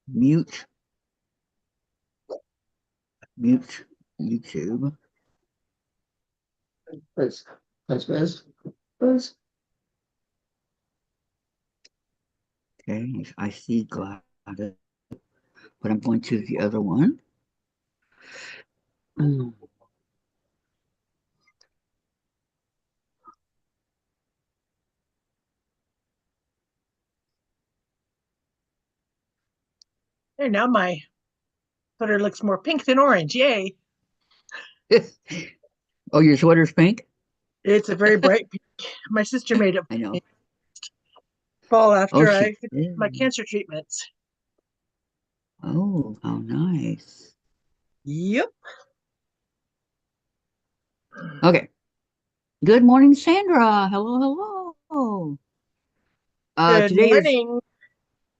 Mute, mute YouTube. Buzz, buzz, buzz, buzz. Okay, I see Gladys, but I'm going to the other one. Mm. Hey, now my sweater looks more pink than orange. Yay. Oh, your sweater's pink? It's a very bright pink. My sister made it I know. fall Oh, after she I finished my did. cancer treatments. Oh, how nice. Yep. Okay. Good morning, Sandra. Hello, hello. Good Today is morning.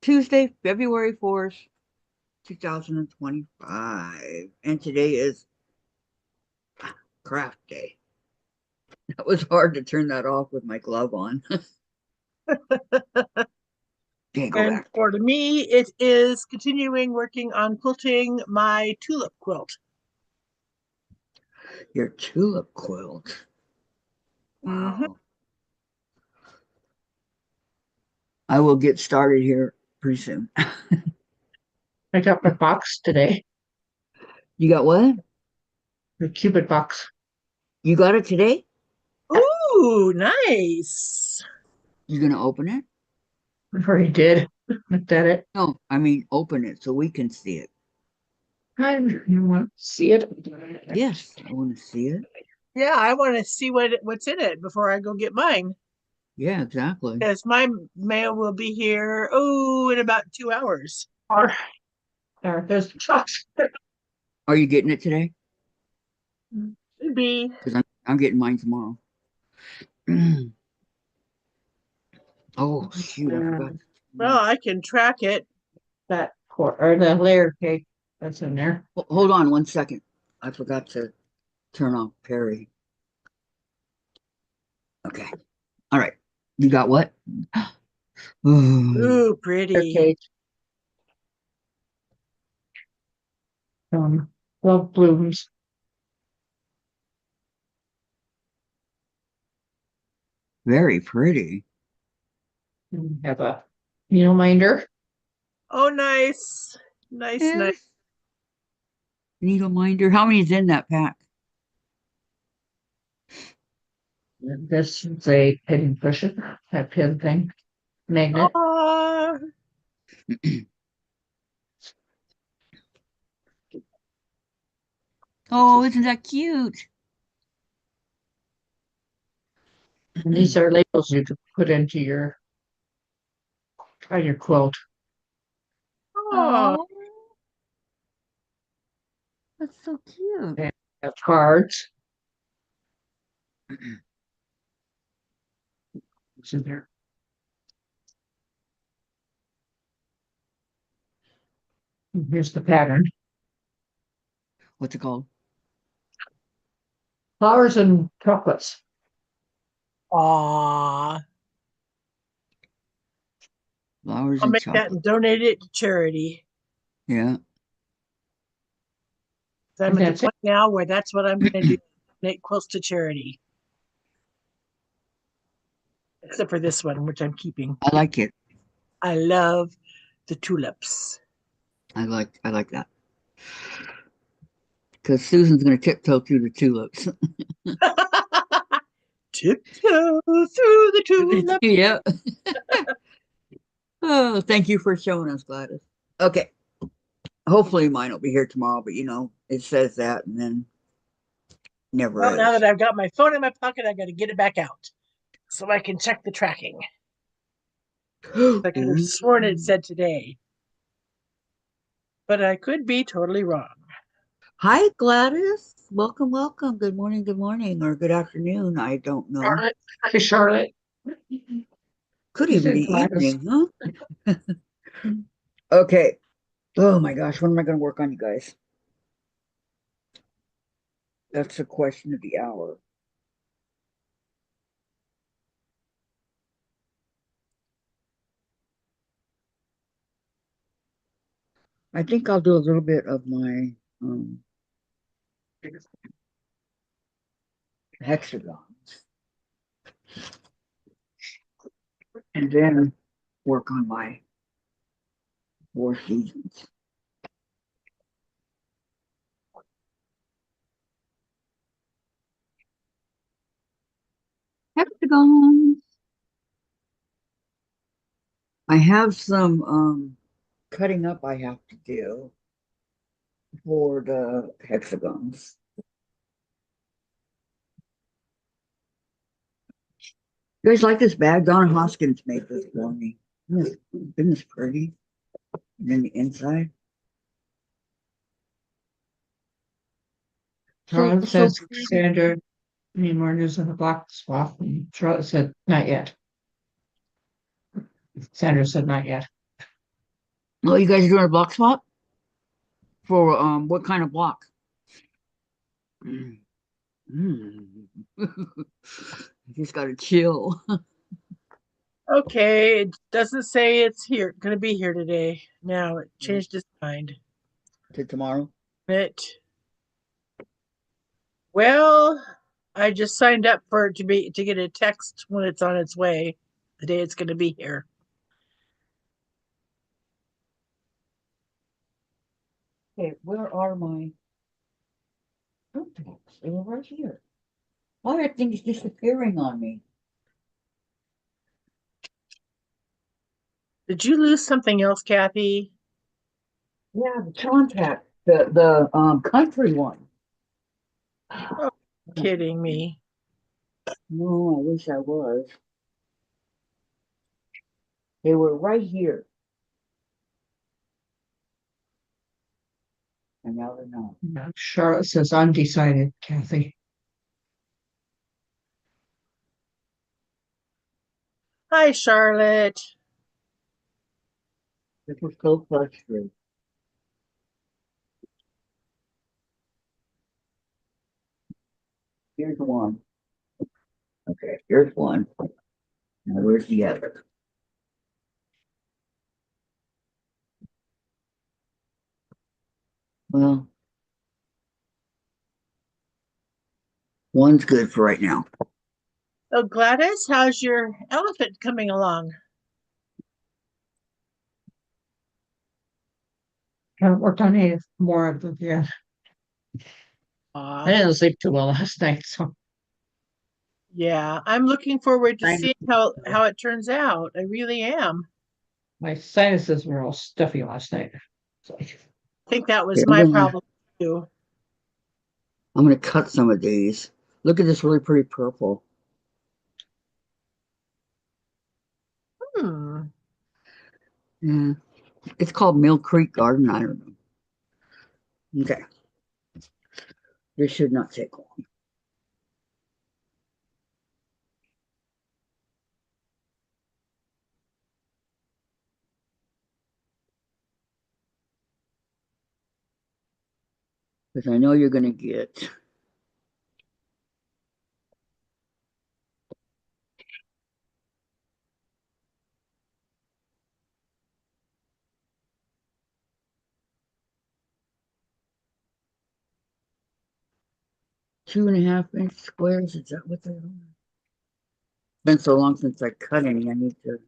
Tuesday, February 4th, 2025, and today is craft day. That was hard to turn that off with my glove on. Can't go And back. for me, it is continuing working on quilting my tulip quilt. Your tulip quilt. Hmm. Wow. I will get started here pretty soon. I got my box today, You got what? the Cupid box. You got it today? Ooh, nice. You gonna open it? I already did. Looked at it. No, I mean open it so we can see it. You want to see it? Yes, I want to see it. Yeah, I want to see what's in it before I go get mine. Yeah, exactly. Because my mail will be here, in about 2 hours. Or, there's the box. Are you getting it today? Should be. Because I'm getting mine tomorrow. Oh shoot, I forgot. Well, I can track it. That or the layer cake that's in there. Hold on 1 second. I forgot to turn off Perry. Okay. All right. You got what? Oh, Ooh, Layer pretty. cake. Love blooms. very pretty. Have a needle minder. Oh, nice. Nice, nice. Yes. Needle minder. How many's in that pack? This is a pin cushion, that pin thing, magnet. Oh, Oh, isn't that cute? And these are labels you could put into your on your quilt. oh. Oh, that's so cute. And have cards. What's in there? And here's the pattern. What's it called? Flowers and chocolates. Aw. Flowers I'll and make that chocolate. and donate it to charity. Yeah. 'Cause I'm And at the that's it. point now where that's what I'm going to do. Donate quilts to charity. Except for this one, which I'm keeping. I like it. I love the tulips. I like that. Because Susan's gonna tiptoe through the tulips. Tiptoe through the tulips. Yep. Oh, thank you for showing us, Gladys. Okay. Hopefully mine will be here tomorrow, but it says that and then never Well, now that is. I've got my phone in my pocket, I got to get it back out so I can check the tracking. I could have Ooh. sworn it said today, but I could be totally wrong. Hi, Gladys. Welcome, welcome. Good morning, or good afternoon. I don't know. Charlotte. Hi, Charlotte. Could You even said be Gladys. evening, huh? Okay. Oh my gosh, what am I going to work on, you guys? That's the question of the hour. I think I'll do a little bit of my hexagons and then work on my 4 seasons. Hexagons. I have some cutting up I have to do for the hexagons. You guys like this bag? Donna Hoskins made this for me. Isn't this pretty? And then the inside. Charlotte So says pretty. Sandra any more news on the block swap. And Charlotte said not yet. Sandra said not yet. Oh, you guys are doing a block swap? For what kind of block? Mm. Just gotta chill. Okay, it doesn't say it's here, gonna be here today. Now it changed its mind. To tomorrow. It well, I just signed up for it to get a text when it's on its way, the day it's gonna be here. Okay, where are my contacts? They were right here. Why are things disappearing on me? Did you lose something else, Kathy? Yeah, the contact, the country one. Oh, kidding me. No, I wish I was. They were right here, and now they're not. Yeah, Charlotte says undecided, Kathy. Hi, Charlotte. This was so frustrating. Here's one. Okay, here's one. Now where's the other? Well, one's good for right now. Oh, Gladys, how's your elephant coming along? Haven't worked on any more of them yet. I didn't sleep too well last night, so Yeah, I'm looking forward to Thank seeing how it turns out. I really am. my sinuses were all stuffy last night. So I think that you. was my problem too. I'm gonna cut some of these. Look at this really pretty purple. Hmm. Yeah, it's called Mill Creek Garden. I don't know. Okay, this should not take long. Because I know you're gonna get 2.5 inch squares. Is that what they are? Been so long since I cut any. I need to.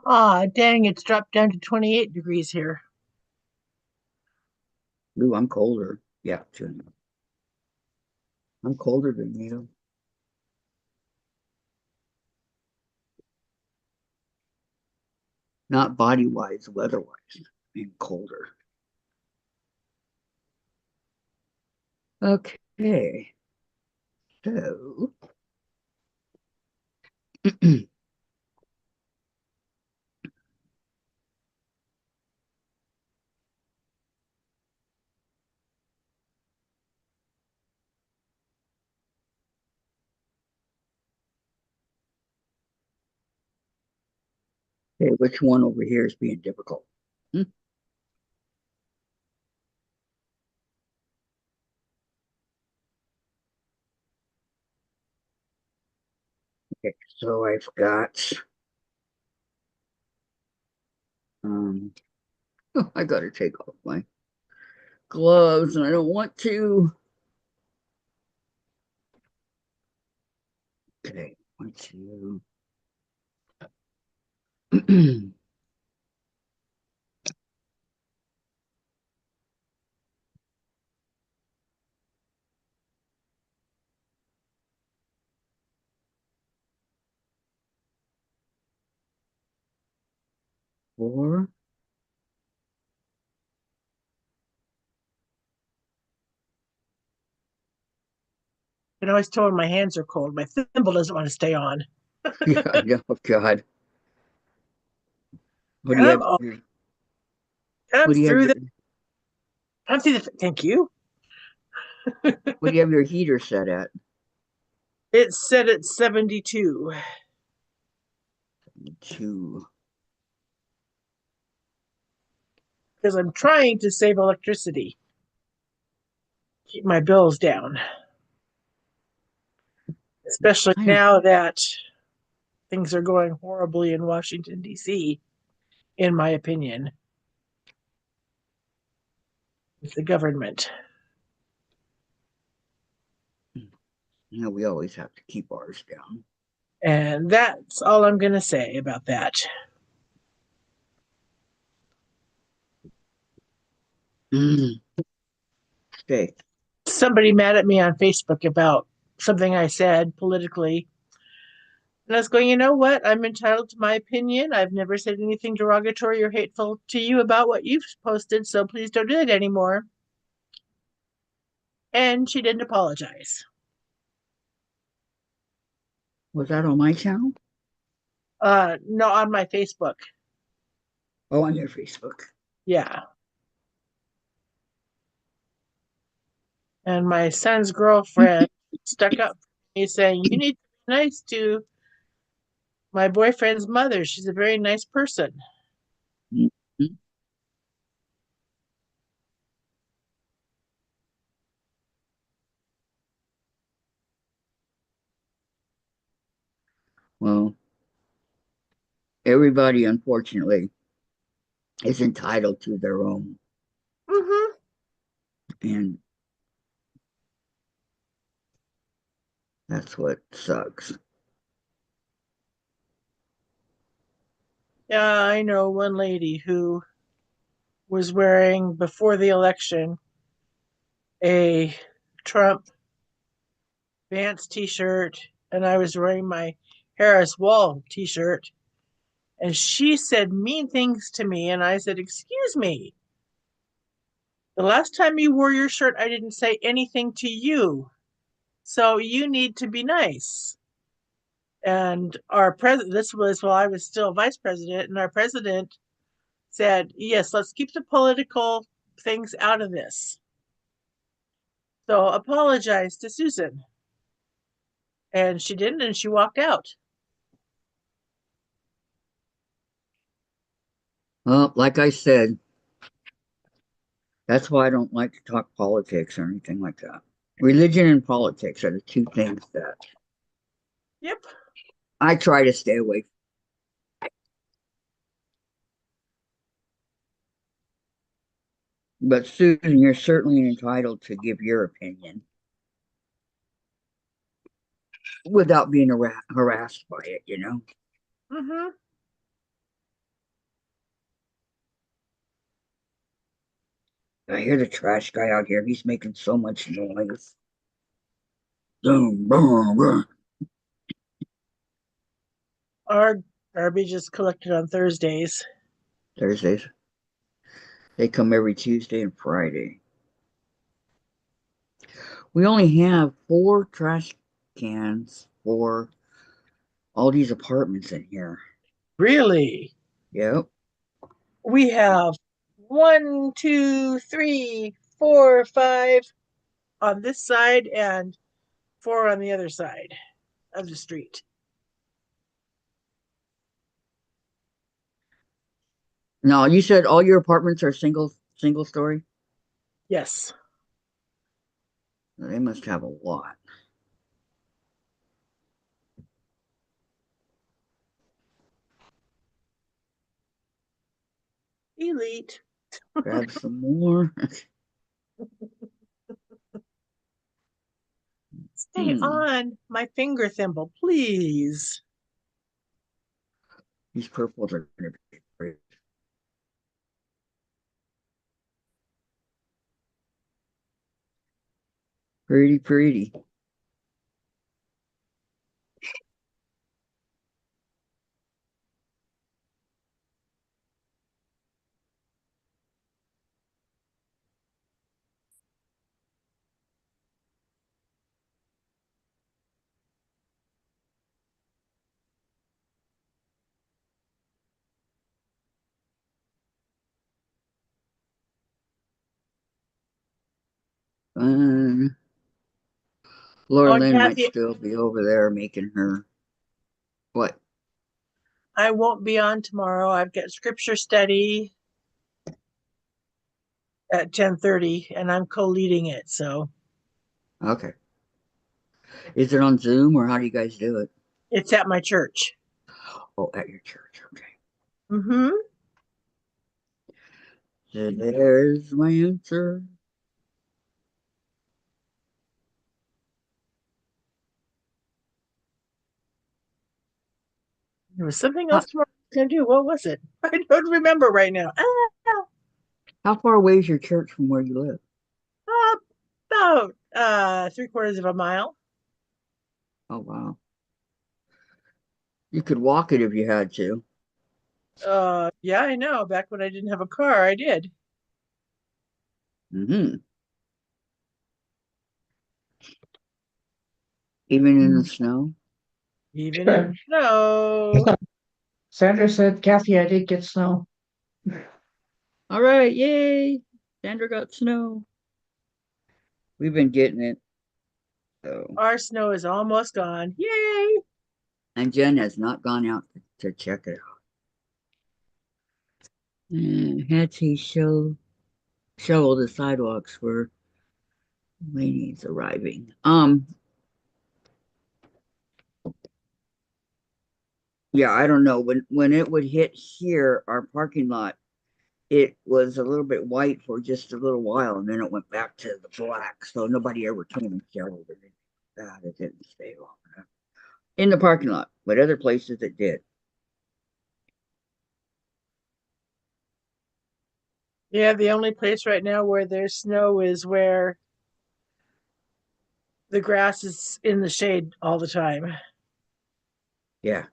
Ah, dang, it's dropped down to 28 degrees here. Ooh, I'm colder. Yeah, 2.5. I'm colder than you. Not body wise, weather wise. I'm colder. Okay, so okay, which one over here is being difficult? Hmm, Okay, so I've got um I gotta take off my gloves and I don't want to. Okay, 1, 2. 4. I can always tell when my hands are cold. My thimble doesn't want to stay on. Yeah, I know. Oh, God. What do And you I'm, have? I'm What do you have through your the. I'm through the. Thank you. What do you have your heater set at? It's set at 72 2. because I'm trying to save electricity, keep my bills down, especially I don't. now that things are going horribly in Washington, D.C., in my opinion, with the government. Yeah, we always have to keep ours down. And that's all I'm going to say about that. Mm. Okay. Somebody mad at me on Facebook about something I said politically. And I was going, you know what? I'm entitled to my opinion. I've never said anything derogatory or hateful to you about what you've posted, so please don't do it anymore. And she didn't apologize. Was that on my channel? No, on my Facebook. Oh, on your Facebook. Yeah. And my son's girlfriend stuck up for me saying, you need to be nice to my boyfriend's mother. She's a very nice person. Mhm. Well, everybody, unfortunately, is entitled to their own. Mm-hmm. And that's what sucks. Yeah, I know one lady who was wearing, before the election, a Trump Vance t-shirt, and I was wearing my Harris Wall t-shirt, and she said mean things to me, and I said, excuse me, the last time you wore your shirt I didn't say anything to you, so you need to be nice. And our president, this was while I was still vice president, and our president said, yes, let's keep the political things out of this, so apologize to Susan. And she didn't, and she walked out. Well, like I said, that's why I don't like to talk politics or anything like that. Religion and politics are the two things that Yep. I try to stay away from. But Susan, you're certainly entitled to give your opinion without being harassed by it, you know? Mm-hmm. I hear the trash guy out here. He's making so much noise. Boom, boom, boom. Our garbage is collected on Thursdays. Thursdays. They come every Tuesday and Friday. We only have 4 trash cans for all these apartments in here. Really? Yep. We have 1, 2, 3, 4, 5 on this side and 4 on the other side of the street. Now, you said all your apartments are single story? Yes. They must have a lot. Elite. Grab some more. Stay on my finger thimble, please. These purples are going to be great. Pretty, pretty. Fun. Laura Oh, Lynn might Kathy, still be over there making her what? I won't be on tomorrow. I've got scripture study at 10:30 and I'm co-leading it. So Okay. Is it on Zoom or how do you guys do it? it's at my church. Oh, at your church. Okay. Mm-hmm. So there's my answer. There was something How, else tomorrow I was going to do. What was it? I don't remember right now. how far away is your church from where you live? About 3/4 of a mile. Oh, wow. You could walk it if you had to. Yeah, I know. Back when I didn't have a car, I did. Mm-hmm. Even in the snow. Even in snow. Sandra said, Kathy, I did get snow. All right, yay! Sandra got snow. We've been getting it. So, Our snow is almost gone. Yay! and Jen has not gone out to check it out. And Hattie shovel the sidewalks where Lainey's arriving. Yeah, I don't know. When it would hit here, our parking lot, it was a little bit white for just a little while, and then it went back to the black. So nobody ever came and shoveled it. That it didn't stay long enough in the parking lot, but other places it did. Yeah, the only place right now where there's snow is where the grass is in the shade all the time. Yeah.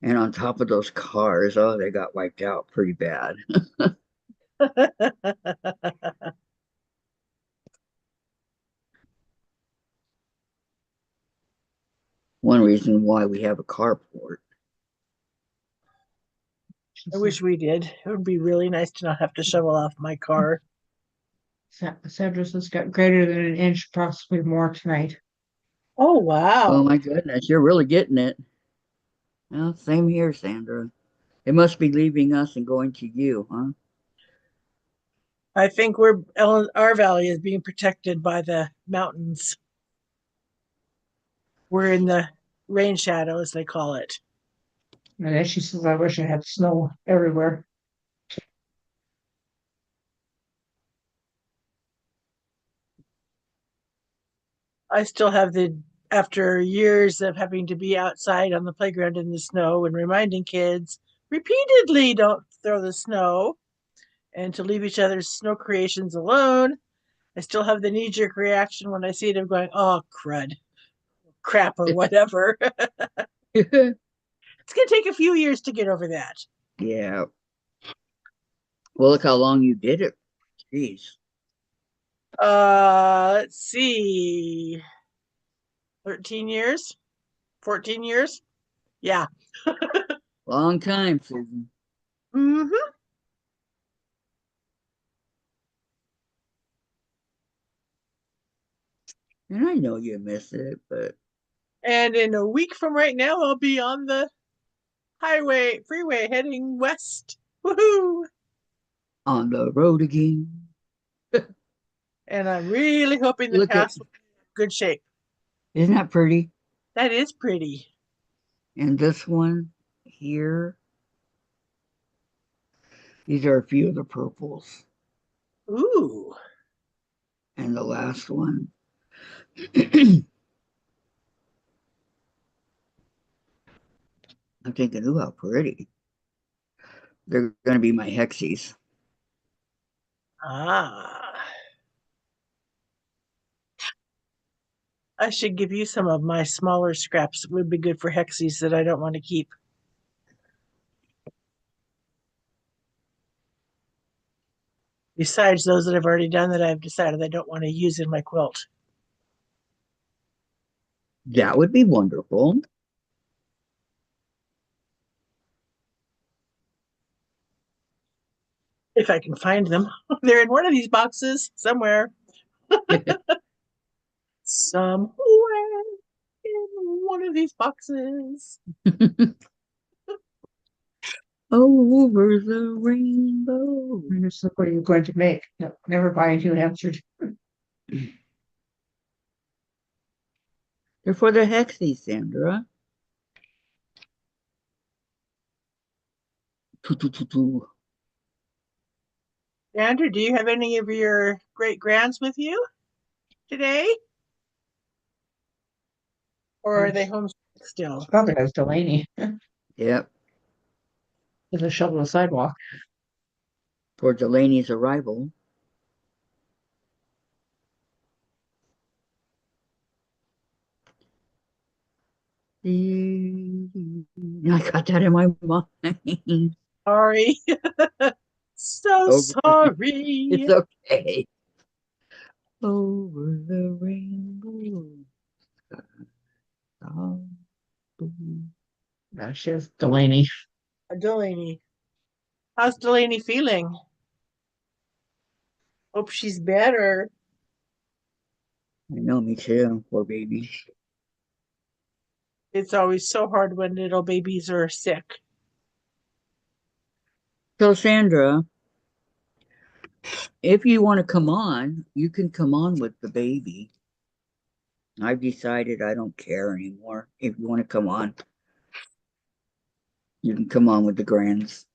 And on top of those cars, oh, they got wiped out pretty bad. One reason why we have a carport. I wish we did. It would be really nice to not have to shovel off my car. Sandra says got greater than an inch, possibly more tonight. Oh, Oh wow. my goodness, you're really getting it. Well, same here, Sandra. It must be leaving us and going to you, huh? I think our valley is being protected by the mountains. We're in the rain shadow, as they call it. And then she says, I wish I had snow everywhere. I still have after years of having to be outside on the playground in the snow and reminding kids repeatedly don't throw the snow and to leave each other's snow creations alone. I still have the knee jerk reaction when I see them going, oh, crud, crap, or whatever. It's going to take a few years to get over that. Yeah. Well, look how long you did it. Jeez. Let's see, 13 years, 14 years. Yeah. Long time, Susan. Mm-hmm. And I know you miss it, but And in a week from right now, I'll be on the freeway heading west. Woohoo! on the road again. And I'm really hoping the Look at, pass will be in good shape. isn't that pretty? That is pretty. And this one here, these are a few of the purples. Ooh. And the last one. I'm thinking, ooh, how pretty. They're going to be my hexies. Ah. I should give you some of my smaller scraps that would be good for hexies that I don't want to keep. Besides those that I've already done that I've decided I don't want to use in my quilt. That would be wonderful. If I can find them. They're in one of these boxes somewhere. Somewhere in one of these boxes. Over the rainbow. Just look what you're going to make. No, never mind, you answered. They're for the hexies, Sandra. Andrew, do you have any of your great grands with you today? Or are they home still? Probably has Delaney. Yep, There's a shovel on the sidewalk. for Delaney's arrival. I got that in my mind. Sorry. So Over, sorry. it's okay. Over the rainbow. Oh, No, she has Delaney. Delaney. How's Delaney feeling? Hope she's better. I know, me too. Poor baby. It's always so hard when little babies are sick. So, Sandra, if you want to come on, you can come on with the baby. I've decided I don't care anymore. If you want to come on, you can come on with the grands.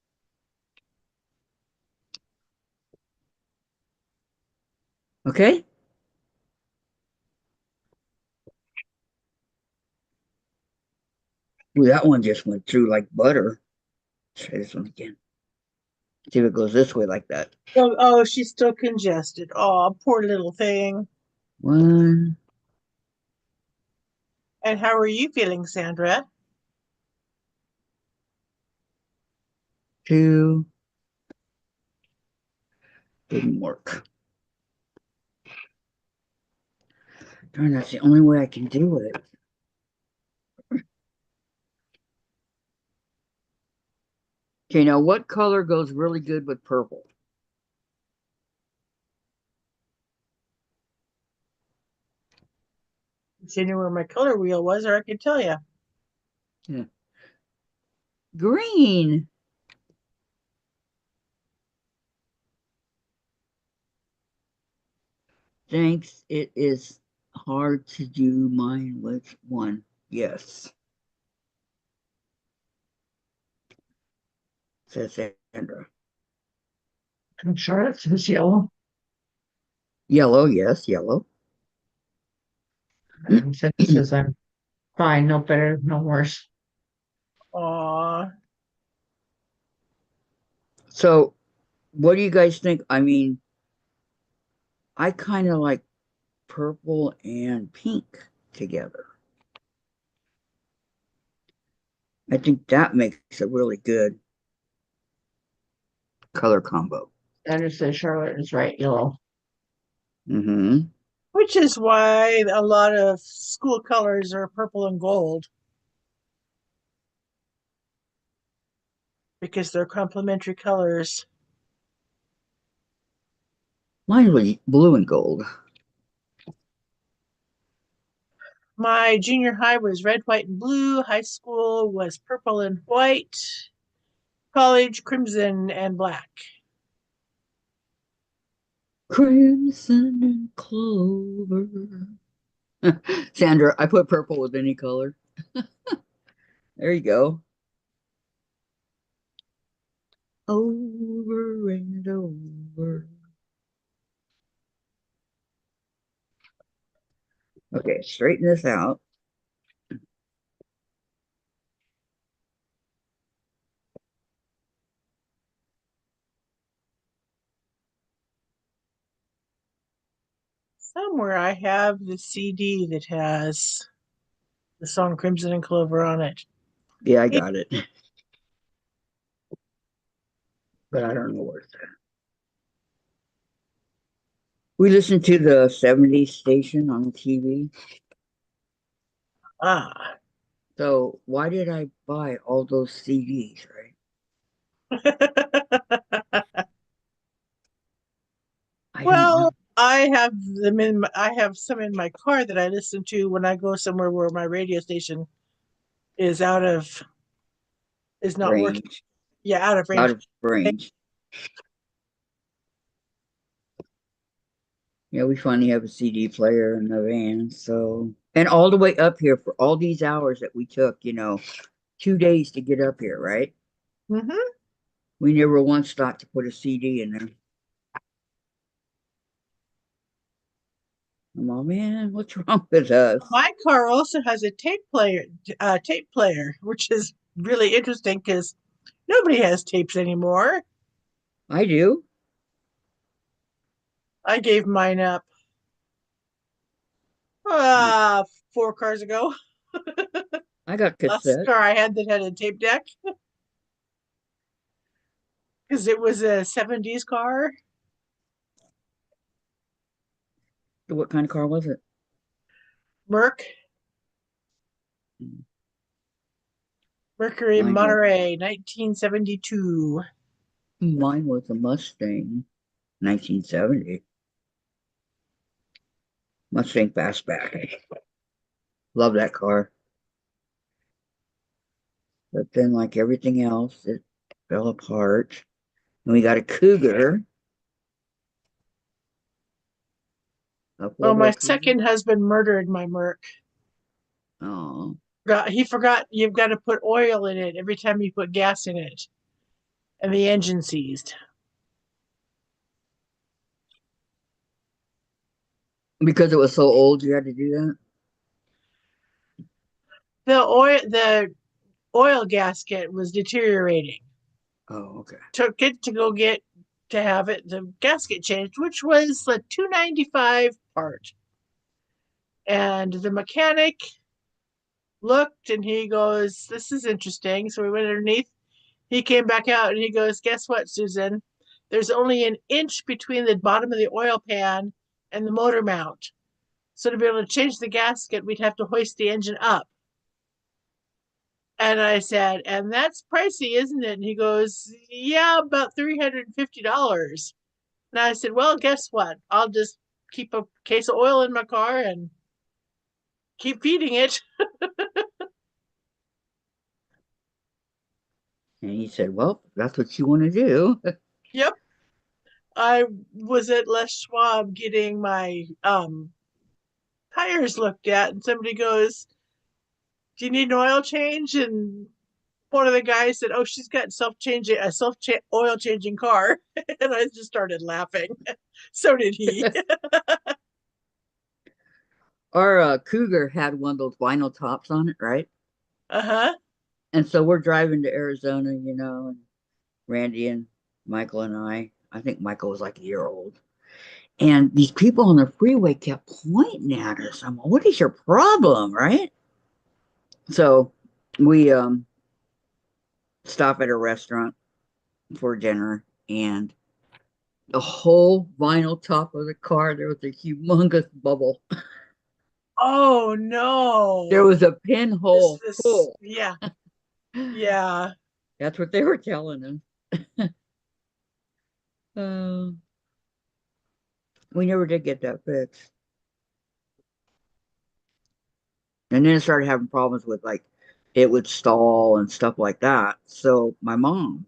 Okay? Ooh, that one just went through like butter. Try this one again. See if it goes this way like that. Oh, she's still congested. Oh, poor little thing. One, And how are you feeling, Sandra? two. Didn't work. Darn, that's the only way I can do it. Okay, now what color goes really good with purple? If you knew where my color wheel was, or I could tell you. Yeah. Green. Thanks. It is hard to do mine with one. Yes, says Sandra. And Charlotte says yellow. Yellow, yes, yellow. And Cindy says I'm fine, no better, no worse. Aw. So, what do you guys think? I mean, I kind of like purple and pink together. I think that makes a really good color combo. Sandra says Charlotte is right, yellow. Mm-hmm. Which is why a lot of school colors are purple and gold because they're complementary colors. Mine was blue and gold. My junior high was red, white, and blue. High school was purple and white. College, crimson and black. Crimson and clover. Sandra, I put purple with any color. There you go. Over and over. Okay, straighten this out. Somewhere I have the CD that has the song Crimson and Clover on it. Yeah, I got it. But I don't know where it's at. We listened to the 70s station on the TV. Ah. So why did I buy all those CDs, right? I don't know. Well, I have some in my car that I listen to when I go somewhere where my radio station is is not working. Range. Yeah, out of Out range. of range. Yeah, we finally have a CD player in the van. So, and all the way up here for all these hours that we took, 2 days to get up here, right? Hmm. We never once thought to put a CD in there. I'm all, man, what's wrong with us? My car also has a tape player, which is really interesting because nobody has tapes anymore. I do. I gave mine up uh 4 cars ago. I got Last cassette. car I had that had a tape deck because it was a 70s car. What kind of car was it? Merc Mercury Mine was Monterey 1972. mine was a Mustang, 1970. Mustang Fastback. Love that car. But then, like everything else, it fell apart. And we got a Cougar, a Oh, four-door my Cougar. second husband murdered my Merc. Oh, He forgot you've got to put oil in it every time you put gas in it, and the engine seized. because it was so old, you had to do that. The oil gasket was deteriorating. Oh, okay. Took it to go get to have it the gasket changed, which was the 295 part. And the mechanic looked and he goes, "This is interesting." So we went underneath. He came back out and he goes, "Guess what, Susan? There's only an inch between the bottom of the oil pan and the motor mount. So to be able to change the gasket, we'd have to hoist the engine up." And I said, "And that's pricey, isn't it?" And he goes, "Yeah, about $350." And I said, "Well, guess what? I'll just keep a case of oil in my car and keep feeding it." And he said, "Well, that's what you want to do." Yep. I was at Les Schwab getting my tires looked at, and somebody goes, "Do you need an oil change?" And one of the guys said, "Oh, she's got oil changing car." And I just started laughing. So did he. Our Cougar had one of those vinyl tops on it, right? Uh-huh. And so we're driving to Arizona, and Randy and Michael and I think Michael was like a year old. And these people on the freeway kept pointing at us. I'm like, what is your problem, right? So we stop at a restaurant for dinner, and the whole vinyl top of the car, there was a humongous bubble. Oh no. There was a pinhole This full. yeah. Yeah. That's what they were telling us. Uh, we never did get that fixed. And then it started having problems with like it would stall and stuff like that. So my mom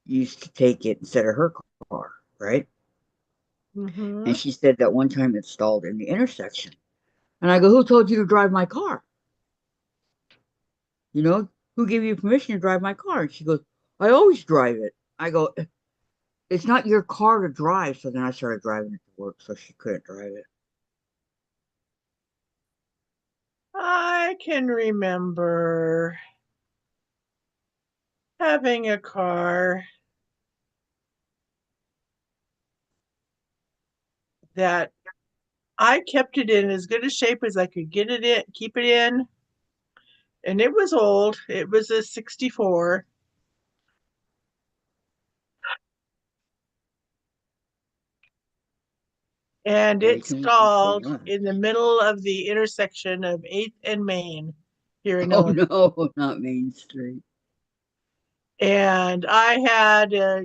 used to take it instead of her car, right? Mm-hmm. And she said that one time it stalled in the intersection. And I go, who told you to drive my car? You know, who gave you permission to drive my car? And she goes, I always drive it. I go, it's not your car to drive. So then I started driving it to work so she couldn't drive it. I can remember having a car that I kept it in as good a shape as I could get it in, keep it in. And it was old. It was a 64. And Yeah, you it can only do so stalled much. in the middle of the intersection of 8th and Main here in Oh Illinois. no, not Main Street. And I had a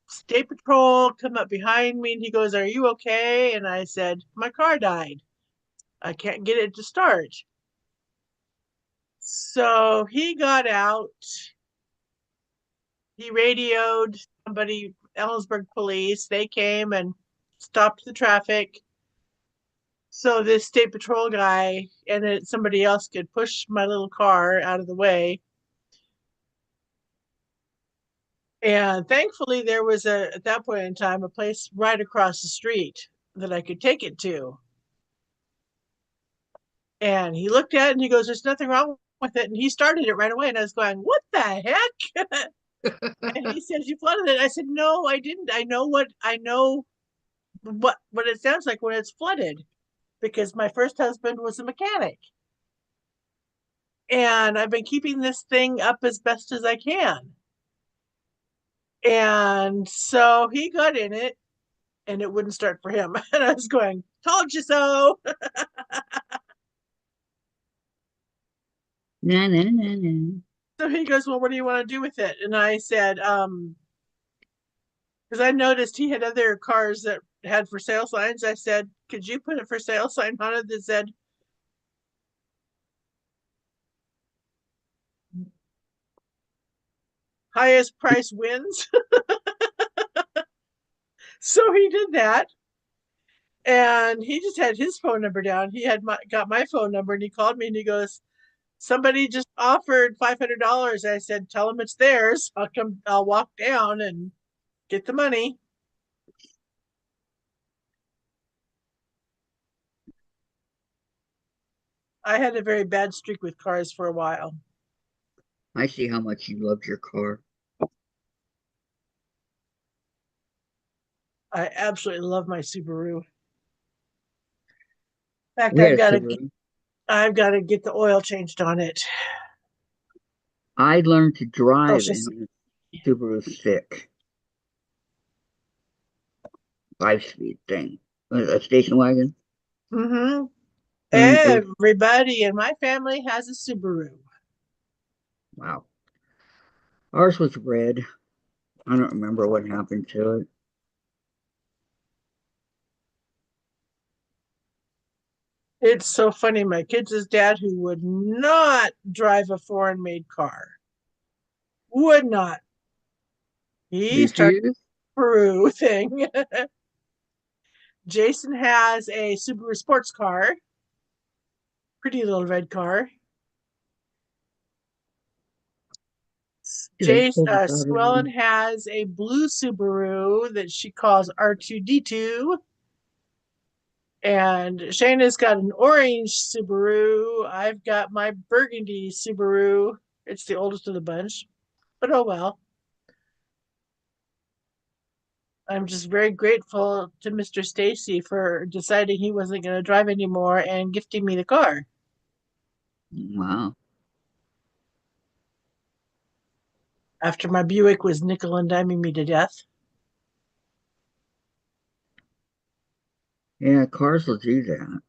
state patrol come up behind me and he goes, Are you okay? And I said, My car died. I can't get it to start. So he got out. He radioed somebody, Ellensburg police. They came and stopped the traffic. So this state patrol guy and then somebody else could push my little car out of the way. And thankfully, there was at that point in time, a place right across the street that I could take it to. And he looked at it and he goes, There's nothing wrong with it. And he started it right away. And I was going, What the heck? And he says, You flooded it. I said, No, I didn't. I know what it sounds like when it's flooded because my first husband was a mechanic. And I've been keeping this thing up as best as I can. And so he got in it and it wouldn't start for him. And I was going, Told you so. Nah, nah, nah, nah. So he goes, Well, what do you want to do with it? And I said, because I noticed he had other cars that had for sale signs. I said, Could you put a for sale sign on it that said, highest price wins? So he did that. And he just had his phone number down. He had got my phone number and he called me and he goes, Somebody just offered $500. I said, Tell them it's theirs. I'll walk down and get the money. I had a very bad streak with cars for a while. I see how much you loved your car. I absolutely love my Subaru. In fact, We had a Subaru. I've got to get the oil changed on it. I learned to Oh, drive she's in a Subaru stick, 5-speed thing. A station wagon. mm-hmm. It was, Everybody in my family has a Subaru. wow. Ours was red. I don't remember what happened to it. It's so funny. My kids' dad, who would not drive a foreign made car, would not. He started Refuse? the Subaru thing. Jason has a Subaru sports car, pretty little red car. Do they pull this out of Swellen you? has a blue Subaru that she calls R2D2. And Shayna's got an orange Subaru. I've got my burgundy Subaru. It's the oldest of the bunch. But oh well. I'm just very grateful to Mr. Stacy for deciding he wasn't going to drive anymore and gifting me the car. Wow. After my Buick was nickel and diming me to death. Yeah, cars will do that.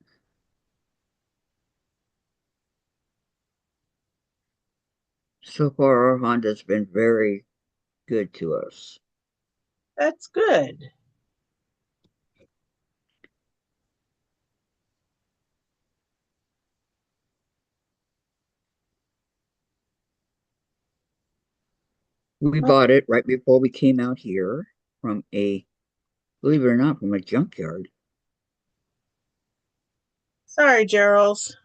So far, our Honda's been very good to us. That's good. We bought it right before we came out here from believe it or not, from a junkyard. Sorry, Gerald's.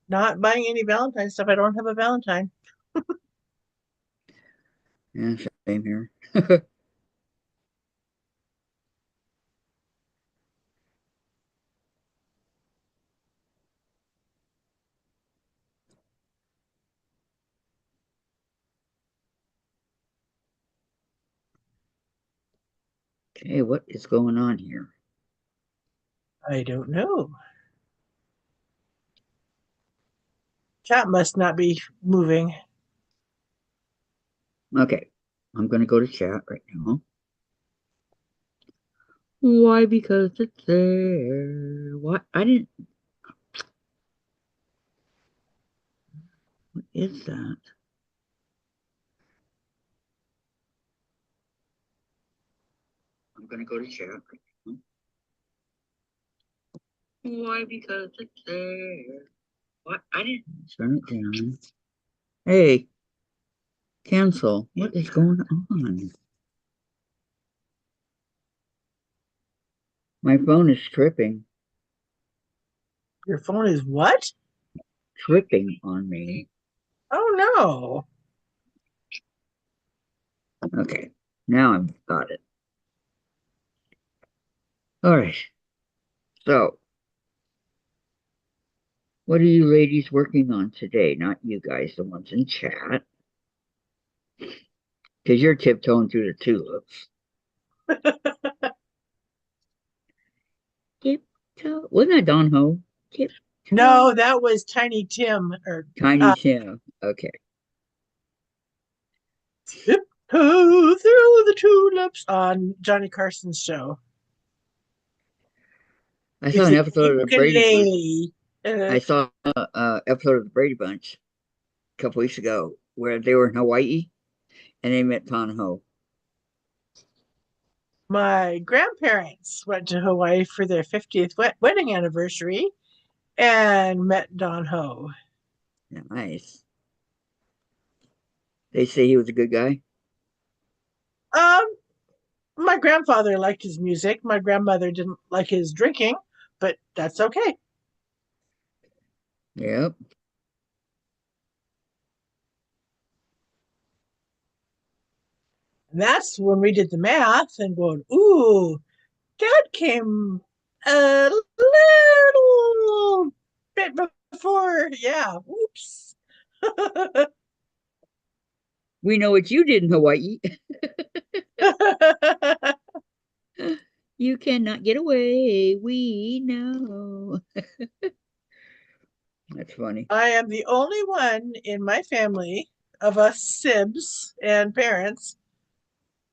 Not buying any Valentine stuff. I don't have a Valentine. Yeah, same here. Okay, what is going on here? I don't know. Chat must not be moving. Okay, I'm gonna go to chat right now. Why? Because it's there. What? I didn't. What is that? I'm gonna go to chat right now. Why? Because it's there. What? I didn't turn it down. Hey, cancel. What is going on? My phone is tripping, Your phone is what? tripping on me. Oh no. Okay, now I've got it. All right. So, what are you ladies working on today? Not you guys, the ones in chat, because you're tiptoeing through the tulips. Tiptoe. Wasn't that Don Ho? Tiptoe. No, that was Tiny Tim or Tiny Tim. Okay. Tiptoe Through the Tulips on Johnny Carson's show. I saw With an the episode of the Brady Bunch. ukulele. I saw a episode of the Brady Bunch a couple weeks ago where they were in Hawaii and they met Don Ho. My grandparents went to Hawaii for their 50th wedding anniversary and met Don Ho. Nice. They say he was a good guy. Um, my grandfather liked his music. My grandmother didn't like his drinking, but that's okay. Yep. And that's when we did the math and going, ooh, Dad came a little bit before. Yeah, oops. We know what you did in Hawaii. You cannot get away. We know. That's funny. I am the only one in my family of us sibs and parents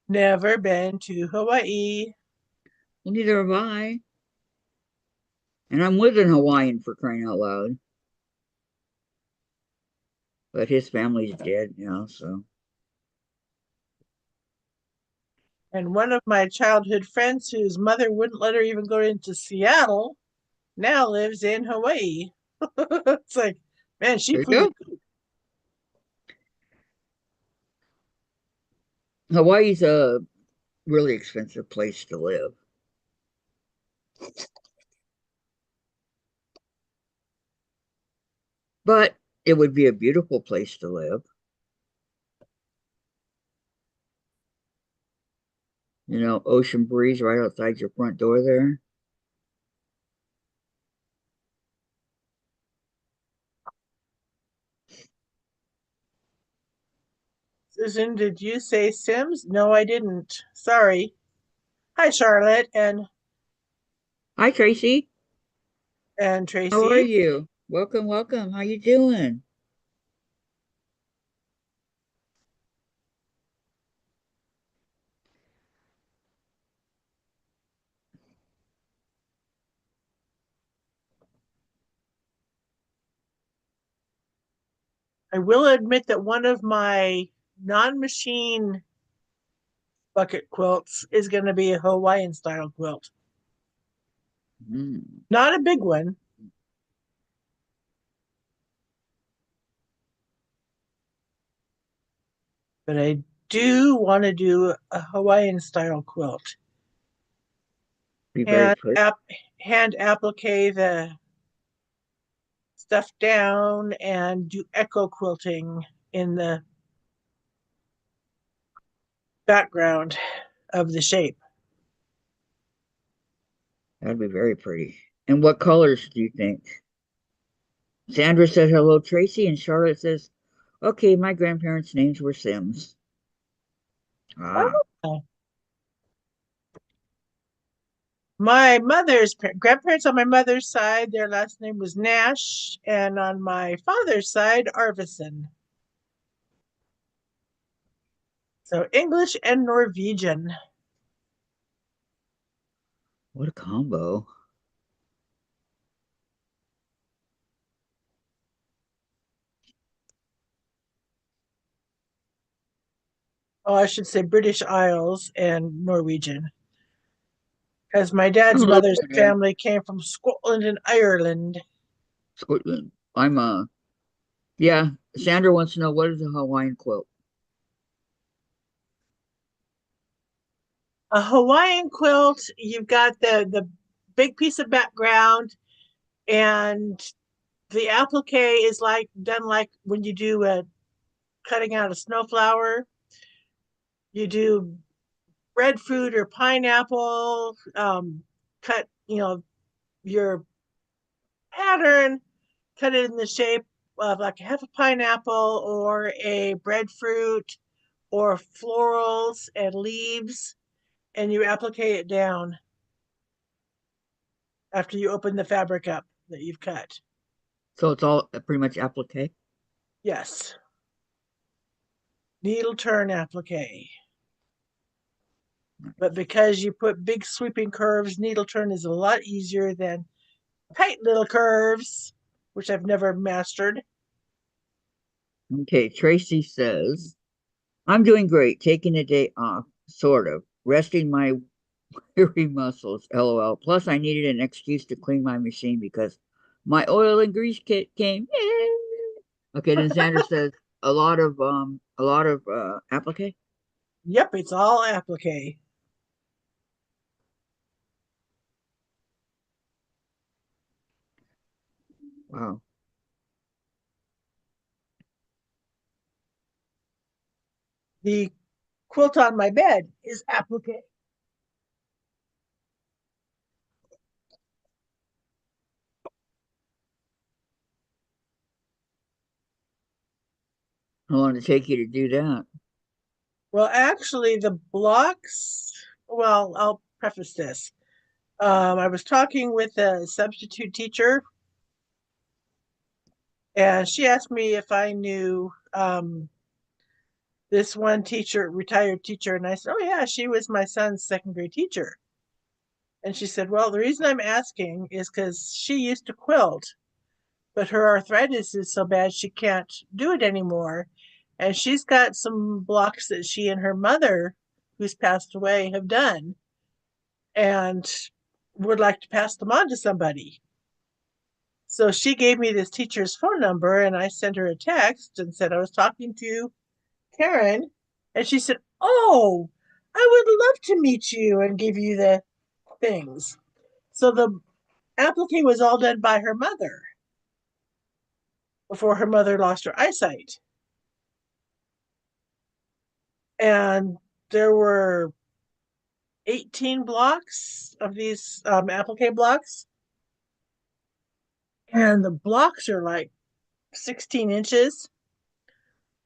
never been to Hawaii. Well, neither have I. And I'm with an Hawaiian for crying out loud. But his family's dead now, so. And one of my childhood friends whose mother wouldn't let her even go into Seattle now lives in Hawaii. It's like, man, she There you flew the go. Hawaii's a really expensive place to live. But it would be a beautiful place to live. You know, ocean breeze right outside your front door there. Susan, did you say Sims? No, I didn't. Sorry. Hi, Charlotte Hi, Tracy. and How are Tracy. you? Welcome, welcome. How you doing? I will admit that one of my non-machine bucket quilts is going to be a Hawaiian style quilt. Mm. Not a big one, but I do want to do a Hawaiian style quilt. Be very And pretty. hand applique the stuff down and do echo quilting in the background of the shape. That'd be very pretty. And what colors do you think? Sandra said hello, Tracy, and Charlotte says, okay, my grandparents' names were Sims. Ah, Oh. My mother's grandparents on my mother's side, their last name was Nash, and on my father's side, Arvison. So English and Norwegian. what a combo. Oh, I should say British Isles and Norwegian. Because my dad's Hello, mother's Dad. family came from Scotland and Ireland. Scotland. Yeah, Sandra wants to know what is a Hawaiian quilt? A Hawaiian quilt, you've got the big piece of background, and the applique is like done like when you do a cutting out a snowflower. You do breadfruit or pineapple, cut, your pattern, cut it in the shape of like half a pineapple or a breadfruit or florals and leaves, and you applique it down after you open the fabric up that you've cut. So it's all pretty much applique. Yes, needle turn applique. But because you put big sweeping curves, needle turn is a lot easier than tight little curves, which I've never mastered. Okay, Tracy says, I'm doing great, taking a day off, sort of, resting my weary muscles, lol. Plus, I needed an excuse to clean my machine because my oil and grease kit came. Yay! Okay, then Sandra says, a lot of applique. Yep, it's all applique. Wow. The quilt on my bed is applique. How long did it take you to do that? Well, actually, the blocks, well, I'll preface this. I was talking with a substitute teacher, and she asked me if I knew this one teacher, retired teacher, and I said, "Oh yeah, she was my son's second grade teacher." And she said, "Well, the reason I'm asking is because she used to quilt, but her arthritis is so bad she can't do it anymore, and she's got some blocks that she and her mother, who's passed away, have done, and would like to pass them on to somebody." So she gave me this teacher's phone number, and I sent her a text and said I was talking to Karen, and she said, "Oh, I would love to meet you and give you the things." So the applique was all done by her mother before her mother lost her eyesight. And there were 18 blocks of these applique blocks. And the blocks are like 16 inches.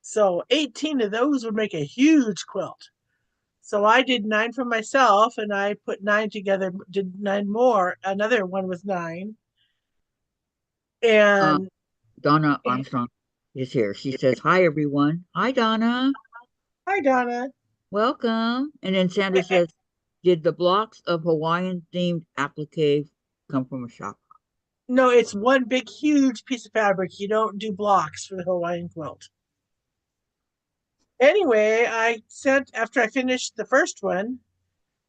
So 18 of those would make a huge quilt. So I did 9 for myself, and I put 9 together, did 9 more. Another one was 9. Uh, And Donna Armstrong is here. She says, hi, everyone. Hi, Donna. hi, Donna. Welcome. And then Sandra says, did the blocks of Hawaiian themed applique come from a shop? No, it's one big, huge piece of fabric. You don't do blocks for the Hawaiian quilt. Anyway, I sent, after I finished the first one,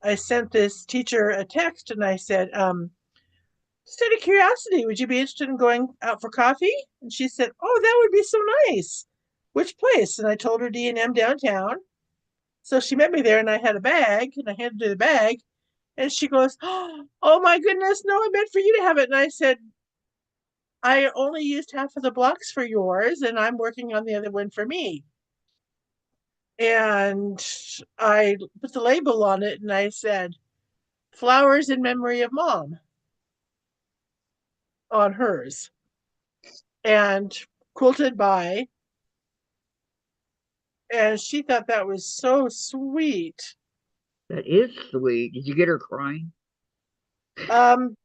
I sent this teacher a text and I said, just out of curiosity, would you be interested in going out for coffee? And she said, oh, that would be so nice. Which place? And I told her D&M downtown. So she met me there, and I had a bag, and I handed her the bag. And she goes, "Oh my goodness, no, I meant for you to have it." And I said, "I only used half of the blocks for yours, and I'm working on the other one for me." And I put the label on it and I said, "Flowers in memory of mom" on hers. And quilted by. And she thought that was so sweet. That is sweet. Did you get her crying?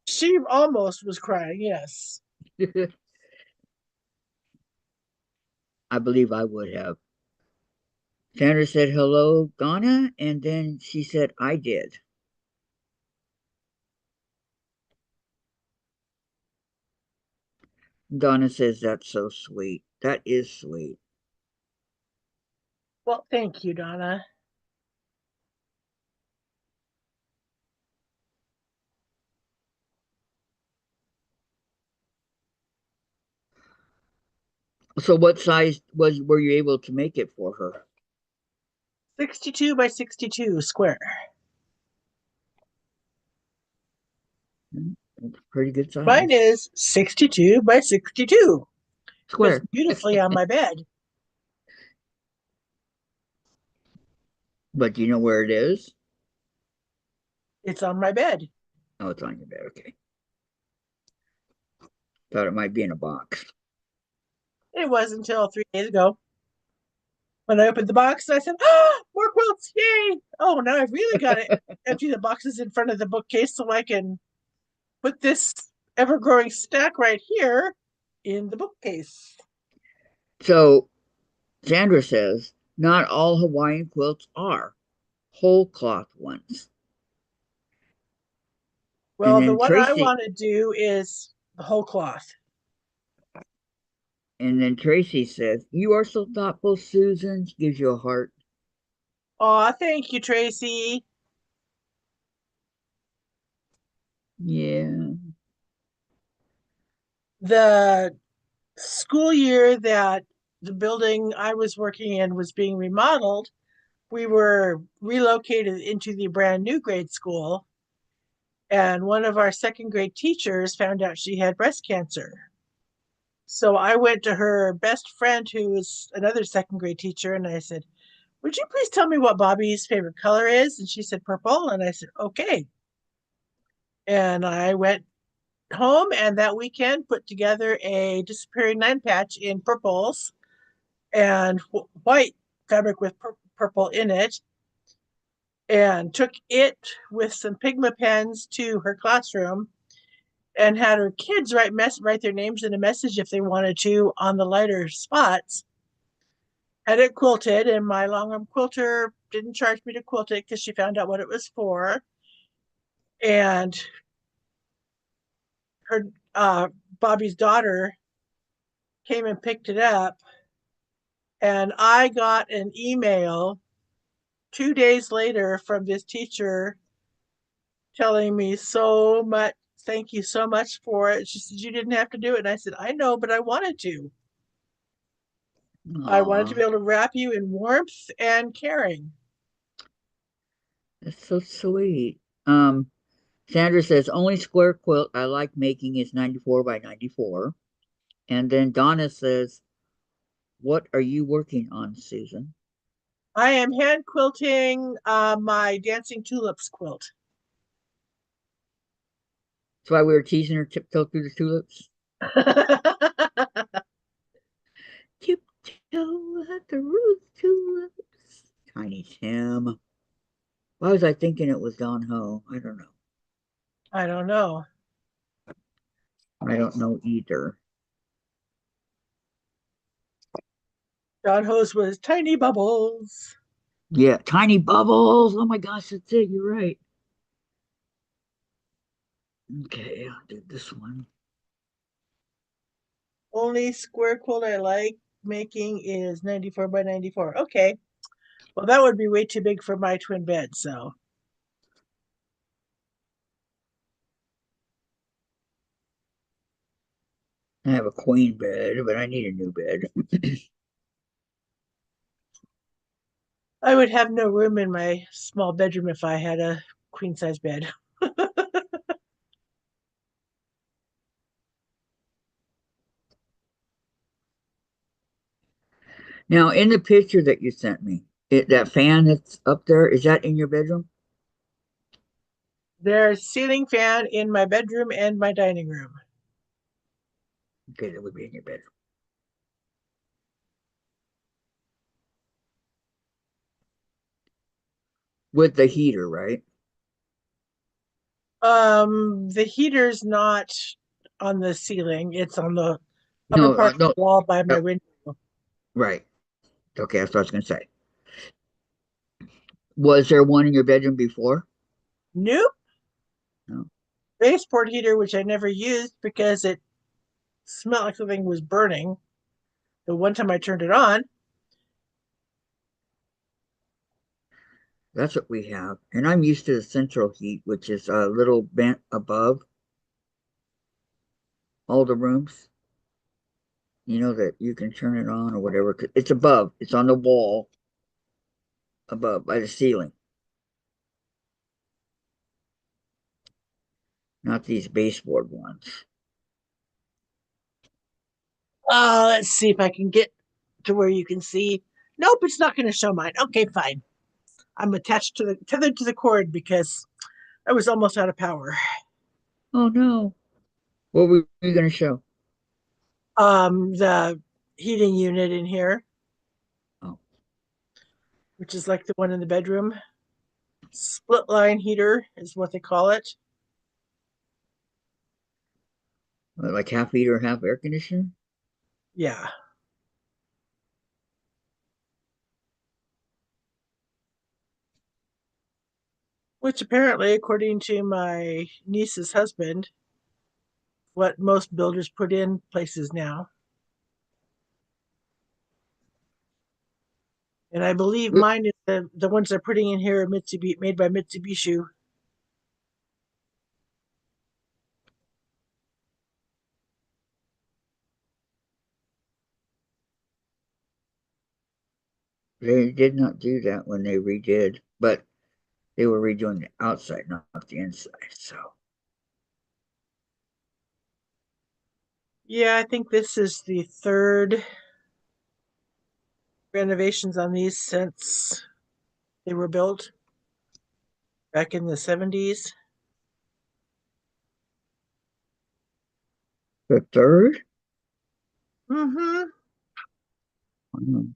She almost was crying, yes. I believe I would have. Sandra said hello, Donna, and then she said I did. Donna says that's so sweet. That is sweet. Well, thank you, Donna. So what size were you able to make it for her? 62 by 62 square. That's a pretty good Mine size. is 62 by 62. Fits Square. beautifully on my bed. But do you know where it is? It's on my bed. Oh, it's on your bed. Okay. Thought it might be in a box. It was until 3 days ago when I opened the box and I said, "Oh, more quilts! Yay!" Oh, now I've really got to empty the boxes in front of the bookcase so I can put this ever growing stack right here in the bookcase. So Sandra says not all Hawaiian quilts are whole cloth ones. And Well, the then one I Tracy want to do is the whole cloth. and then Tracy says, "You are so thoughtful, Susan." She gives you a heart. Aw, thank you, Tracy. Yeah. The school year that the building I was working in was being remodeled, we were relocated into the brand new grade school. And one of our second grade teachers found out she had breast cancer. So I went to her best friend, who was another second grade teacher, and I said, "Would you please tell me what Bobby's favorite color is?" And she said, "Purple." And I said, "Okay." And I went home and that weekend put together a disappearing nine patch in purples and white fabric with purple in it, and took it with some Pigma pens to her classroom and had her kids write their names in a message if they wanted to on the lighter spots. Had it quilted, and my long arm quilter didn't charge me to quilt it because she found out what it was for. And her Bobby's daughter came and picked it up, and I got an email 2 days later from this teacher telling me so much. Thank you so much for it. She said, "You didn't have to do it." And I said, "I know, but I wanted to. I wanted to Aw, be able to wrap you in warmth and caring." that's so sweet. Sandra says only square quilt I like making is 94 by 94. And then Donna says, "What are you working on, Susan?" I am hand quilting my dancing tulips quilt. That's why we were teasing her tiptoe through the tulips. Tiptoe at the roof tulips. Tiny Tim. Why was I thinking it was Don Ho? I don't know. I don't know. I don't know either. John Hose was tiny bubbles. Yeah, tiny bubbles. Oh my gosh, that's it. You're right. Okay, I'll do this one. Only square quilt I like making is 94 by 94. Okay. Well, that would be way too big for my twin bed. So I have a queen bed, but I need a new bed. I would have no room in my small bedroom if I had a queen size bed. Now, in the picture that you sent me, that fan that's up there, is that in your bedroom? There's ceiling fan in my bedroom and my dining room. Okay, that would be in your bedroom. With the heater, right? The heater's not on the ceiling. It's on the upper No, part of no, the wall by my no, window. right. Okay, that's what I was going to say. Was there one in your bedroom before? Nope. No. Baseboard heater, which I never used because it smelled like something was burning. The one time I turned it on, That's what we have. And I'm used to the central heat, which is a little bent above all the rooms. You know that you can turn it on or whatever. It's above, it's on the wall above by the ceiling, not these baseboard ones. let's see if I can get to where you can see. Nope, it's not going to show mine. Okay, fine. I'm attached to the tethered to the cord because I was almost out of power. Oh no. What were you going to show? The heating unit in here, Oh, which is like the one in the bedroom. Split line heater is what they call it. like half heater, half air conditioner? Yeah. Which apparently, according to my niece's husband, what most builders put in places now. And I believe mine is the ones they're putting in here are Mitsubishi, made by Mitsubishi. They did not do that when they redid, but they were redoing the outside, not the inside. So, Yeah, I think this is the third renovations on these since they were built back in the 70s. the third? Mm-hmm. Hmm.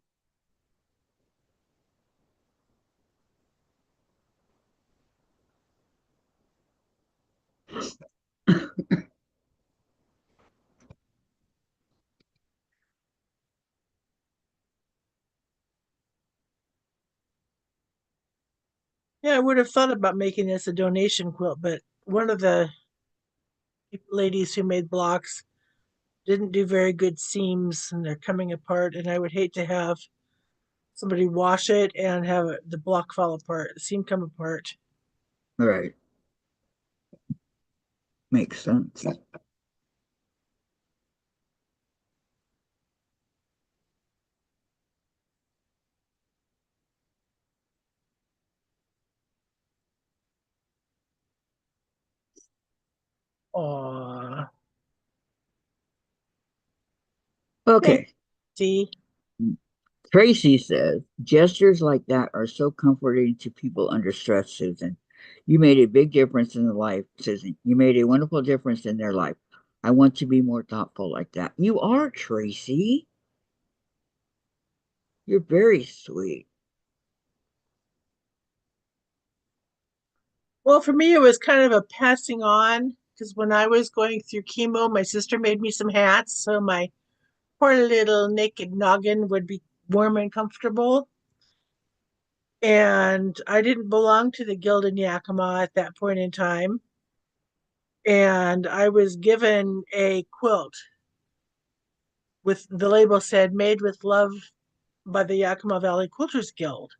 Yeah, I would have thought about making this a donation quilt, but one of the ladies who made blocks didn't do very good seams and they're coming apart. And I would hate to have somebody wash it and have the block fall apart, the seam come apart. Right. Makes sense. Aw. Thank Okay. you. Tracy says, gestures like that are so comforting to people under stress, Susan. You made a big difference in their life, Susan. You made a wonderful difference in their life. I want to be more thoughtful like that. You are, Tracy. You're very sweet. Well, for me, it was kind of a passing on because when I was going through chemo, my sister made me some hats so my poor little naked noggin would be warm and comfortable. And I didn't belong to the Guild in Yakima at that point in time. And I was given a quilt with the label said made with love by the Yakima Valley Quilters Guild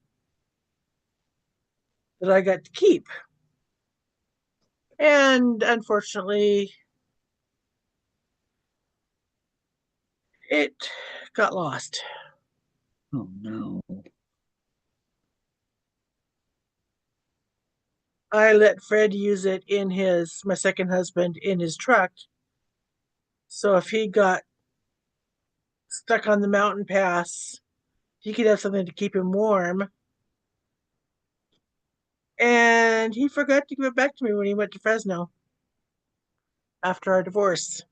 that I got to keep. And unfortunately, it got lost. Oh no. I let Fred use it in my second husband, in his truck. So if he got stuck on the mountain pass, he could have something to keep him warm. And he forgot to give it back to me when he went to Fresno after our divorce.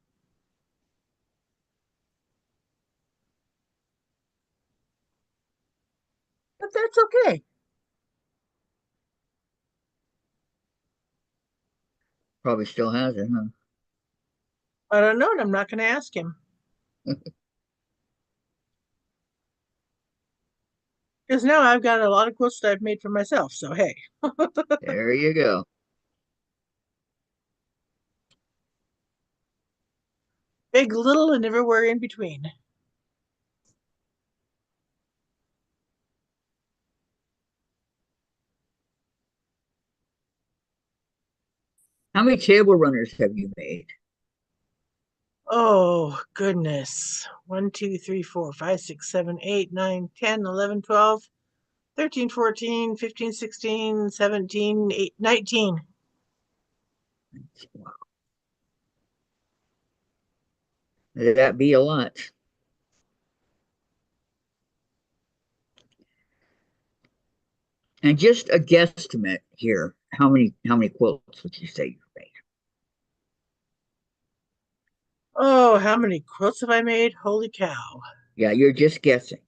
But that's okay. Probably still has it, huh? I don't know, and I'm not going to ask him. Because now I've got a lot of quilts that I've made for myself. So, hey. There you go. Big, little, and everywhere in between. How many table runners have you made? Oh, goodness. 1, 2, 3, 4, 5, 6, 7, 8, 9, 10, 11, 12, 13, 14, 15, 16, 17, 8, 19. Wow. That'd be a lot. And just a guesstimate here. How many quilts would you say you've made? Oh, how many quilts have I made? Holy cow. Yeah, you're just guessing.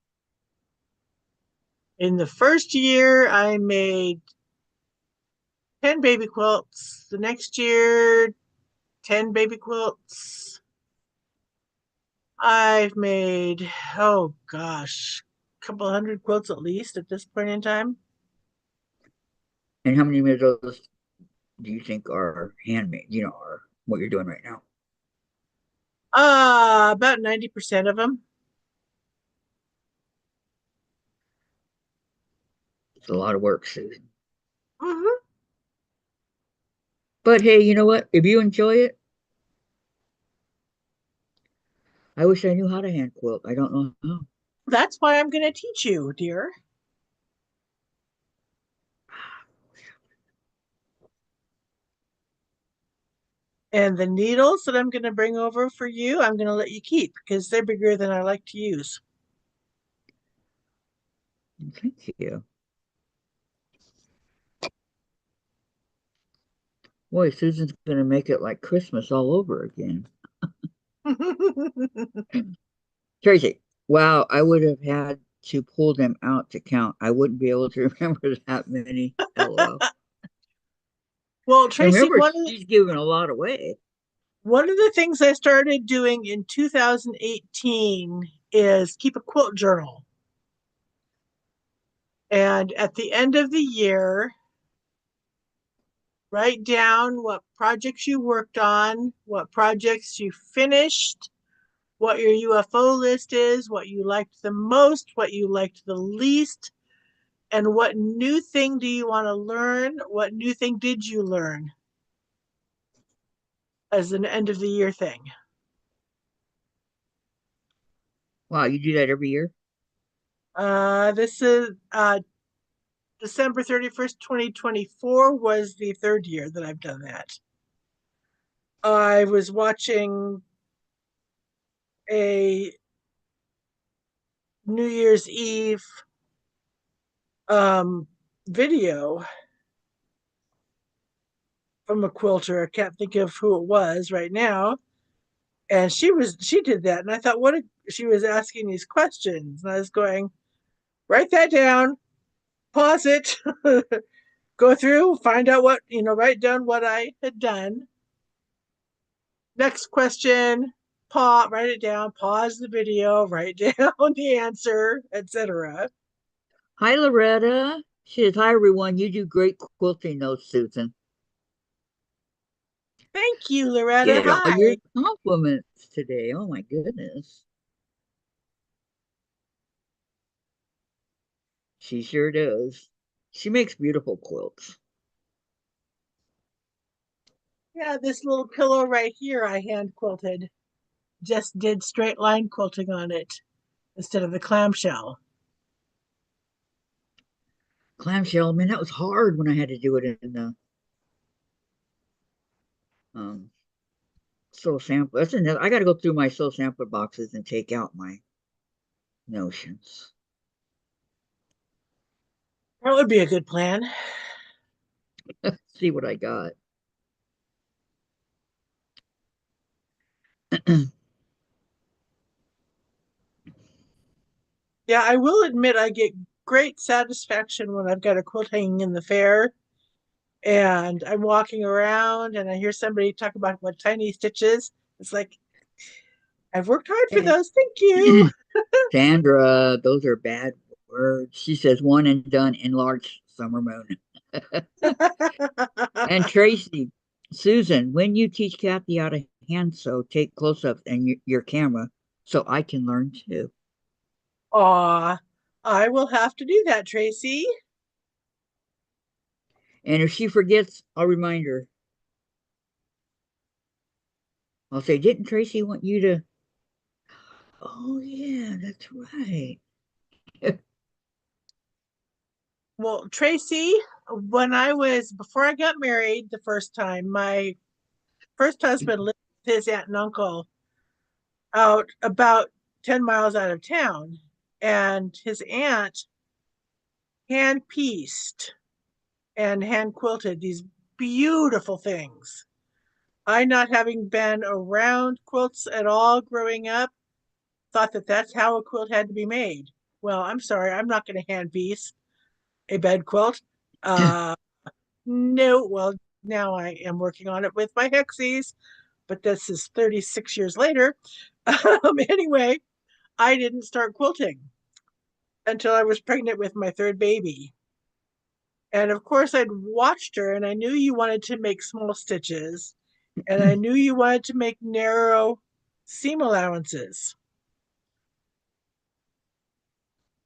In the first year, I made 10 baby quilts. The next year, 10 baby quilts. I've made, oh gosh, a couple hundred quilts at least at this point in time. And how many of those do you think are handmade? Are what you're doing right now? About 90% of them. It's a lot of work, Susan. Hmm. But hey, you know what? If you enjoy it, I wish I knew how to hand quilt. I don't know how. That's why I'm going to teach you, dear. And the needles that I'm going to bring over for you, I'm going to let you keep because they're bigger than I like to use. Thank you. Boy, Susan's gonna make it like Christmas all over again. Tracy, wow, I would have had to pull them out to count. I wouldn't be able to remember that many. LOL. Well, And Tracy, remember, she's giving a lot away. one of the things I started doing in 2018 is keep a quilt journal. And at the end of the year, write down what projects you worked on, what projects you finished, what your UFO list is, what you liked the most, what you liked the least, and what new thing do you want to learn? What new thing did you learn as an end of the year thing? Wow, you do that every year? This is December 31st, 2024 was the third year that I've done that. I was watching a New Year's Eve video from a quilter. I can't think of who it was right now. And she did that. And I thought, she was asking these questions. And I was going, write that down, pause it, go through, find out write down what I had done. Next question, write it down, pause the video, write down the answer, etc. Hi, Loretta. She says, hi, everyone. You do great quilting, though, Susan. Thank you, Loretta. Get all your Hi. compliments today. Oh, my goodness. She sure does. She makes beautiful quilts. Yeah, this little pillow right here I hand quilted. Just did straight line quilting on it instead of the clamshell. Clamshell, man, that was hard when I had to do it in the Um, soul sample. That's another. I got to go through my soul sampler boxes and take out my notions. That would be a good plan. See what I got. Yeah, I will admit I get great satisfaction when I've got a quilt hanging in the fair and I'm walking around and I hear somebody talk about what tiny stitches. It's like, I've worked hard for those. Thank you. Sandra, those are bad words. She says one and done, enlarged summer moon. And Tracy, Susan, when you teach Kathy how to hand sew, take close ups and your camera so I can learn too. Aw, I will have to do that, Tracy. And if she forgets, I'll remind her. I'll say, didn't Tracy want you to? Oh, yeah, that's right. Well, Tracy, before I got married the first time, my first husband lived with his aunt and uncle out about 10 miles out of town. And his aunt hand pieced and hand quilted these beautiful things. I, not having been around quilts at all growing up, thought that that's how a quilt had to be made. Well, I'm sorry, I'm not going to hand piece a bed quilt. Uh, no, well, now I am working on it with my hexies, but this is 36 years later. Anyway, I didn't start quilting until I was pregnant with my third baby. And of course, I'd watched her and I knew you wanted to make small stitches and I knew you wanted to make narrow seam allowances.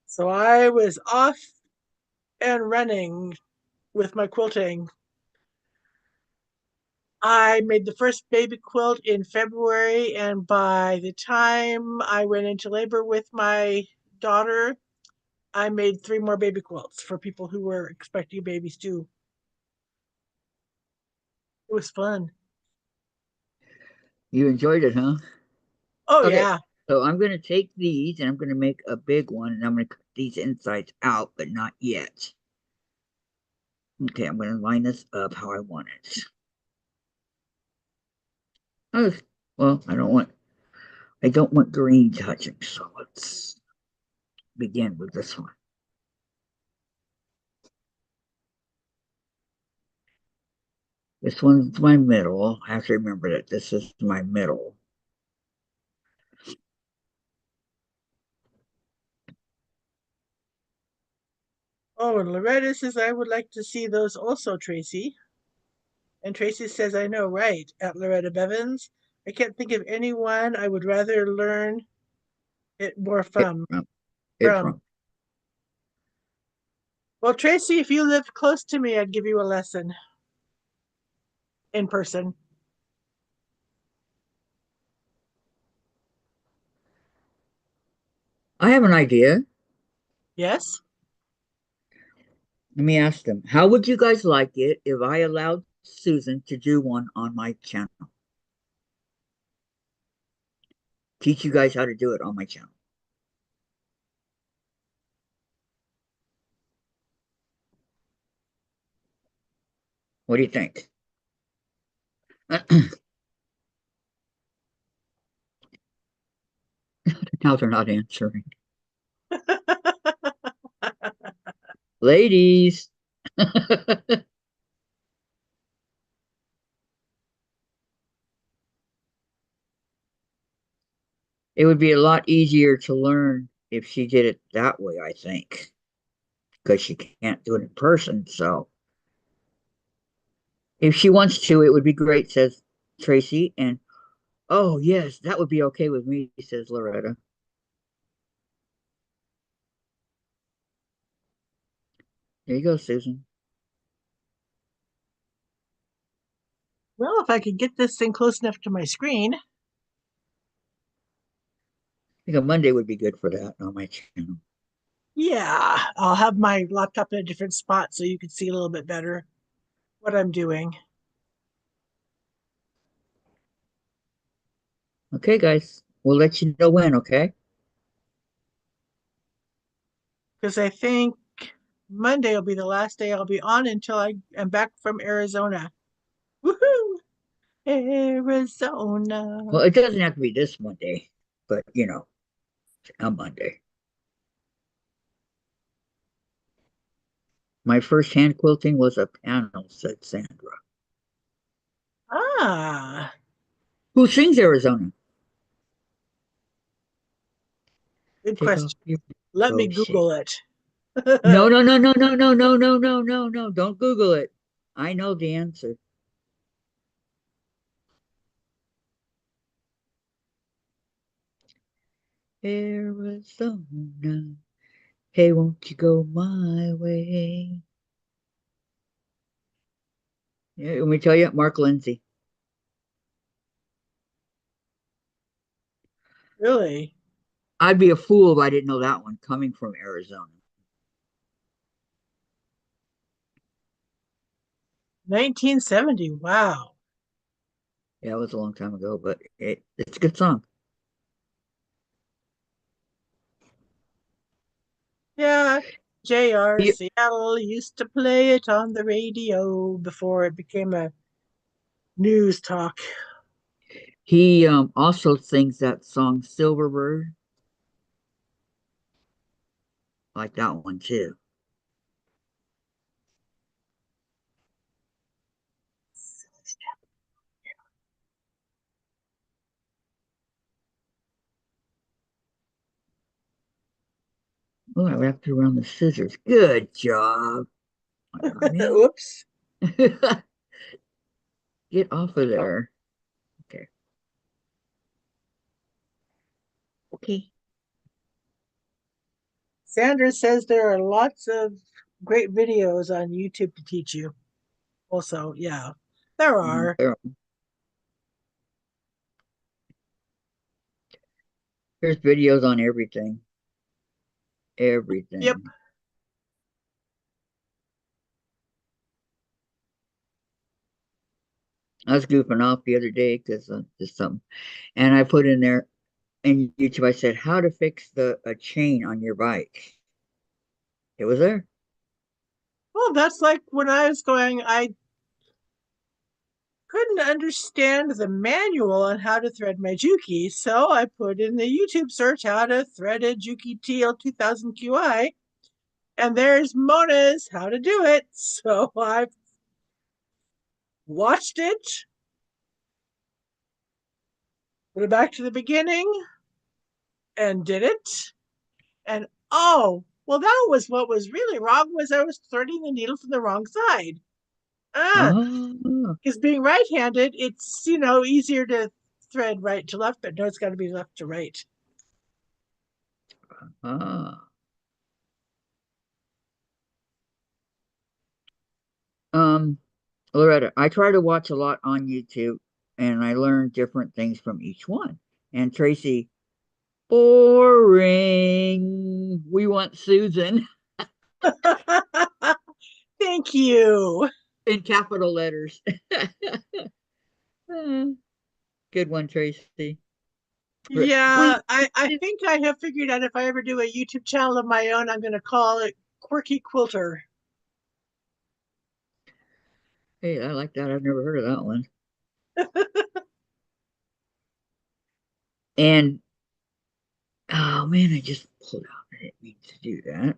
So I was off and running with my quilting. I made the first baby quilt in February, and by the time I went into labor with my daughter, I made 3 more baby quilts for people who were expecting babies too. It was fun. You enjoyed it, huh? Oh, Okay, yeah. so I'm going to take these and I'm going to make a big one and I'm going to cut these insides out, but not yet. Okay, I'm going to line this up how I want it. Oh, well, I don't want green touching, so let's begin with this one. This one's my middle. I have to remember that this is my middle. Oh, and Loretta says, I would like to see those also, Tracy. And Tracy says, I know, right, at Loretta Bevins. I can't think of anyone I would rather learn it more It from. from, it From. from. Well, Tracy, if you lived close to me, I'd give you a lesson in person. I have an idea. Yes? Let me ask them. How would you guys like it if I allowed Susan to do one on my channel? Teach you guys how to do it on my channel. What do you think? Now they're not answering. Ladies. It would be a lot easier to learn if she did it that way, I think, because she can't do it in person. So if she wants to, it would be great, says Tracy. And oh, yes, that would be okay with me, says Loretta. There you go, Susan. Well, if I could get this thing close enough to my screen. I think a Monday would be good for that on my channel. Yeah, I'll have my laptop in a different spot so you can see a little bit better what I'm doing. Okay, guys. We'll let you know when, okay? Because I think Monday will be the last day I'll be on until I am back from Arizona. Woohoo! Well, Arizona. it doesn't have to be this Monday, but on Monday. My first hand quilting was a panel, said Sandra. Ah, Who sings Arizona? good Take off question. your Let me bullshit. Google it. No, no, no, no, no, no, no, no, no, no, no. Don't Google it. I know the answer. Arizona. Hey, won't you go my way? Yeah, let me tell you, Mark Lindsay. Really? I'd be a fool if I didn't know that one coming from Arizona. 1970. Wow. Yeah, it was a long time ago, but it's a good song. Yeah, JR He, Seattle used to play it on the radio before it became a news talk. he also sings that song Silverbird. I like that one too. Oh, I wrapped it around the scissors. Good job. Oh my God, man. Oops. Get off of there. Okay. Okay. Sandra says there are lots of great videos on YouTube to teach you. Also, yeah, there are. There's videos on everything. Yep. Everything. I was goofing off the other day because just something, and I put in there in YouTube. I said how to fix the a chain on your bike. It was there. Well, that's like when I was going, I couldn't understand the manual on how to thread my Juki, so I put in the YouTube search how to thread a Juki TL 2000 QI, and there's Mona's how to do it. So I watched it, went back to the beginning, and did it. And oh, well, that was what was really wrong was I was threading the needle from the wrong side. Oh, Because being right-handed, it's easier to thread right to left, but no, it's got to be left to right. ah. Loretta, I try to watch a lot on YouTube and I learn different things from each one. And Tracy, boring. We want Susan Thank you. in capital letters. Good one, Tracy. We Yeah, I think I have figured out if I ever do a YouTube channel of my own, I'm going to call it Quirky Quilter. Hey, I like that. I've never heard of that one. And oh man, I just pulled out. I didn't mean to do that.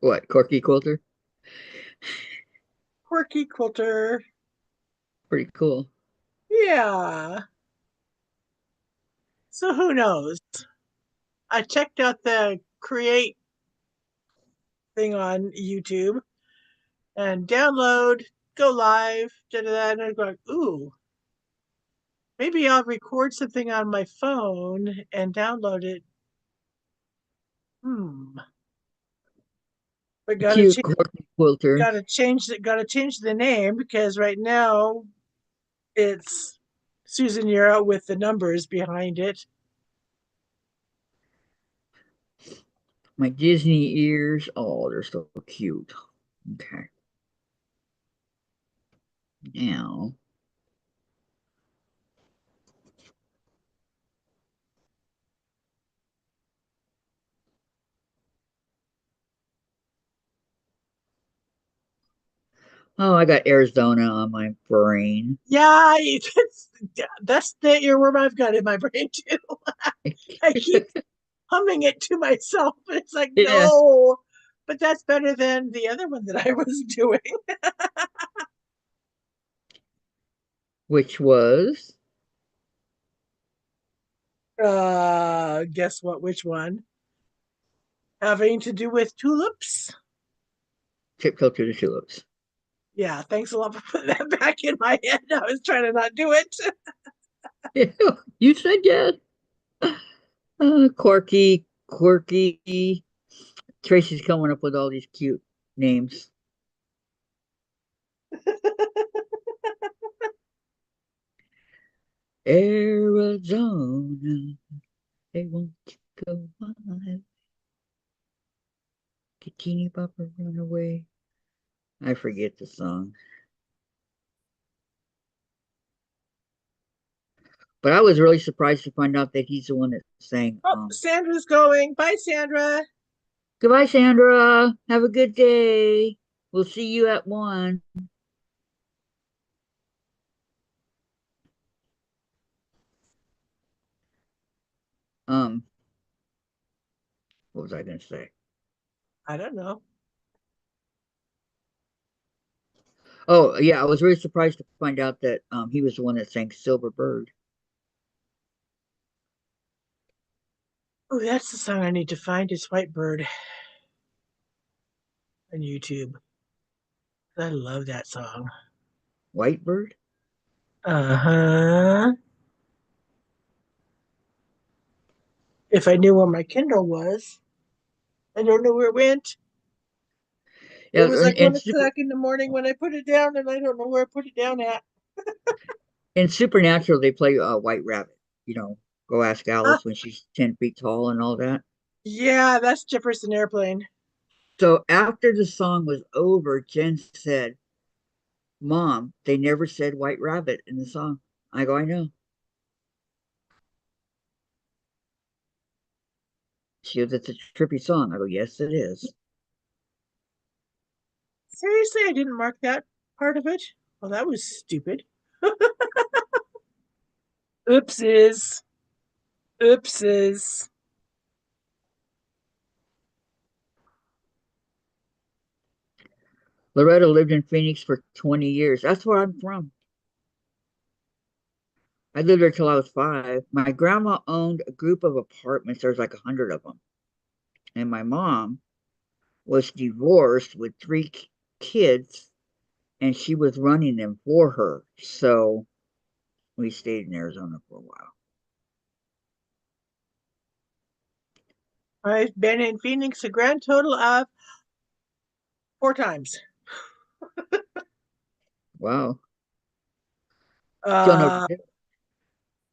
What? Corky Quilter? Quirky Quilter. Pretty cool. Yeah. So who knows? I checked out the create thing on YouTube and download, go live, da da da. And I'm going, ooh, maybe I'll record something on my phone and download it. Hmm. But Cute Corky Quilter. gotta change the name because right now it's Susan Yara with the numbers behind it. My Disney ears. Oh, they're so cute. Okay. Now, oh, I got Arizona on my brain. Yeah, that's the earworm I've got in my brain too. I keep humming it to myself, but it's like, Yeah. no. But that's better than the other one that I was doing. Which was Guess what? Which one? Having to do with tulips? Tiptoe to the Tulips. Yeah, thanks a lot for putting that back in my head. I was trying to not do it. You said yes. Quirky, quirky. Tracy's coming up with all these cute names. Arizona, they won't go wild. Get teeny bopper run away. I forget the song. But I was really surprised to find out that he's the one that sang Oh, Sandra's going. Bye, Sandra. Goodbye, Sandra. Have a good day. We'll see you at 1. Um, what was I gonna say? I don't know. Oh, yeah, I was really surprised to find out that he was the one that sang Silver Bird. Oh, that's the song I need to find is Whitebird on YouTube. I love that song. White Bird? Uh-huh. If I knew where my Kindle was, I don't know where it went. It Yeah, was like and 1 o'clock in the morning when I put it down, and I don't know where I put it down at. in Supernatural they play White Rabbit. You know, go ask Ah, Alice when she's 10 feet tall and all that. yeah, that's Jefferson Airplane. So after the song was over, Jen said, "Mom, they never said White Rabbit in the song." I go, "I know." She goes, "It's a trippy song." I go, "Yes, it is." Seriously, I didn't mark that part of it. Well, that was stupid. Oopses. Oopses. Loretta lived in Phoenix for 20 years. That's where I'm from. I lived there till I was 5. My grandma owned a group of apartments. There's like 100 of them. And my mom was divorced with 3 kids, and she was running them for her. So we stayed in Arizona for a while. I've been in Phoenix a grand total of 4 times. Wow. Don't know. Uh,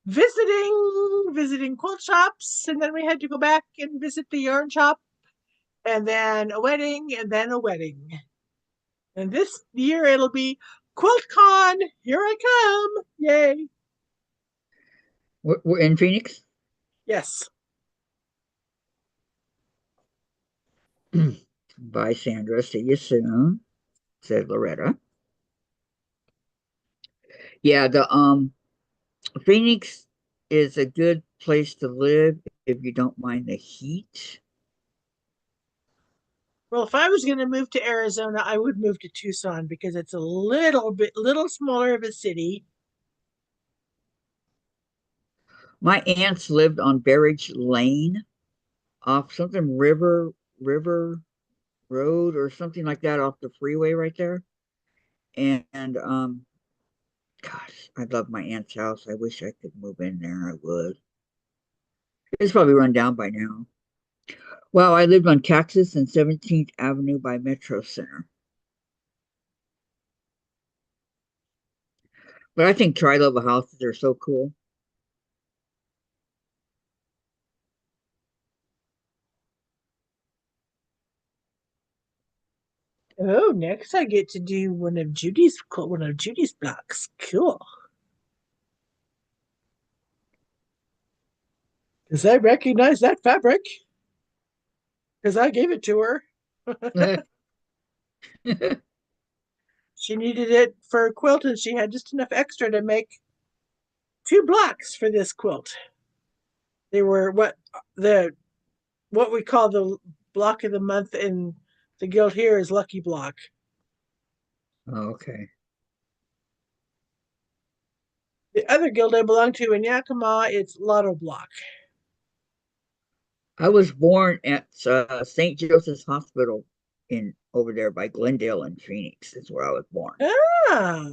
visiting quilt shops, and then we had to go back and visit the yarn shop, and then a wedding, and then a wedding. And this year it'll be QuiltCon. Here I come! Yay! We're in Phoenix. Yes. Bye, Sandra. See you soon, said Loretta. Yeah, the Phoenix is a good place to live if you don't mind the heat. Well, if I was going to move to Arizona, I would move to Tucson because it's a little smaller of a city. My aunts lived on Berridge Lane off something River Road or something like that off the freeway right there. And gosh, I love my aunt's house. I wish I could move in there. I would. It's probably run down by now. Wow, I lived on Cactus and 17th Avenue by Metro Center. But I think tri-level houses are so cool. next I get to do one of Judy's blocks. Cool. Because I recognize that fabric. Because I gave it to her. She needed it for a quilt, and she had just enough extra to make 2 blocks for this quilt. They were what we call the block of the month in the guild here is Lucky Block. Okay. The other guild I belong to in Yakima, it's Lotto Block. I was born at St. Joseph's Hospital in over there by Glendale in Phoenix. That's where I was born. Ah,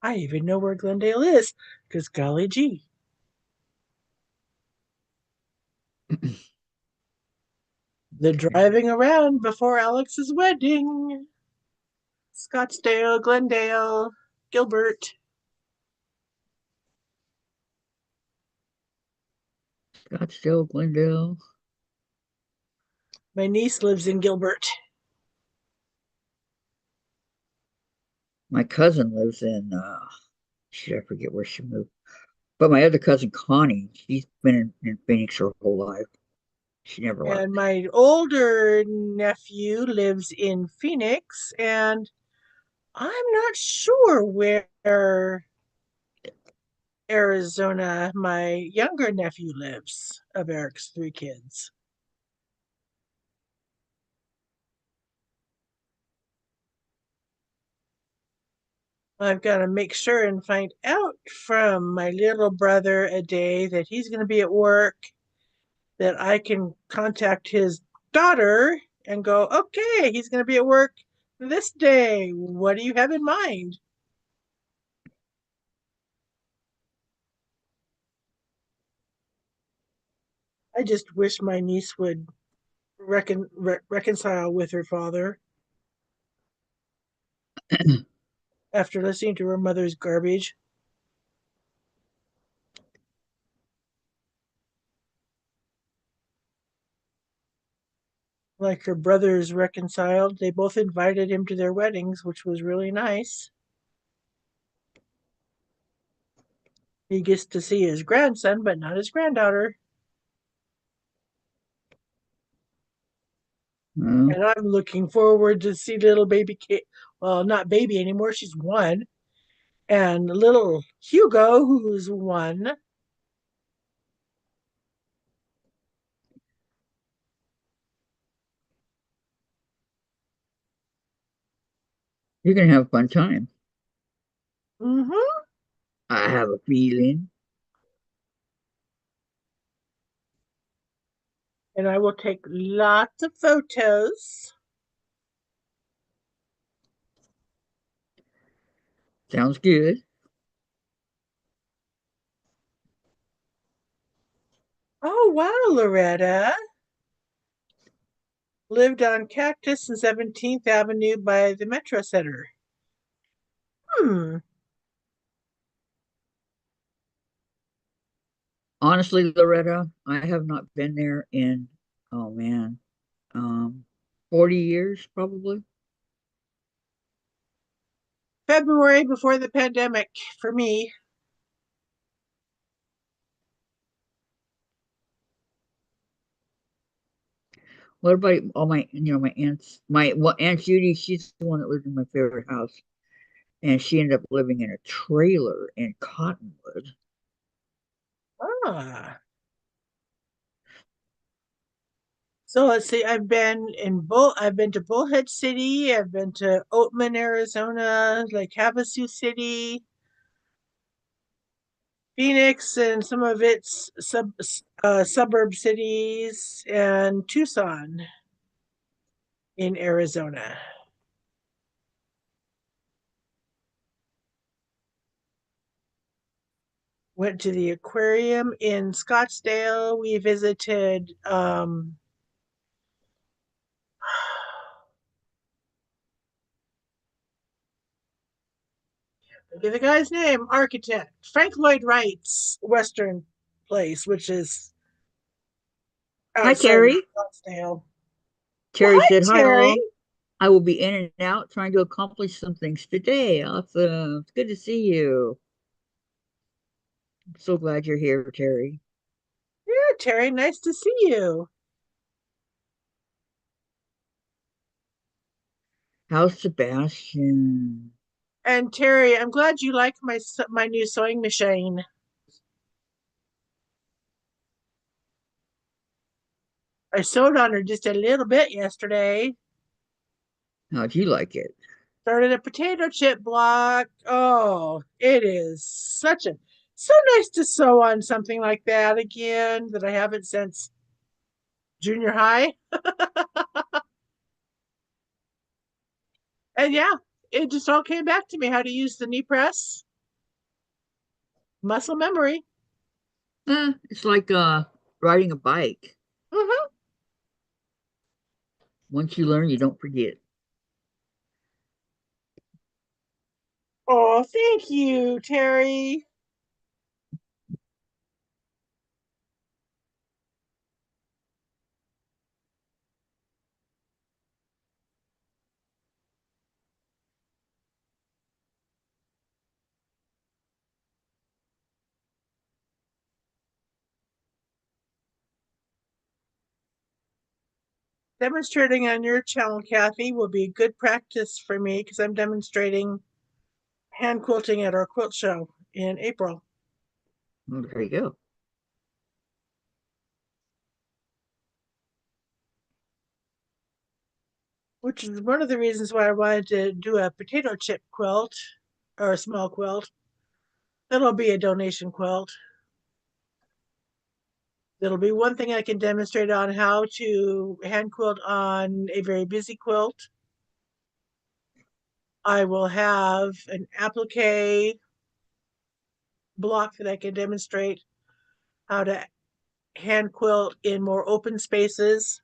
I even know where Glendale is, because golly gee. The driving around before Alex's wedding. Scottsdale, Glendale, Gilbert. Scottsdale, Glendale. My niece lives in Gilbert. My cousin lives in shit, I forget where she moved. But my other cousin Connie, she's been in Phoenix her whole life. She never left. And my older nephew lives in Phoenix, and I'm not sure where Arizona my younger nephew lives, of Eric's 3 kids. I've got to make sure and find out from my little brother a day that he's going to be at work, that I can contact his daughter and go, okay, he's going to be at work this day. What do you have in mind? I just wish my niece would reconcile with her father after listening to her mother's garbage. Like her brothers reconciled, they both invited him to their weddings, which was really nice. He gets to see his grandson, but not his granddaughter. Mm. And I'm looking forward to see little baby Kate. Well, not baby anymore, she's 1. And little Hugo, who's 1. You're gonna have a fun time. Mm-hmm. I have a feeling. And I will take lots of photos. Sounds good. Oh, wow, Loretta. Lived on Cactus and 17th Avenue by the Metro Center. Hmm. Honestly, Loretta, I have not been there in, oh man, um 40 years probably. February before the pandemic for me. What about all my, my aunts? My Aunt Judy, she's the one that lived in my favorite house, and she ended up living in a trailer in Cottonwood. Ah. So let's see. I've been to Bullhead City. I've been to Oatman, Arizona, Lake Havasu City, Phoenix, and some of its suburb cities, and Tucson in Arizona. Went to the aquarium in Scottsdale. We visited the guy's name, architect Frank Lloyd Wright's Western place, which is Hi, outside of Terry. Scottsdale. Well, Terry hi, said, "Hi Terry. all. I will be in and out trying to accomplish some things today. Awesome. It's good to see you. I'm so glad you're here, Terry. Yeah, Terry, nice to see you. How's Sebastian? And Terry, I'm glad you like my new sewing machine. I sewed on her just a little bit yesterday. How'd you like it? Started a potato chip block. Oh, it is so nice to sew on something like that again that I haven't since junior high. And yeah, it just all came back to me how to use the knee press. Muscle memory. It's like riding a bike. Hmm. Once you learn, you don't forget. Oh, thank you, Terry. Demonstrating on your channel, Kathy, will be good practice for me because I'm demonstrating hand quilting at our quilt show in April. Well, there you go. Which is one of the reasons why I wanted to do a potato chip quilt or a small quilt. It'll be a donation quilt. It'll be one thing I can demonstrate on how to hand quilt on a very busy quilt. I will have an applique block that I can demonstrate how to hand quilt in more open spaces,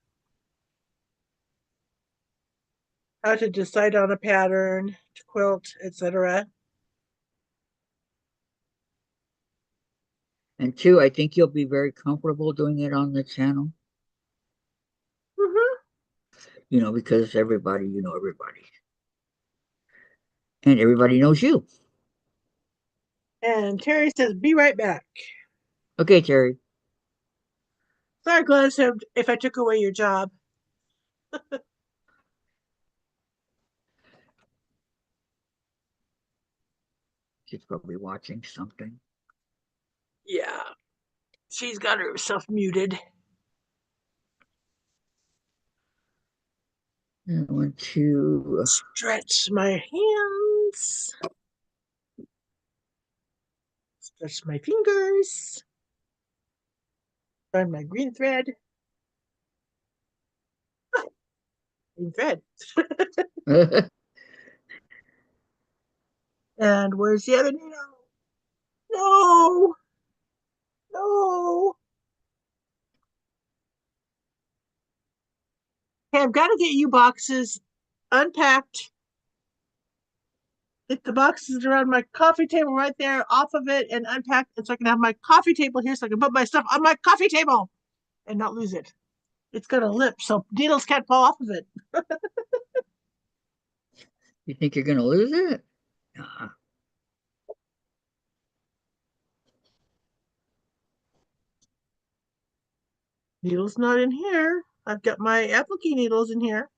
how to decide on a pattern to quilt, etc. And two, I think you'll be very comfortable doing it on the channel, Mm-hmm. because everybody, everybody. And everybody knows you. And Terry says, "Be right back." Okay, Terry. Sorry, Glenn, if I took away your job. She's probably watching something. Yeah, she's got herself muted. I want to Stretch my hands. Stretch my fingers. Find my green thread. Green thread. And where's the other needle? No, no. Okay, I've got to get you boxes unpacked. Get the boxes around my coffee table right there, off of it, and unpacked, and so I can have my coffee table here, so I can put my stuff on my coffee table and not lose it. It's got a lip, so needles can't fall off of it. You think you're going to lose it? Nah. Needles not in here. I've got my applique needles in here.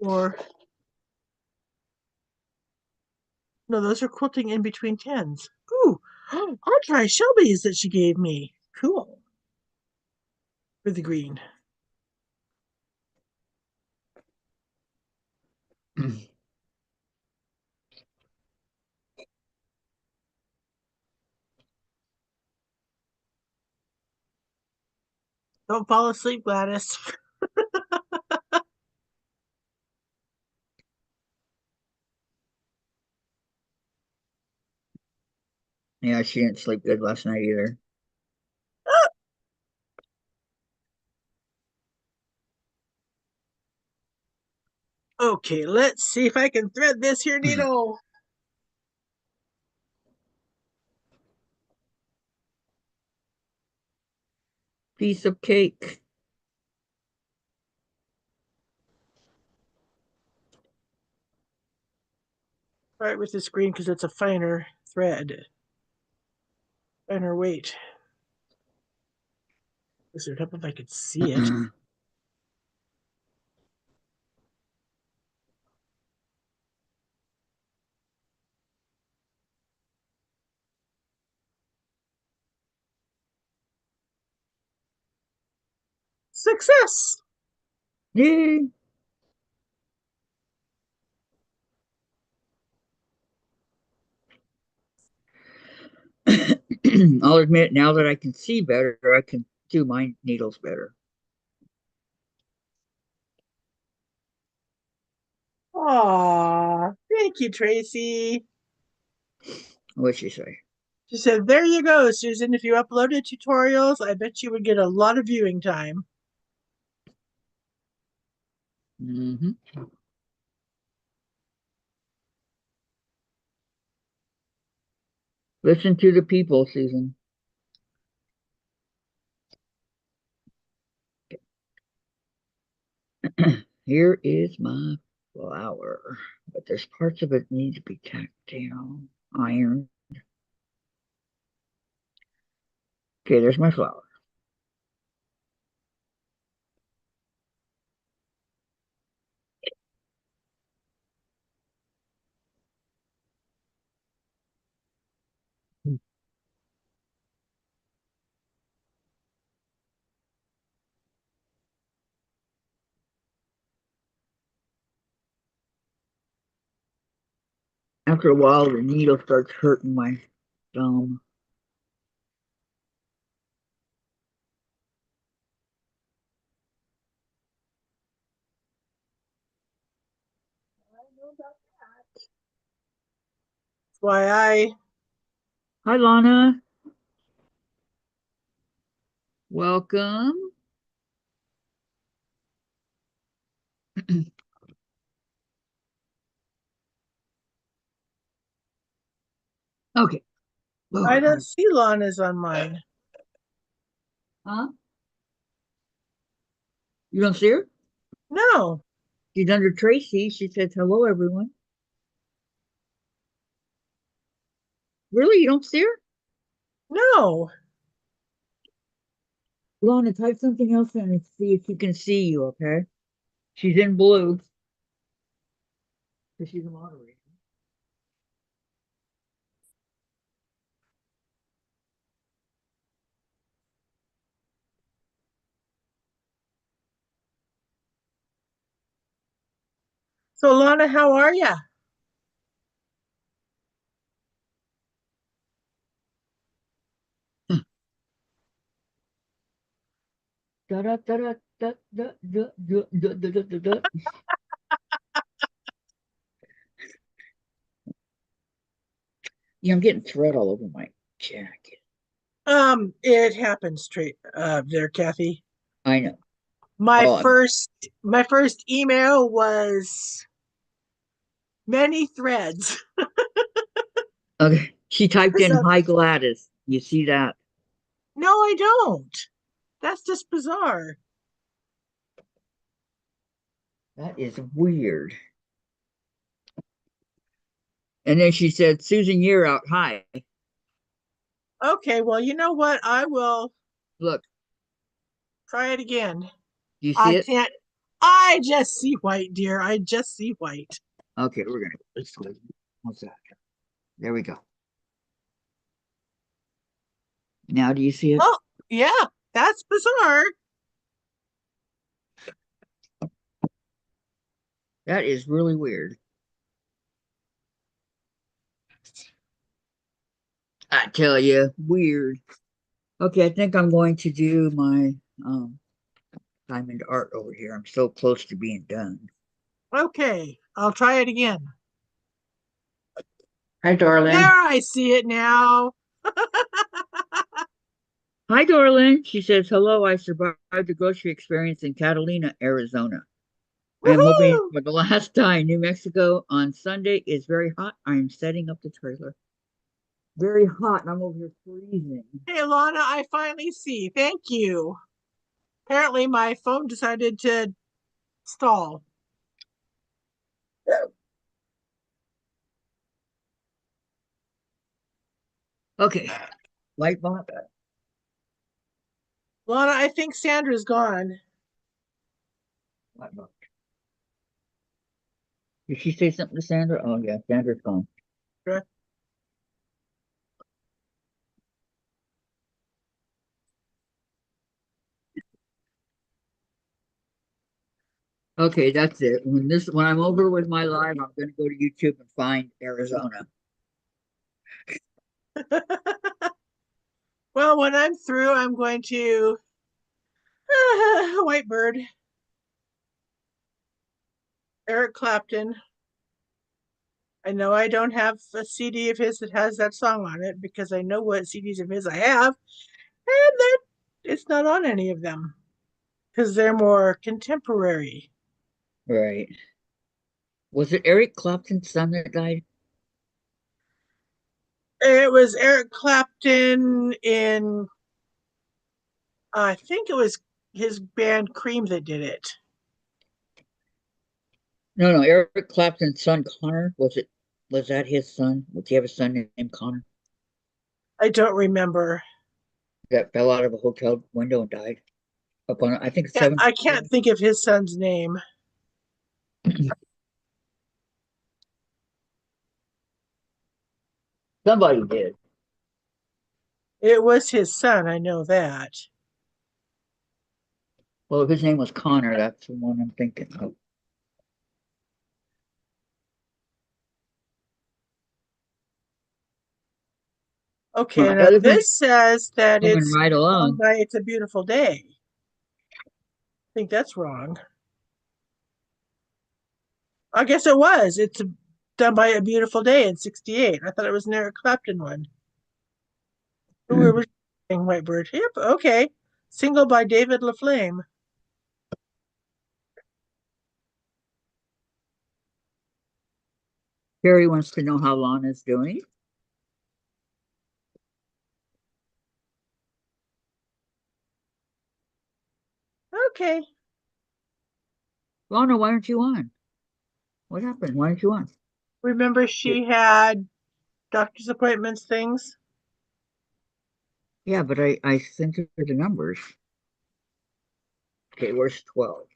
Or no, those are quilting in between tens. Ooh, I'll try Shelby's that she gave me. Cool. For the green. Don't fall asleep, Gladys. Yeah, she didn't sleep good last night either. Okay, let's see if I can thread this here needle. piece of cake. Right with this green because it's a finer thread, finer weight. This would help if I could see it. Success! Yay. I'll admit, now that I can see better, I can do my needles better. Aw, thank you, Tracy. What'd she say? She said, there you go, Susan. If you uploaded tutorials, I bet you would get a lot of viewing time. Mm-hmm. Listen to the people, Susan. Here is my flower, but there's parts of it need to be tacked down, ironed. Okay, there's my flower. After a while, the needle starts hurting my thumb. That's why I Hi, Lana. Welcome. Okay. I Lord. don't see Lana's on mine. Huh? You don't see her? No, She's under Tracy. She says, hello, everyone. Really? You don't see her? no. Lana, type something else in and see if she can see you, okay? She's in blue. Because she's a moderator. So Lana, how are ya? Da da da da da da da da da da da da. Yeah, I'm getting thread all over my jacket. It happens, there, Kathy. I know. My Oh, first email was many threads. okay. She typed in So, hi Gladys. You see that? no, I don't. That's just bizarre. That is weird. And then she said, Susan, you're out. Hi. Okay, well, you know what? I will Look, try it again. do you see I it? can't. I just see white, dear. I just see white. Okay, let's go. What's that? There we go. Now do you see it? Oh, yeah, that's bizarre. That is really weird. I tell you, weird. Okay, I think I'm going to do my diamond art over here. I'm so close to being done. Okay, I'll try it again. Hi, darling. There, I see it now. Hi, darling. She says, hello, I survived the grocery experience in Catalina, Arizona. I am hoping Woohoo! for the last time. New Mexico on Sunday is very hot. I am setting up the trailer. very hot and I'm over here freezing. Hey, Lana, I finally see. Thank you. Apparently, my phone decided to stall. Okay, light bulb. Lana, I think Sandra's gone. Light bulb. Did she say something to Sandra? Oh yeah, Sandra's gone. Okay, that's it. When I'm over with my live, I'm gonna go to YouTube and find Arizona. Well, when I'm through, I'm going to Whitebird, Eric Clapton. I know I don't have a CD of his that has that song on it because I know what CDs of his I have, and that it's not on any of them because they're more contemporary. Right. Was it Eric Clapton's son that died? It was Eric Clapton in, I think it was his band Cream that did it. No, Eric Clapton's son Connor. Was that his son? Did he have a son named Connor I don't remember. that fell out of a hotel window and died up on I think Yeah, seventh I can't floor? think of his son's name. Somebody did. It was his son, I know that. Well, if his name was Connor, that's the one I'm thinking of. Okay, My now other friend's this says that coming it's right sung along. by It's a Beautiful Day. I think that's wrong. I guess it was. It's done by A Beautiful Day in '68. I thought it was an Eric Clapton one. Who were we saying, Whitebird? Yep, okay. Single by David LaFlame. Carrie wants to know how Lana's doing. Okay. Lana, why aren't you on? What happened? Why aren't you on? Remember she had doctor's appointments things? Yeah, but I sent her the numbers. Okay, where's 12?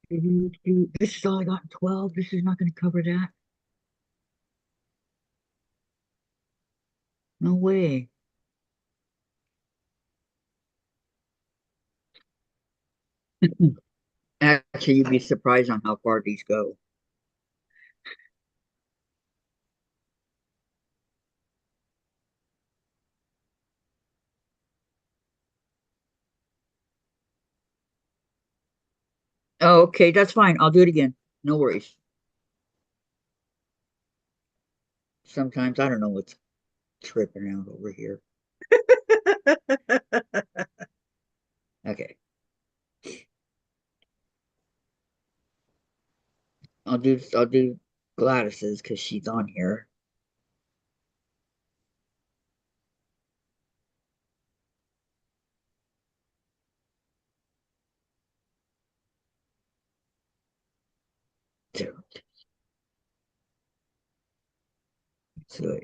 This is all I got in 12. This is not going to cover that. No way. Actually, you'd be surprised on how far these go. Oh, okay, that's fine. I'll do it again. No worries. Sometimes I don't know what's tripping out over here. Okay, I'll do Gladys's because she's on here. So, so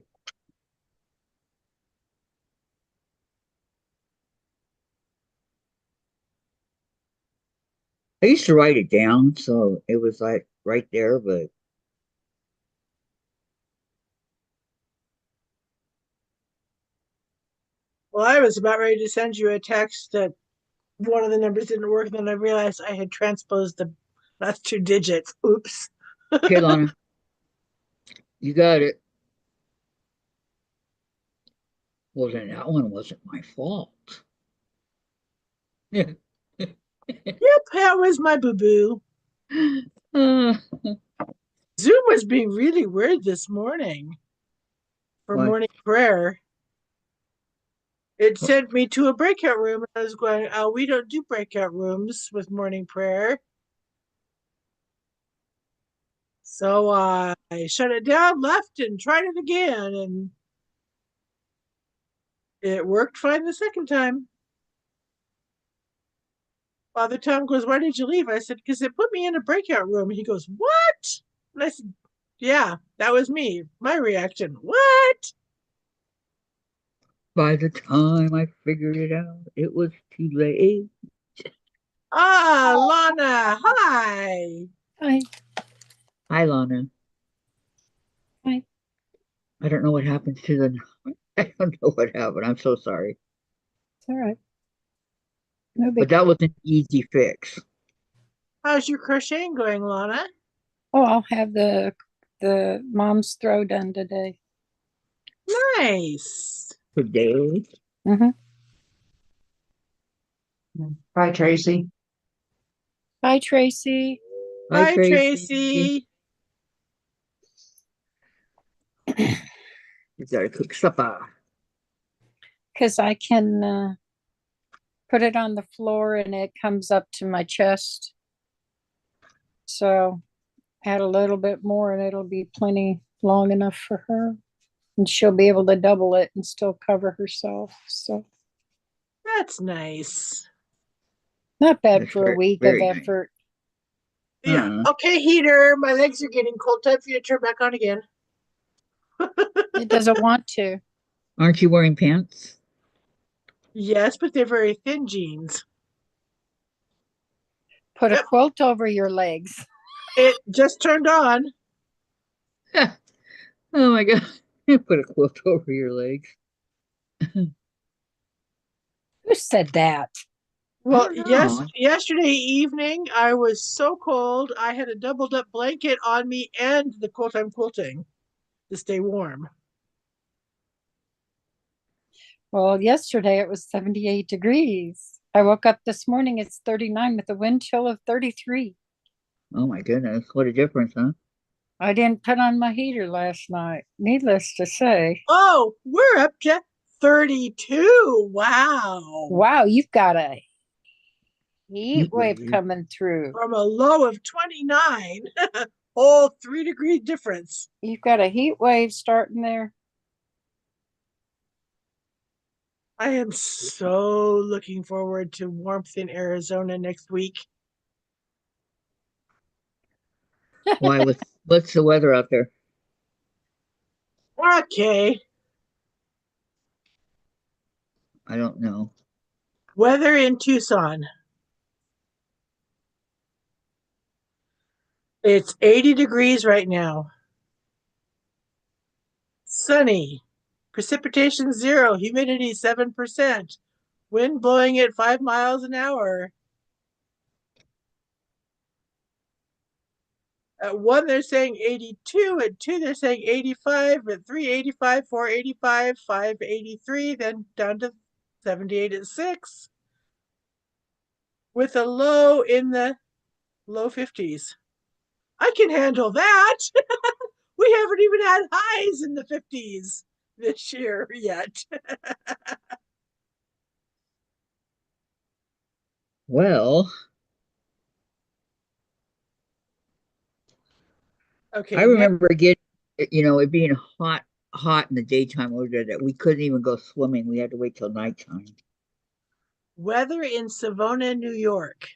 I used to write it down, so it was like right there, but Well, I was about ready to send you a text that one of the numbers didn't work, and then I realized I had transposed the last two digits. Oops. okay, Lana, you got it. Well, then that one wasn't my fault. uh, Yep, that was my boo boo. Zoom was being really weird this morning for what? morning prayer. It sent me to a breakout room, and I was going, oh, we don't do breakout rooms with morning prayer. So I shut it down, left, and tried it again, and it worked fine the second time. Father Tom goes, "Why did you leave?" I said, "Because it put me in a breakout room." And he goes, "What?" And I said, "Yeah, that was me. My reaction. What?" By the time I figured it out, it was too late. Ah, Lana, hi. Hi. Hi, Lana. Hi. I don't know what happened to the. I don't know what happened. I'm so sorry. It's all right. No But big. that was an easy fix. How's your crocheting going, Lana? Oh, I'll have the mom's throw done today. Nice. Today. Mm-hmm. Bye, Tracy. Hi, Tracy. Hi, Bye, Tracy. You gotta cook supper. Because I can put it on the floor and it comes up to my chest. So add a little bit more and it'll be plenty long enough for her. And she'll be able to double it and still cover herself. So That's nice. not bad That's for a very, week of very nice. effort. Yeah. Okay, heater. My legs are getting cold. Time for you to turn back on again. It doesn't want to. Aren't you wearing pants? Yes, but they're very thin jeans. Put a Yep. quilt over your legs. It just turned on. Oh my God. You put a quilt over your legs. Who said that? Well, don't yes, know. yesterday evening I was so cold I had a doubled up blanket on me and the quilt I'm quilting to stay warm. Well, yesterday it was 78 degrees. I woke up this morning, it's 39 with a wind chill of 33. Oh my goodness. What a difference, huh? I didn't put on my heater last night, needless to say. Oh, we're up to 32. Wow. Wow, you've got a heat Heat wave wave. coming through. From a low of 29, whole 3 degree difference. You've got a heat wave starting there. I am so looking forward to warmth in Arizona next week. Why? What's the weather out there? Okay. I don't know. Weather in Tucson. It's 80 degrees right now. Sunny. Precipitation 0. Humidity 7%. Wind blowing at 5 miles an hour. At 1, they're saying 82. At 2, they're saying 85. At 3, 85. 4, 85. 5, 83. Then down to 78 at 6. With a low in the low 50s. I can handle that. We haven't even had highs in the 50s this year yet. Well, I Okay, next remember it being hot in the daytime over there that we couldn't even go swimming. We had to wait till nighttime. weather in Savona, New York.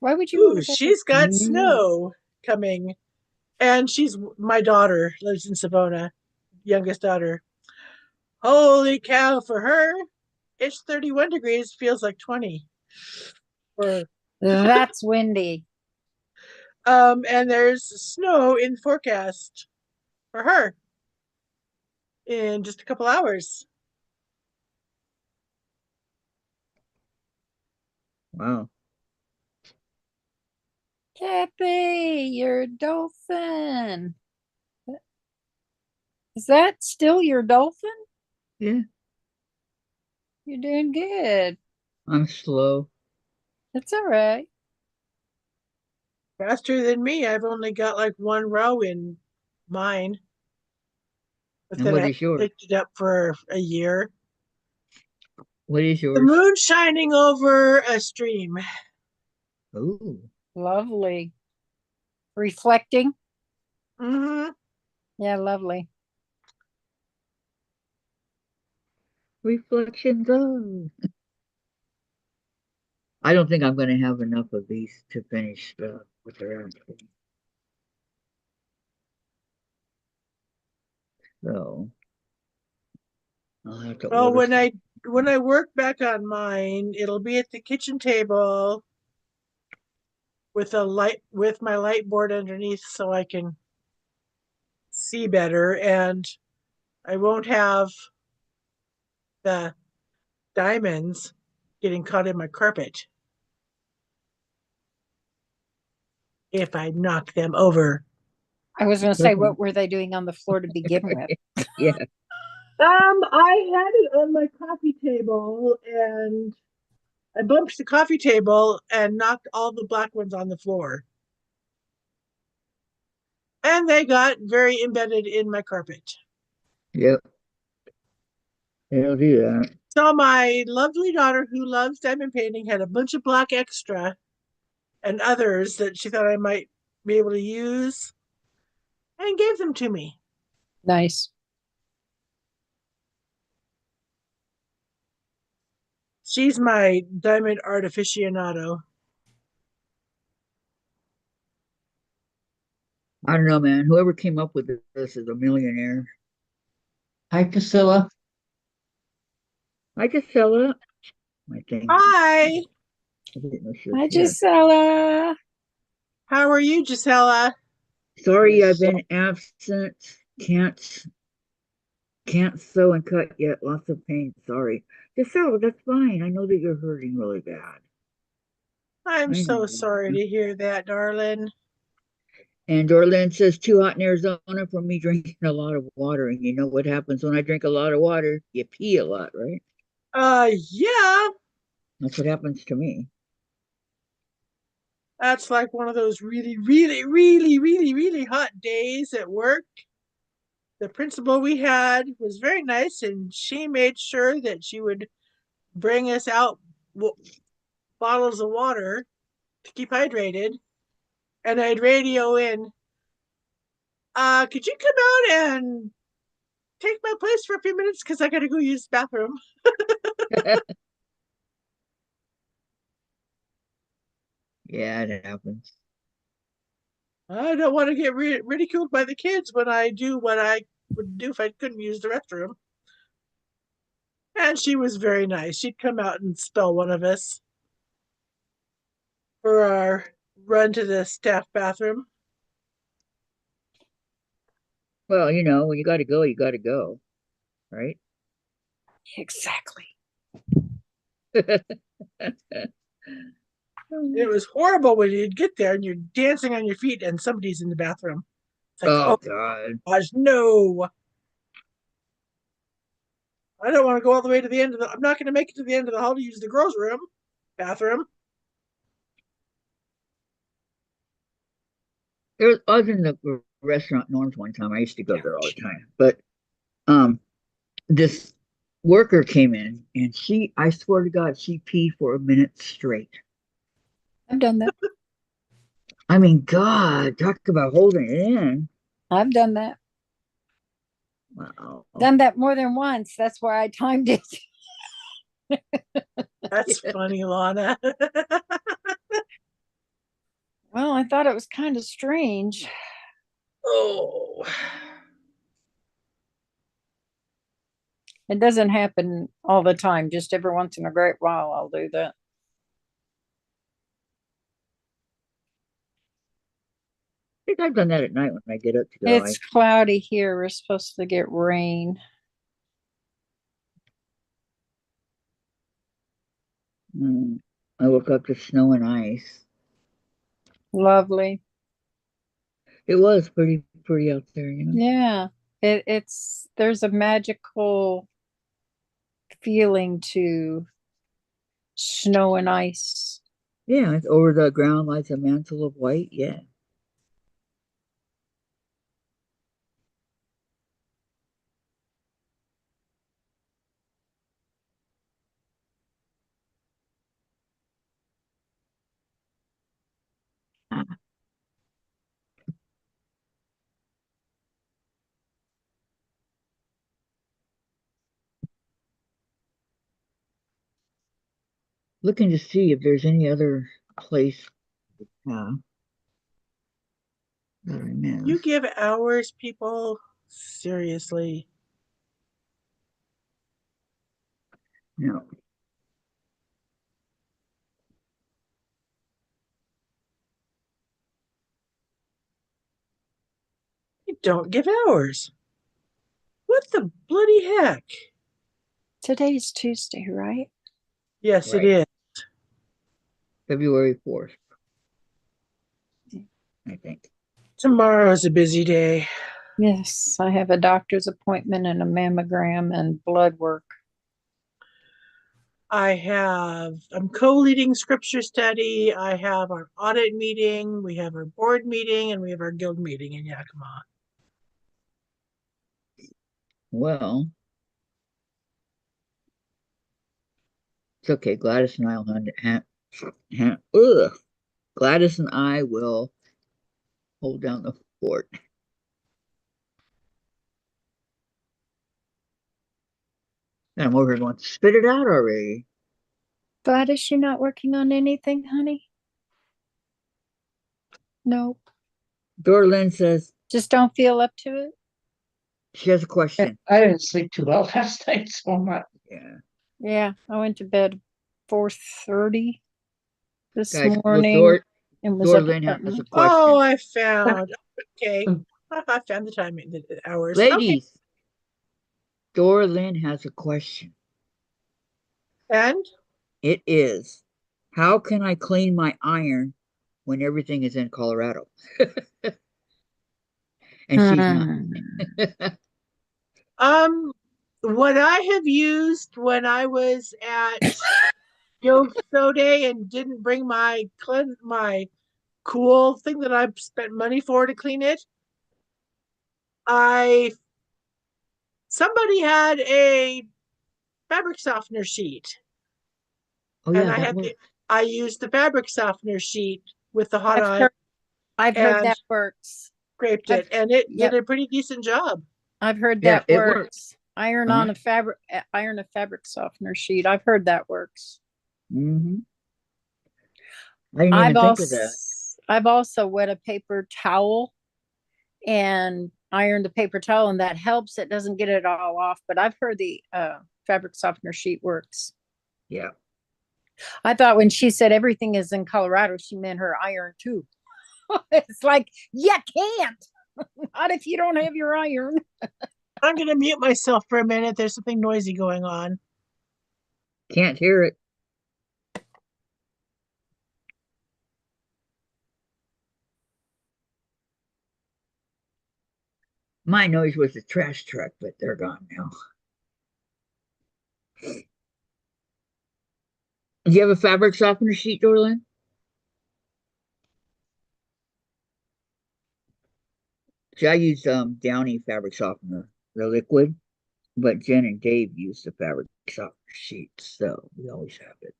Why would you want Ooh, to go she's got to New York? snow coming. And my daughter lives in Savona, youngest daughter. Holy cow, for her, it's 31 degrees, feels like 20. For That's windy. and there's snow in forecast for her in just a couple hours. Wow. Cappy, you're a dolphin. Is that still your dolphin? Yeah, You're doing good. I'm slow. That's all right. Faster than me. I've only got like one row in mine, but And then what I is yours? picked it up for a year. What is The yours? moon shining over a stream. Oh, Lovely. Reflecting. Mm-hmm. Yeah, lovely. Reflections of. I don't think I'm going to have enough of these to finish with the round. So I'll have to Well, order some. when I work back on mine, it'll be at the kitchen table with my light board underneath so I can see better, and I won't have the diamonds getting caught in my carpet if I knock them over. I was going to say, Okay. what were they doing on the floor to begin with? Yeah. I had it on my coffee table and I bumped the coffee table and knocked all the black ones on the floor. And they got very embedded in my carpet. Yep. They'll do that. So my lovely daughter who loves diamond painting had a bunch of black extra and others that she thought I might be able to use and gave them to me. Nice. She's my diamond art aficionado. I don't know, man. Whoever came up with this is a millionaire. Hi, Priscilla. I just sell it. My thing. Hi, I didn't know she was Hi, here. Gisela. how are you, Gisela? Sorry, I've been absent. Can't sew and cut yet. Lots of pain. Sorry. Just so that's fine. I know that you're hurting really bad. I'm I so know. sorry to hear that, darling. And Dorlin says too hot in Arizona for me drinking a lot of water. And you know what happens when I drink a lot of water? You pee a lot, right? Yeah, That's what happens to me. that's like one of those really, really, really, really, really hot days at work. The principal we had was very nice, and she made sure that she would bring us out bottles of water to keep hydrated. And I'd radio in, could you come out and take my place for a few minutes because I got to go use the bathroom. Yeah, it happens. I don't want to get ridiculed by the kids when I do what I would do if I couldn't use the restroom. And she was very nice. She'd come out and spell one of us for our run to the staff bathroom. Well, when you you got to go, right? Exactly. It was horrible when you'd get there and you're dancing on your feet and somebody's in the bathroom. It's like, Oh oh God. gosh, no. I don't want to go all the way to the end of I'm not going to make it to the end of the hall to use the girls' room, bathroom. I was in the restaurant Norms one time. I used to go there all the time. But this worker came in and I swear to God, she peed for a minute straight. I've done that. I mean, God, talk about holding it in. I've done that. Wow. Done that more than once. That's why I timed it. That's funny, Lana. Well, I thought it was kind of strange. Oh. It doesn't happen all the time. Just every once in a great while, I'll do that. I think I've done that at night when I get up to go. It's cloudy here. We're supposed to get rain. I woke up to snow and ice. Lovely. It was pretty out there. Yeah. It's there's a magical feeling to snow and ice. Yeah, it's over the ground lies a mantle of white. Yeah. looking to see if there's any other place that I You missed. give hours, people? Seriously. No. You don't give hours. What the bloody heck? Today's Tuesday, right? Yes, it Right. is. February 4th, I think. Tomorrow's a busy day. Yes, I have a doctor's appointment and a mammogram and blood work. I'm co-leading scripture study. I have our audit meeting. We have our board meeting and we have our guild meeting in Yakima. Well, it's okay. Gladys and I'll Gladys and I will hold down the fort. And I'm over here going, spit it out already. Gladys, you not working on anything, honey? Nope. Dorlyn says Just don't feel up to it? she has a question. I didn't sleep too well last night, so I'm not. Yeah. Yeah, I went to bed 4:30 this Guys, morning and was up Dorlyn at has a Oh, question. I found. Okay. I found the time, the hours. Okay. Ladies, Dorlyn has a question. And It is, how can I clean my iron when everything is in Colorado? And she's not. what I have used when I was at Guild Soda and didn't bring my cool thing that I spent money for to clean it, I somebody had a fabric softener sheet, Oh and yeah, that I used the fabric softener sheet with the hot I've iron heard, I've heard and that works. scraped I've, it, and it yep, did a pretty decent job. I've heard yeah, that it works. works. Iron Uh-huh. on a fabric softener sheet. I've heard that works. Mm-hmm. I didn't even think of that. I've also wet a paper towel and ironed the paper towel, and that helps. It doesn't get it all off, but I've heard the fabric softener sheet works. Yeah. I thought when she said everything is in Colorado, she meant her iron too. It's like, you can't. Not if you don't have your iron. I'm going to mute myself for a minute. There's something noisy going on. Can't hear it. My noise was the trash truck, but they're gone now. Do you have a fabric softener sheet, Dorlyn? See, I use Downy fabric softener, the liquid, but Jen and Dave use the fabric softener sheet, so we always have it.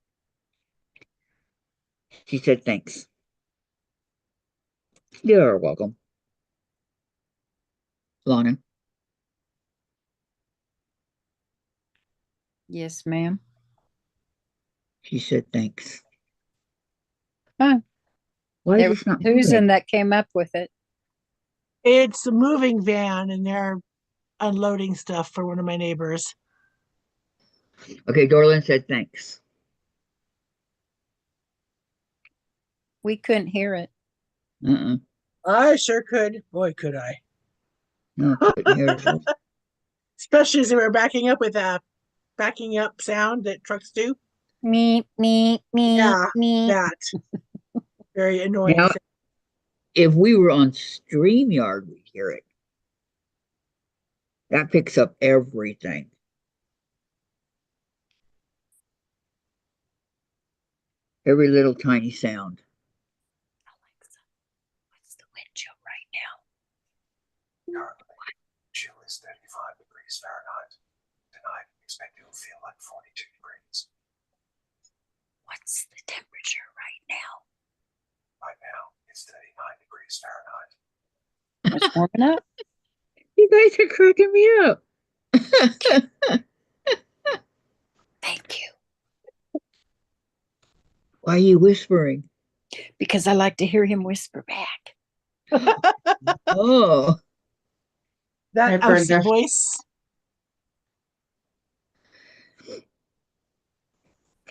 She said thanks. You're welcome. Lana. Yes, ma'am. She said thanks. Huh. Why There is was this not Susan moving? that came up with it. It's a moving van, and they're unloading stuff for one of my neighbors. Okay, Dorlyn said thanks. We couldn't hear it. Uh-uh. I sure could. Boy, could I. No, couldn't hear it. Especially as they were backing up with a backing up sound that trucks do. Me, Yeah, me. that. Very annoying. Now, if we were on StreamYard, we'd hear it. That picks up everything. Every little tiny sound. Alexa, what's the wind chill right now? Currently, chill is 35 degrees Fahrenheit. Tonight, expect it will feel like 42 degrees. What's the temperature right now? Right now, it's 39 degrees Fahrenheit. It's warming up. You guys are cracking me up. Thank you. Why are you whispering? because I like to hear him whisper back. Oh, That Hi, OC Brenda. voice.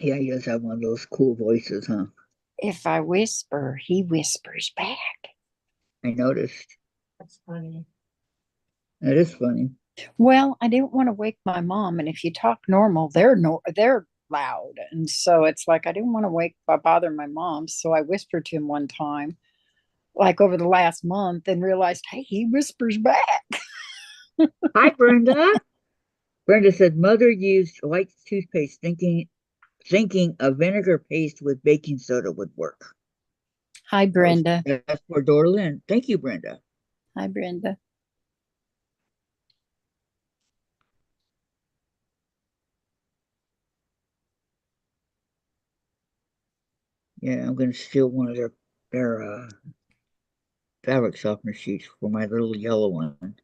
yeah, he does have one of those cool voices, huh? If I whisper, he whispers back. I noticed. That's funny. That is funny. Well, I didn't want to wake my mom, and if you talk normal, they're loud, and so it's like I didn't want to bother my mom, so I whispered to him one time, like over the last month, and realized, hey, he whispers back. Hi, Brenda. Brenda said, Mother used white toothpaste thinking a vinegar paste with baking soda would work. Hi, Brenda. That's for Dorlyn. Thank you, Brenda. Hi, Brenda. Yeah, I'm gonna steal one of their fabric softener sheets for my little yellow one.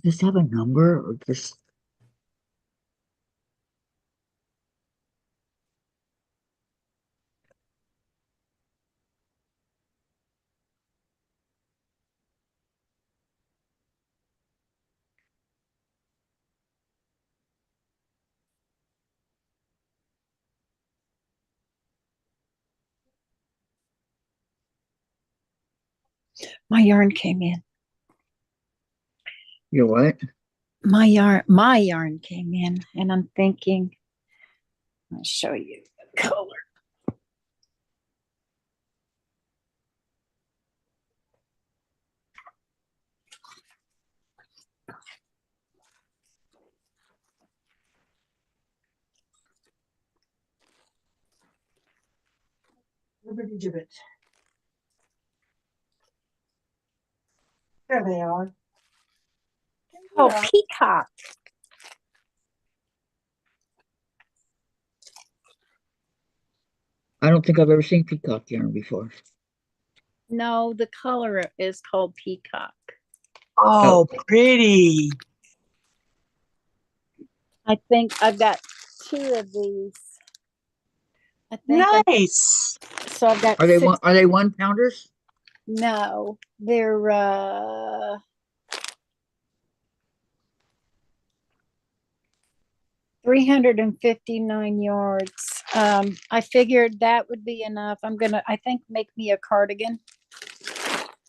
Does this have a number or just My yarn came in. you know what? My yarn came in, and I'm thinking, I'll show you the color. Liberty Gibbet. There they are. Oh, Yeah. peacock. I don't think I've ever seen peacock yarn before. No, the color is called peacock. Oh, pretty. I think I've got 2 of these. I think Nice. so. I've got Are they 6. are they 1-pounders? No, they're 359 yards. I figured that would be enough. I think, make me a cardigan.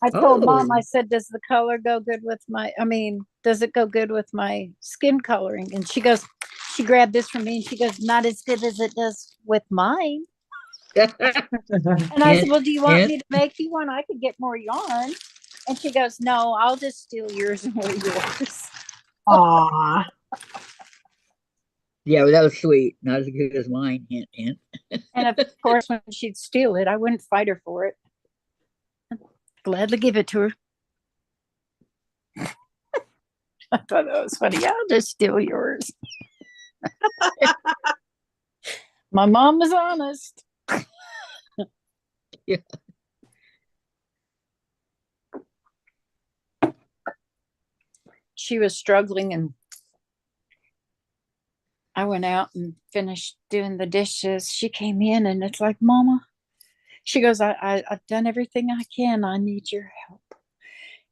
I told Mom, Oh. I said, does the color go good with does it go good with my skin coloring? And she grabbed this from me and she goes, not as good as it does with mine. And I said, well, do you want me to make you one? I could get more yarn. And she goes, no, I'll just steal yours and wear yours. Aw. Yeah, well, that was sweet. Not as good as mine. Hint, hint. And of course, when she'd steal it, I wouldn't fight her for it. I'd gladly give it to her. I thought that was funny. I'll just steal yours. My mom was honest. Yeah. She was struggling, and I went out and finished doing the dishes. She came in and it's like, Mama, she goes, I've done everything I can. I need your help.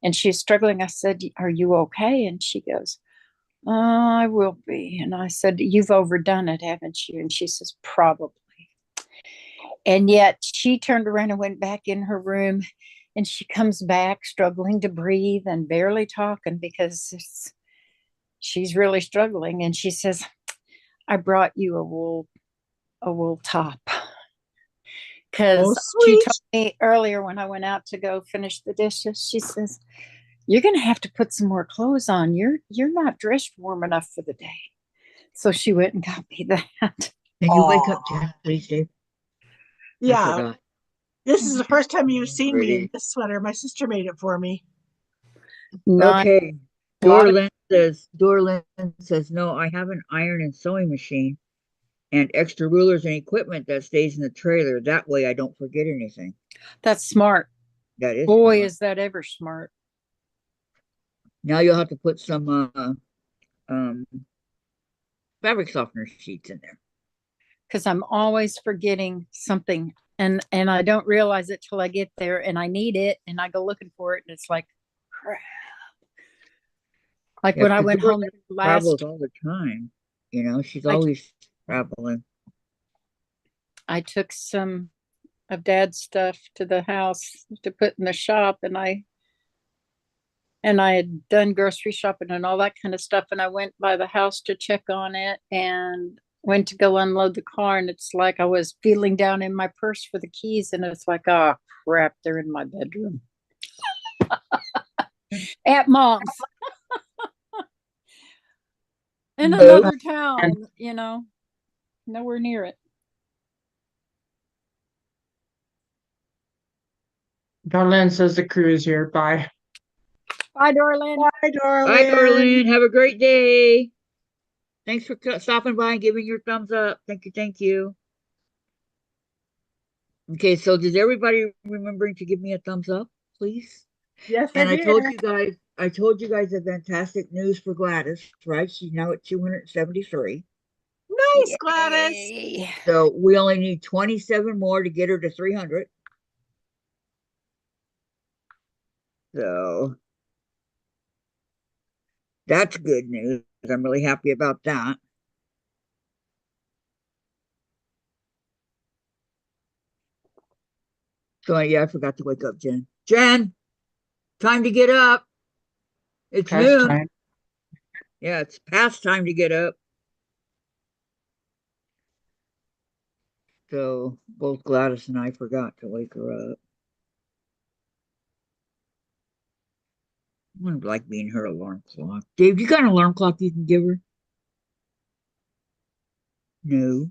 And she's struggling. I said, are you okay? And she goes, oh, I will be. And I said, you've overdone it, haven't you? And she says, probably. And yet she turned around and went back in her room, and she comes back struggling to breathe and barely talking because she's really struggling. And she says, I brought you a wool top. Because she sweet. told me earlier when I went out to go finish the dishes, she says, "You're gonna have to put some more clothes on. You're not dressed warm enough for the day." So she went and got me that. Can you wake up, Jen, please, Dave? I Yeah, forgot. this is the first time you've seen me in Pretty. this sweater. My sister made it for me. Not Okay. a lot of Dorlin says, no, I have an iron and sewing machine and extra rulers and equipment that stays in the trailer. That way I don't forget anything. that's smart. That is Boy, smart. is that ever smart. Now you'll have to put some um fabric softener sheets in there. Because I'm always forgetting something, and I don't realize it till I get there and I need it and I go looking for it and it's like crap. Like Yeah, when I 'cause went home Dorlin last, travels all the time. You know, she's I always traveling. I took some of Dad's stuff to the house to put in the shop, and I had done grocery shopping and all that kind of stuff, and I went by the house to check on it and went to go unload the car, and it's like I was feeling down in my purse for the keys, and it's like, oh crap, they're in my bedroom at mom's in Oh, another town, nowhere near it. Darlene says the crew is here. Bye. Bye, darling. Bye, bye, darling. Dorlin. Have a great day. Thanks for stopping by and giving your thumbs up. Thank you. Thank you. Okay, so does everybody remembering to give me a thumbs up, please? Yes, I And did. I told you guys the fantastic news for Gladys, right? She's now at 273. Nice, Gladys. Yay. So we only need 27 more to get her to 300. So that's good news. I'm really happy about that. So yeah, I forgot to wake up Jen. Jen, time to get up. It's Past noon. time. Yeah, it's past time to get up. So both Gladys and I forgot to wake her up. I wouldn't like being her alarm clock. Dave, you got an alarm clock you can give her? No.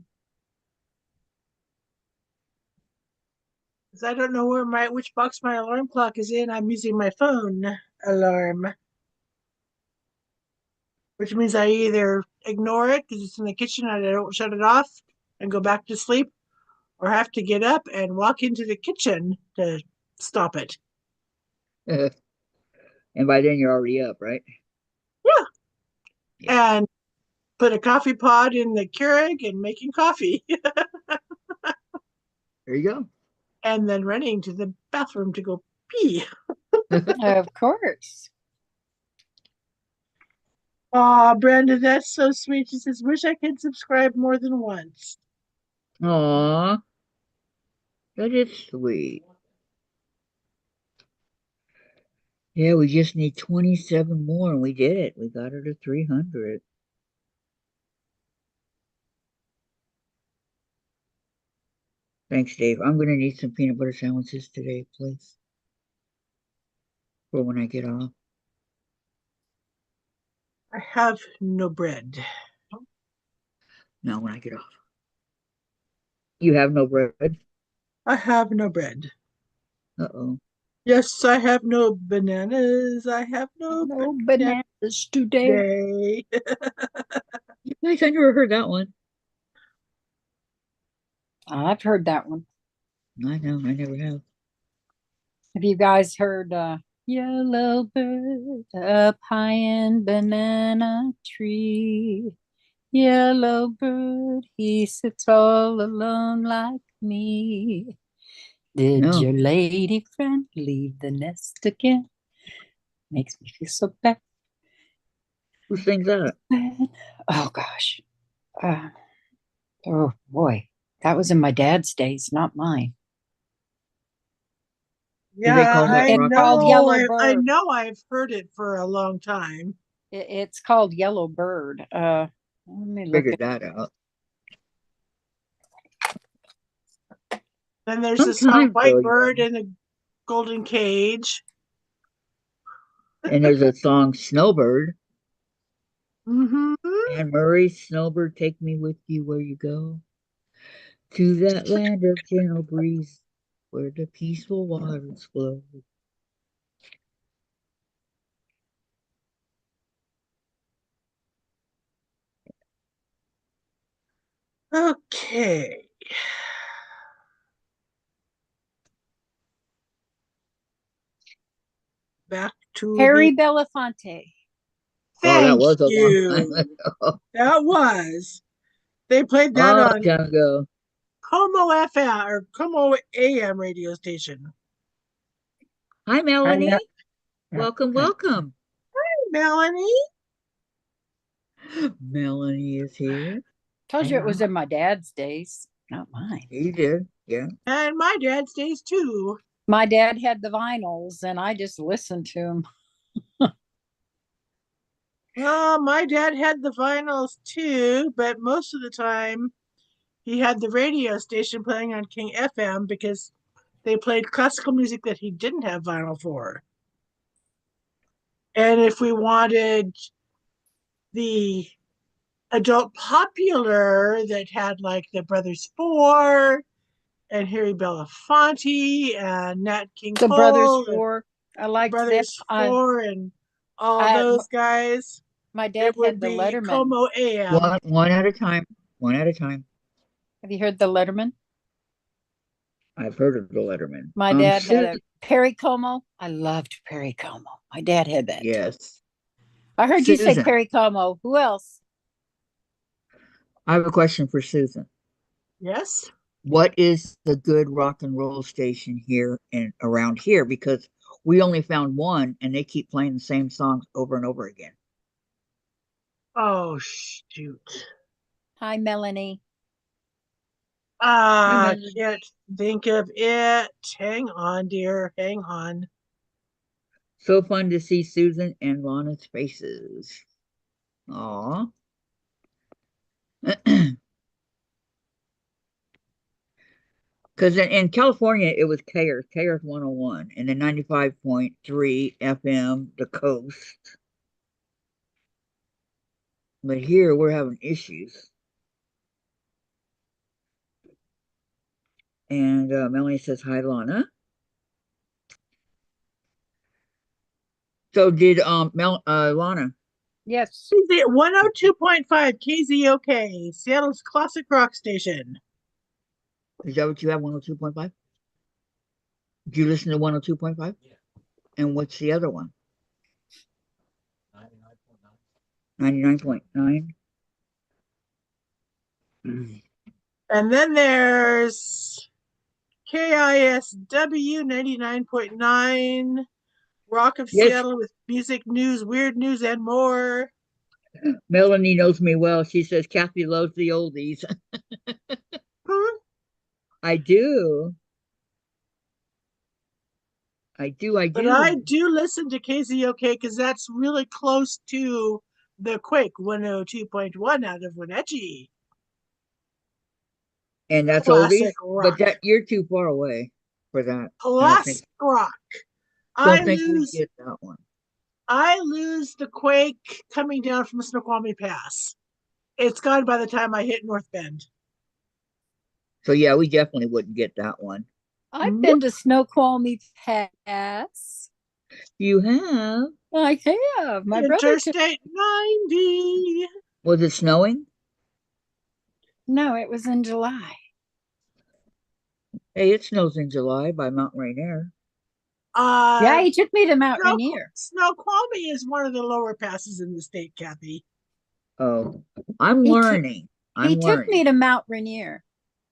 Because I don't know which box my alarm clock is in. I'm using my phone alarm, which means I either ignore it because it's in the kitchen and I don't shut it off and go back to sleep, or have to get up and walk into the kitchen to stop it. And by then you're already up, right? Yeah. Yeah. And put a coffee pot in the Keurig and making coffee, There you go. and then running to the bathroom to go pee. Of course. Aw, Brenda, that's so sweet. She says, wish I could subscribe more than once. Aw, that is sweet. Yeah, we just need 27 more and we did it. We got her to 300. Thanks, Dave. I'm gonna need some peanut butter sandwiches today, please. For when I get off. I have no bread. No, when I get off. You have no bread? I have no bread. Uh-oh. Yes, I have no bananas. I have no No bread bananas today. today. Nice, I never heard that one. I've heard that one. I know, I never have. Have you guys heard yellow bird up high in banana tree? Yellow bird, he sits all alone like me. Did No. your lady friend leave the nest again? Makes me feel so bad. Who sings that? Oh gosh. Oh boy. That was in my dad's days, not mine. Do they Yeah, call that I rock? It's called know. Yellow I Bird. know I've heard it for a long time. It's called Yellow Bird. Let me look Figured at that out. Then there's the song Sometimes, White though, Bird yeah. in the Golden Cage. And there's a song Snowbird. Mm-hmm. Anne Murray, Snowbird, take me with you where you go. To that land of gentle breeze where the peaceful waters flow. Okay. Back to Harry the. Belafonte. Oh, that Thank was a long time you. ago. That was. They played that Long on time ago. Como FM or Como AM radio station. Hi, Melanie. Yeah. Welcome, welcome. Melanie. Melanie is here. Told you it was in my dad's days, not mine. You did, yeah. And my dad stays too. My dad had the vinyls and I just listened to him. Well, my dad had the vinyls too, but most of the time he had the radio station playing on King FM because they played classical music that he didn't have vinyl for. And if we wanted the adult popular that had like the Brothers Four and Harry Belafonte and Nat King The Brothers Cole and Four. I liked them. Brothers Four and all those guys, My it dad would had the be Letterman. Como AM. One at a time. One at a time. Have you heard the Letterman? I've heard of the Letterman. My dad had Susan, a Perry Como. I loved Perry Como. My dad had that. yes. I heard you say Susan. Perry Como. Who else? I have a question for Susan. Yes. What is the good rock and roll station here and around here? Because we only found one and they keep playing the same songs over and over again. Oh shoot. Hi, Melanie. I Melanie. can't think of it. Hang on, dear. Hang on. So fun to see Susan and Lana's faces. Aw. Because in California, it was KRS 101, and then 95.3 FM, the coast. But here we're having issues. And Melanie says, hi, Lana. So did Lana, Yes. 102.5 KZOK, Seattle's classic rock station. is that what you have, 102.5? Did you listen to 102.5? Yeah. And what's the other one? 99.9. 99.9? And then there's KISW 99.9, Rock of Yes, Seattle with music, news, weird news, and more. Melanie knows me well. She says Kathy loves the oldies. Hmm? I do. I do. But I do listen to KZOK because that's really close to the Quake 102.1 out of Wenatchee. And that's Classic oldies, but rock. you're too far away for that. Classic rock. Don't think we get that one. I lose the Quake coming down from Snoqualmie Pass. It's gone by the time I hit North Bend. So yeah, we definitely wouldn't get that one. I've been to Snoqualmie Pass. You have? I have. My brother took. Interstate 90. Was it snowing? No, it was in July. Hey, it snows in July by Mount Rainier. Yeah, he took me to Mount Rainier. Snoqualmie is one of the lower passes in the state, Kathy. Oh, I'm He took- learning. He took me to Mount Rainier.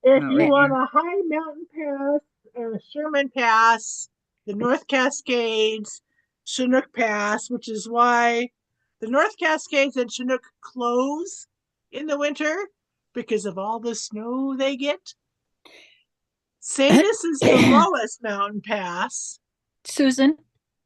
If Mount you Rainier. want a high mountain pass, Sherman Pass, the North Cascades, Chinook Pass, which is why the North Cascades and Chinook close in the winter because of all the snow they get. Sadus is the lowest mountain pass. Susan,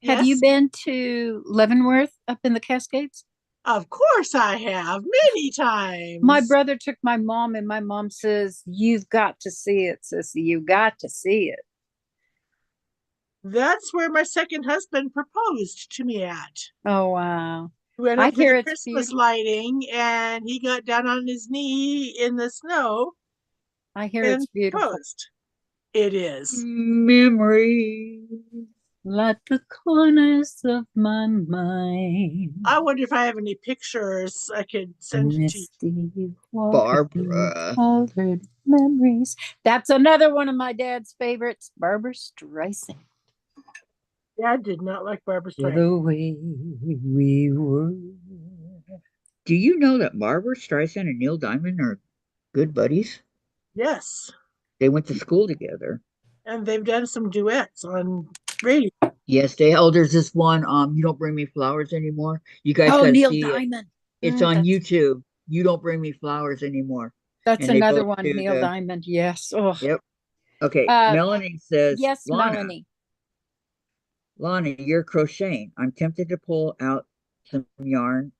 have you Yes. been to Leavenworth up in the Cascades? Of course I have, many times. My brother took my mom, and my mom says, "You've got to see it, sissy. You got to see it." That's where my second husband proposed to me at. Oh wow! We went I up to hear the it's Christmas beautiful. lighting, and he got down on his knee in the snow I hear it's and beautiful. proposed. It is. Memory. Like the corners of my mind. I wonder if I have any pictures I could send to you. Misty water, Barbara. colored memories. That's another one of my dad's favorites, Barbara Streisand. Dad did not like Barbara The Streisand. way we were. Do you know that Barbara Streisand and Neil Diamond are good buddies? Yes. They went to school together. And they've done some duets on radio. Yes, they. Oh, there's this one. You don't bring me flowers anymore. You guys Oh, got to Neil see it. Diamond. It's on That's YouTube. You don't bring me flowers anymore. that's And they another both one, do Neil the. Diamond. Yes. Oh, Yep. Okay. uh, Melanie says, yes, Melanie. Lana, you're crocheting. I'm tempted to pull out some yarn,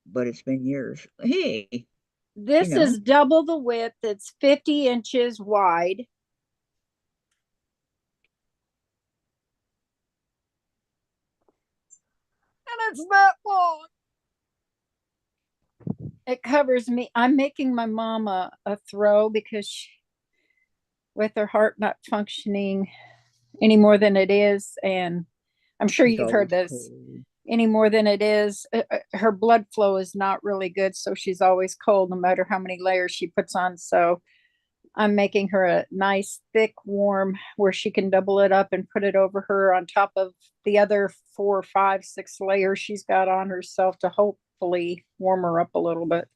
but it's been years. Hey, This is double the width. It's 50 inches wide. And it's that long. It covers me. I'm making my mom a throw because with her heart not functioning any more than it is, and I'm sure it's you've heard always this, cold. any more than it is, her blood flow is not really good, so she's always cold no matter how many layers she puts on. So I'm making her a nice thick warm where she can double it up and put it over her on top of the other 4, 5, 6 layers she's got on herself to hopefully warm her up a little bit.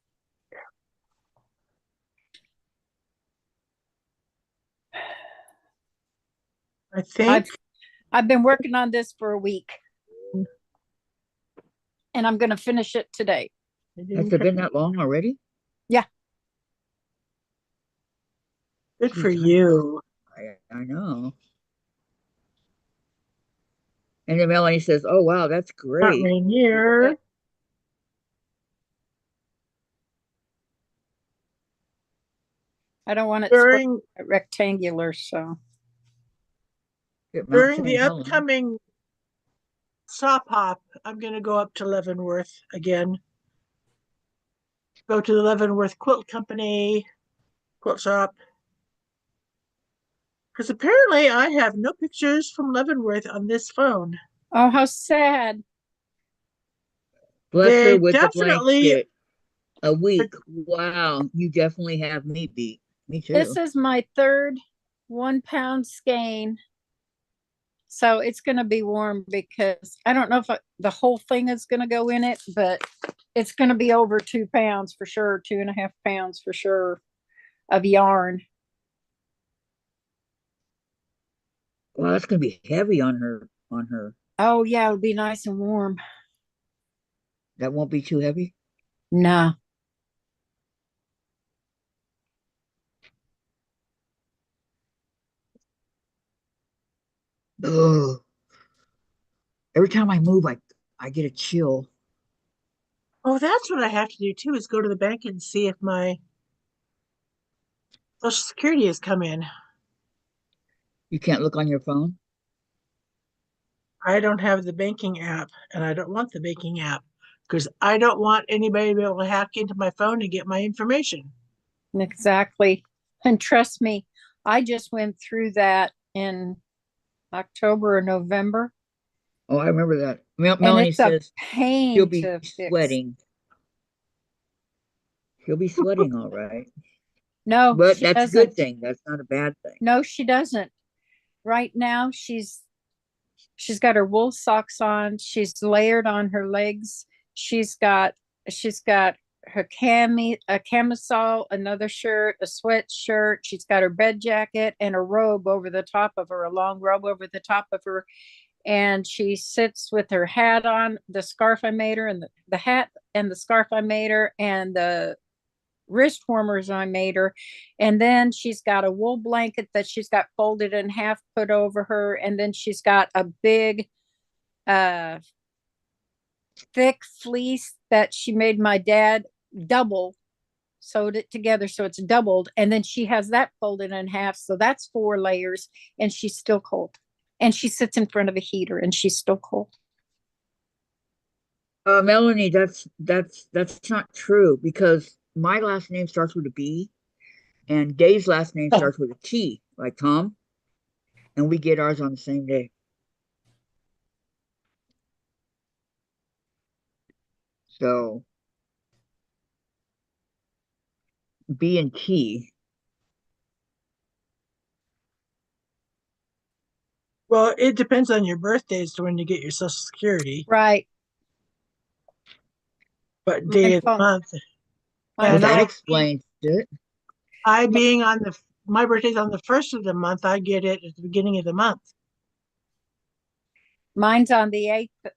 I think. I've been working on this for a week, and I'm going to finish it today. Has it been that long already? Yeah. Good for you. I know. And then Melanie says, "Oh wow, that's Not great." Rainier. I don't want it During rectangular, so At Mount during the St. Helens. upcoming stop hop, I'm going to go up to Leavenworth again. Go to the Leavenworth Quilt Company quilt shop. Because apparently I have no pictures from Leavenworth on this phone. oh, how sad. Bless her They with the definitely blanket. A week. Wow, you definitely have me beat. Me too. This is my third 1 pound skein. So it's going to be warm because I don't know if the whole thing is going to go in it, but it's going to be over 2 pounds for sure, 2.5 pounds for sure of yarn. Wow, that's gonna be heavy on her. Oh yeah, it'll be nice and warm. That won't be too heavy. No. Ugh. Every time I move, I get a chill. Oh, that's what I have to do too, is go to the bank and see if my Social Security has come in. You can't look on your phone. I don't have the banking app, and I don't want the banking app because I don't want anybody to be able to hack into my phone and get my information. Exactly. And trust me, I just went through that in October or November. Oh, I remember that. And Melanie it's a says pain she'll be to fix. sweating. She'll be sweating, all right. No, But she that's a doesn't. good thing. That's not a bad thing. No, she doesn't. Right now, she's got her wool socks on. She's layered on her legs. She's got her a camisole, another shirt, a sweatshirt. She's got her bed jacket and a robe over the top of her, a long robe over the top of her. And she sits with her hat on, the scarf I made her, and the hat and the scarf I made her, and the wrist warmers I made her. And then she's got a wool blanket that she's got folded in half put over her. And then she's got a big thick fleece that she made my dad double, sewed it together so it's doubled, and then she has that folded in half, so that's 4 layers, and she's still cold. And she sits in front of a heater and she's still cold. Melanie, that's not true because my last name starts with a B and Dave's last name starts with a T, like Tom, and we get ours on the same day. So B and T. Well, it depends on your birthdays to when you get your Social Security, Right. but day of the month. Well, And that explains it. I being on my birthday's on the 1st of the month, I get it at the beginning of the month. Mine's on the 8th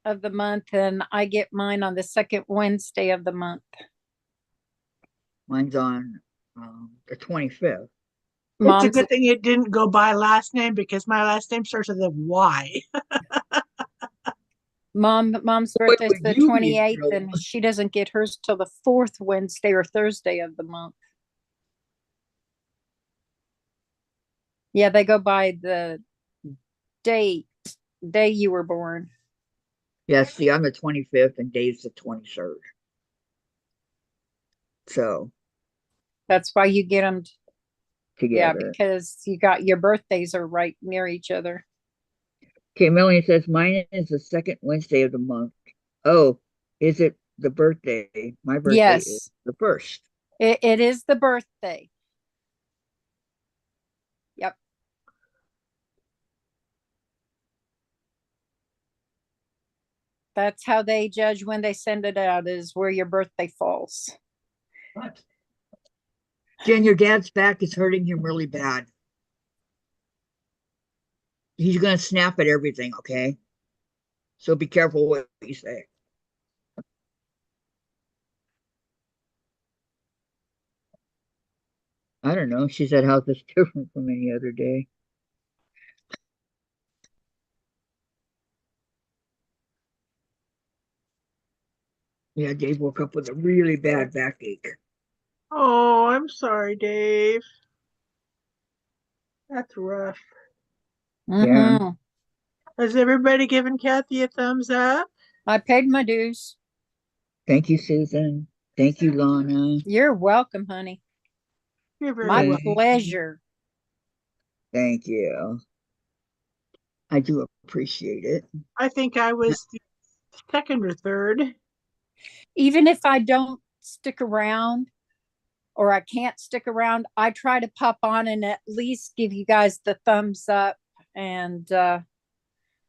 of the month, and I get mine on the 2nd Wednesday of the month. Mine's on the 25th. It's a good thing it didn't go by last name because my last name starts with a Y. Mom's What birthday's would the you be, 28th, Joe? and she doesn't get hers till the 4th Wednesday or Thursday of the month. Yeah, they go by the day you were born. Yeah, see, I'm the 25th and Dave's the 23rd. So That's why you get them. Yeah, together. because you got your birthdays are right near each other. Okay, Melanie says mine is the 2nd Wednesday of the month. Oh, is it the birthday? My birthday is Yes, the 1st. it is the birthday. Yep. That's how they judge when they send it out, is where your birthday falls. What? Jen, your dad's back is hurting him really bad. He's gonna snap at everything, okay? So be careful what you say. I don't know. She said, how's this different from any other day? Yeah, Dave woke up with a really bad backache. Oh, I'm sorry, Dave. That's rough. Yeah. Has everybody given Kathy a thumbs up? I paid my dues. Thank you, Susan. Thank you, Lana. You're welcome, honey. You're very My welcome. pleasure. Thank you. I do appreciate it. I think I was the 2nd or 3rd. Even if I don't stick around or I can't stick around, I try to pop on and at least give you guys the thumbs up. And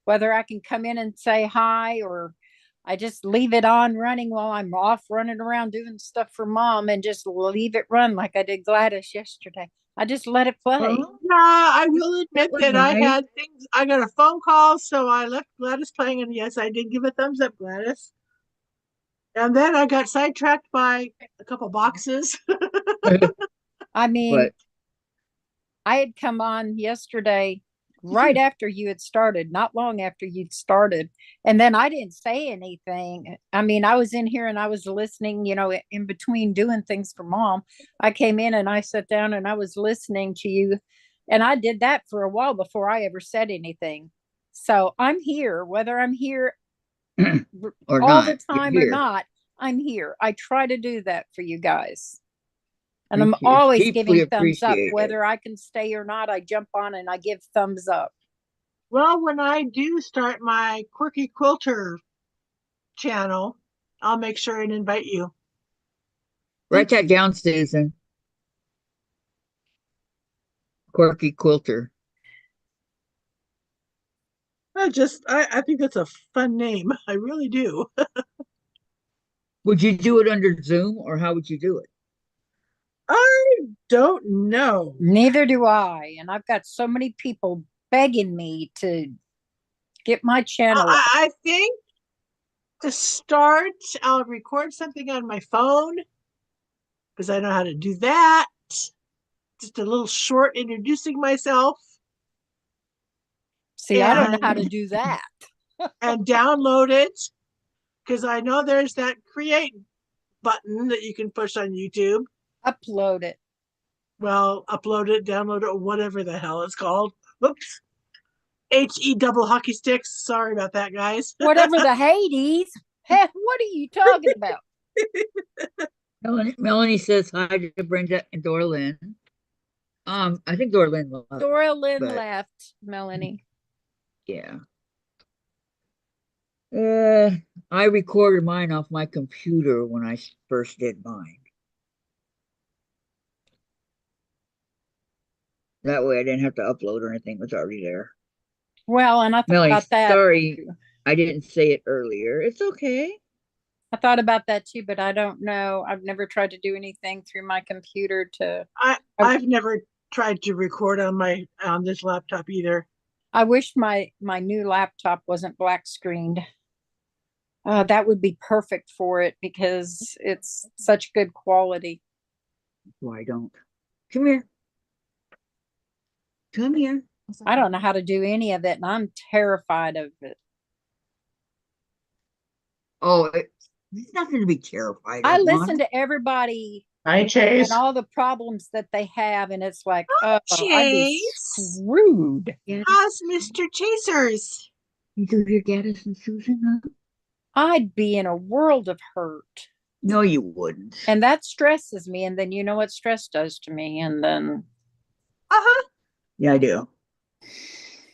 whether I can come in and say hi or I just leave it on running while I'm off running around doing stuff for Mom and just leave it run like I did Gladys yesterday. I just let it play. Yeah, I will admit was that I nice. had things. I got a phone call, so I left Gladys playing, and yes, I did give a thumbs up, Gladys. And then I got sidetracked by a couple boxes. I mean, But I had come on yesterday right after you had started, not long after you'd started. And then I didn't say anything. I mean, I was in here and I was listening, in between doing things for Mom. I came in and I sat down and I was listening to you. And I did that for a while before I ever said anything. So I'm here, whether I'm here or all not, the time you're or here. not, I'm here. I try to do that for you guys. And It's I'm always deeply giving thumbs up, appreciated. whether I can stay or not. I jump on and I give thumbs up. Well, when I do start my Quirky Quilter channel, I'll make sure and invite you. Write that down, Susan. Quirky Quilter. I think that's a fun name. I really do. Would you do it under Zoom or how would you do it? I don't know. Neither do I. And I've got so many people begging me to get my channel. I think to start, I'll record something on my phone because I know how to do that. Just a little short introducing myself. See, I don't know how to do that. and download it, because I know there's that create button that you can push on YouTube. Upload it. Well, upload it, download it, whatever the hell it's called. Oops. HE double hockey sticks. Sorry about that, guys. Whatever the Hades. Hey, what are you talking about? Melanie says hi to Brenda and Dorlyn. I think Dorlyn left. Dora Lynn but- left, Melanie. Yeah. I recorded mine off my computer when I first did mine. That way I didn't have to upload or anything. It was already there. Well, and I thought Melanie, about that. sorry I didn't say it earlier. It's okay. I thought about that too, but I don't know. I've never tried to do anything through my computer to. I've never tried to record on this laptop either. I wish my new laptop wasn't black screened. That would be perfect for it because it's such good quality. Why don't? Come here. Come here. I don't know how to do any of it, and I'm terrified of it. Oh, there's nothing to be terrified I of. Mom. listen to everybody Hi, Chase. and all the problems that they have, and it's like, oh, I'd be Chase. screwed. How's Mr. Chasers? You do your Gaddis and Susan, huh? I'd be in a world of hurt. No, you wouldn't. And that stresses me. And then you know what stress does to me. And then Uh-huh. Yeah, I do.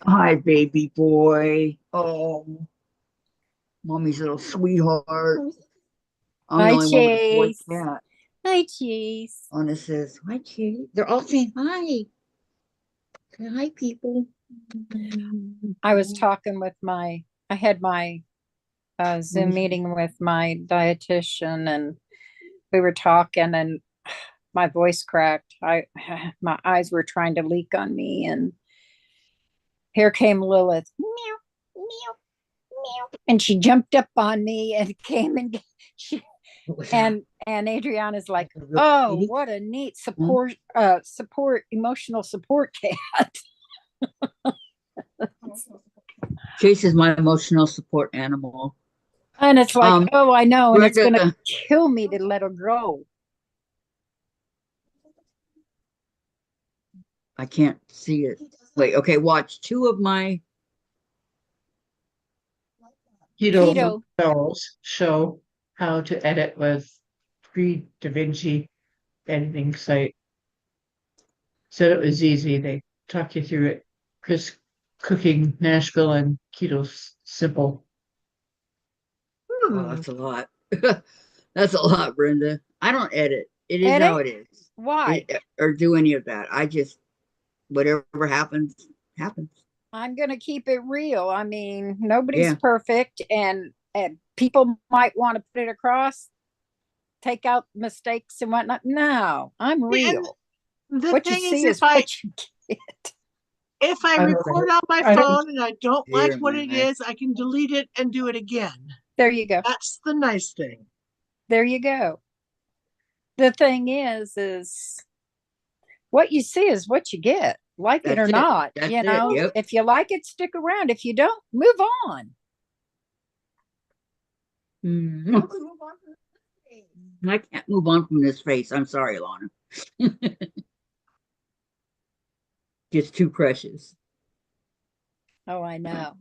Hi, baby boy. Oh, mommy's little sweetheart. I'm Hi, the only one with a boy Chase. cat. hi, Chase. Anna says, hi, Chase. They're all saying hi. Say hi, people. I was talking with I had my Zoom meeting with my dietitian, and we were talking, and my voice cracked. My eyes were trying to leak on me, and here came Lilith. Meow, meow, meow. And she jumped up on me and came and and Adriana's like, oh, what a neat support emotional support cat. Chase is my emotional support animal. And it's like, oh, I know, and it's Brenda- gonna kill me to let her go. I can't see it. Wait, okay, watch two of my Keto Girls show how to edit with free DaVinci editing site. Said it was easy. They talk you through it. Chris cooking Nashville and keto simple. Oh, that's a lot. That's a lot, Brenda. I don't edit. It is how it is. Why? Or do any of that. I just whatever happens, happens. I'm gonna keep it real. I mean, nobody's Yeah. perfect, and people might want to put it across, take out mistakes and whatnot. No, I'm real. The What you thing see is, is what you get. if I I don't record know. on my I don't- phone and I don't like Dear what it my. is, I can delete it and do it again. There you go. That's the nice thing. There you go. The thing is what you see is what you get, like it That's or it. not. That's You it. know, Yep. if you like it, stick around. If you don't, move on. Mhm. I can't move on from this face. I'm sorry, Lana. Just too precious. Oh, I know.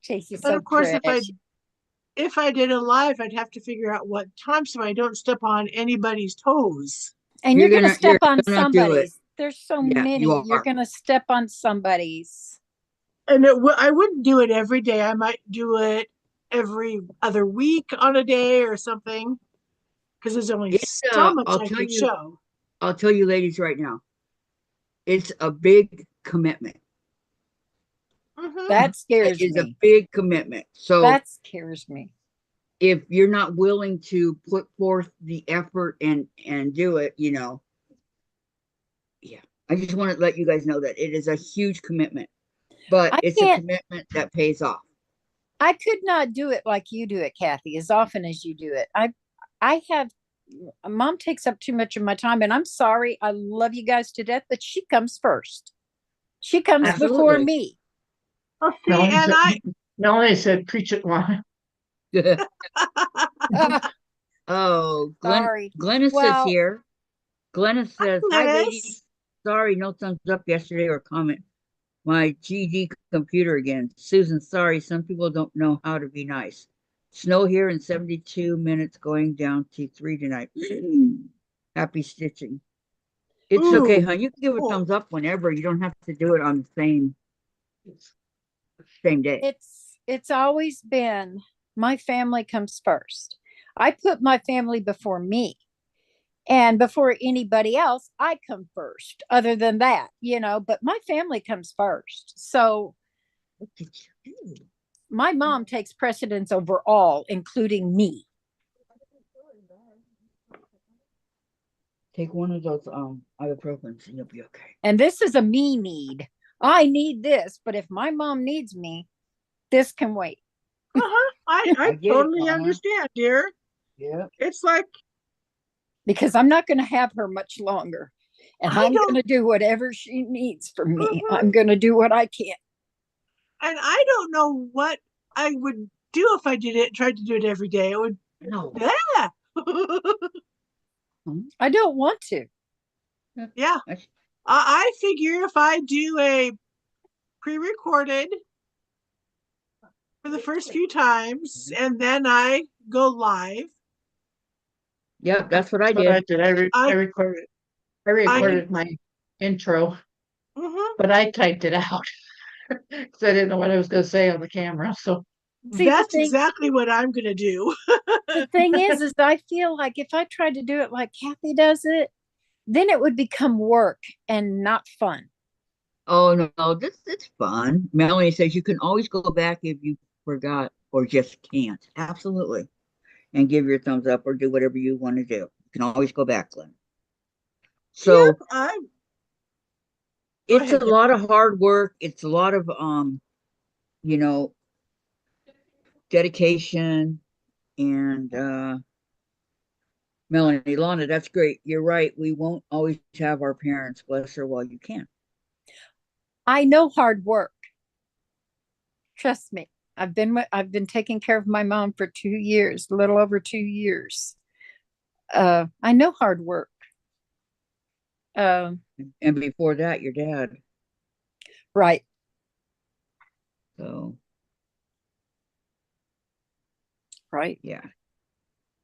Chase is But so of course, precious. if I did a live, I'd have to figure out what time so I don't step on anybody's toes. And You're you're gonna step you're on gonna do it. somebody's. There's so Yeah, many. you You're are. gonna step on somebody's. And I wouldn't do it every day. I might do it every other week on a day or something, because there's only It's, so much I'll I tell can you- show. I'll tell you ladies right now. It's a big commitment. Mhm. That scares It is a me. big commitment. So That scares me. if you're not willing to put forth the effort and do it, yeah. I just want to let you guys know that it is a huge commitment, but I it's a can't- commitment that pays off. I could not do it like you do it, Kathy, as often as you do it. I have Mom takes up too much of my time, and I'm sorry. I love you guys to death, but she comes first. She comes before Absolutely. me. Well, see, No, and Melanie said, preach it, Lana. Oh, Sorry. Glennis is Well- here. Glennis says, hi, Glennis. ladies. Sorry, no thumbs up yesterday or comment. My GD computer again. Susan, sorry, some people don't know how to be nice. Snow here in 72 minutes, going down to 3 tonight. Happy stitching. It's okay, Ooh, hon. You can give a cool. thumbs up whenever. You don't have to do it on the same day. It's always been my family comes first. I put my family before me. And before anybody else, I come first. Other than that, but my family comes first. So What did you do? my mom takes precedence over all, including me. Take one of those ibuprofens and you'll be okay. And this is a me need. I need this, but if my mom needs me, this can wait. I I get it, totally Lana. understand, dear. Yeah. It's like, Because I'm not going to have her much longer. And I I'm don't- going to do whatever she needs from me. Mhm. I'm going to do what I can. and I don't know what I would do if I did it, tried to do it every day. It would, No. yeah. I don't want to. Yeah. That's- I figure if I do a pre-recorded for the first few times and then I go live, Yep, that's what I But I did. did. I recorded my intro, mhm, but I typed it out because I didn't know what I was going to say on the camera. So See, the that's thing- exactly what I'm going to do. The thing is I feel like if I tried to do it like Kathy does it, then it would become work and not fun. Oh no, this it's fun. Melanie says you can always go back if you forgot or just can't. Absolutely. And give your thumbs up or do whatever you want to do. You can always go back, Glenn. So Yep, Go it's ahead, a lot of hard work. It's a lot of you know, dedication and Melanie, Lana, that's great. You're right. We won't always have our parents, bless her, while you can. I know hard work. Trust me. I've been taking care of my mom for 2 years, a little over 2 years. I know hard work. And before that, your dad. Right. So Right. yeah.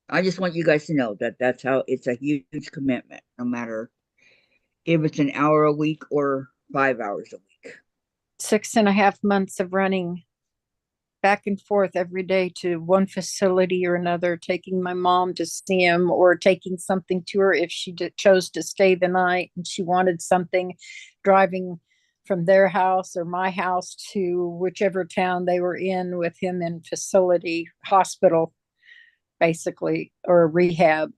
I just want you guys to know that that's how it's a huge commitment, no matter if it's an hour a week or 5 hours a week. 6.5 months of running back and forth every day to one facility or another, taking my mom to see him or taking something to her if she chose to stay the night and she wanted something, driving from their house or my house to whichever town they were in with him in facility, hospital, basically, or rehab.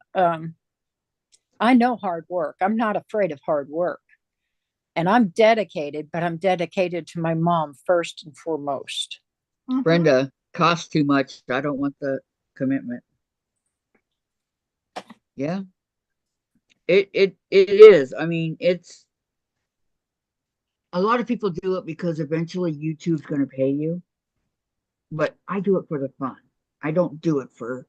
I know hard work. I'm not afraid of hard work. And I'm dedicated, but I'm dedicated to my mom first and foremost. Mhm. Brenda, costs too much. I don't want the commitment. Yeah. It is. I mean, it's a lot of people do it because eventually YouTube's going to pay you. But I do it for the fun. I don't do it for,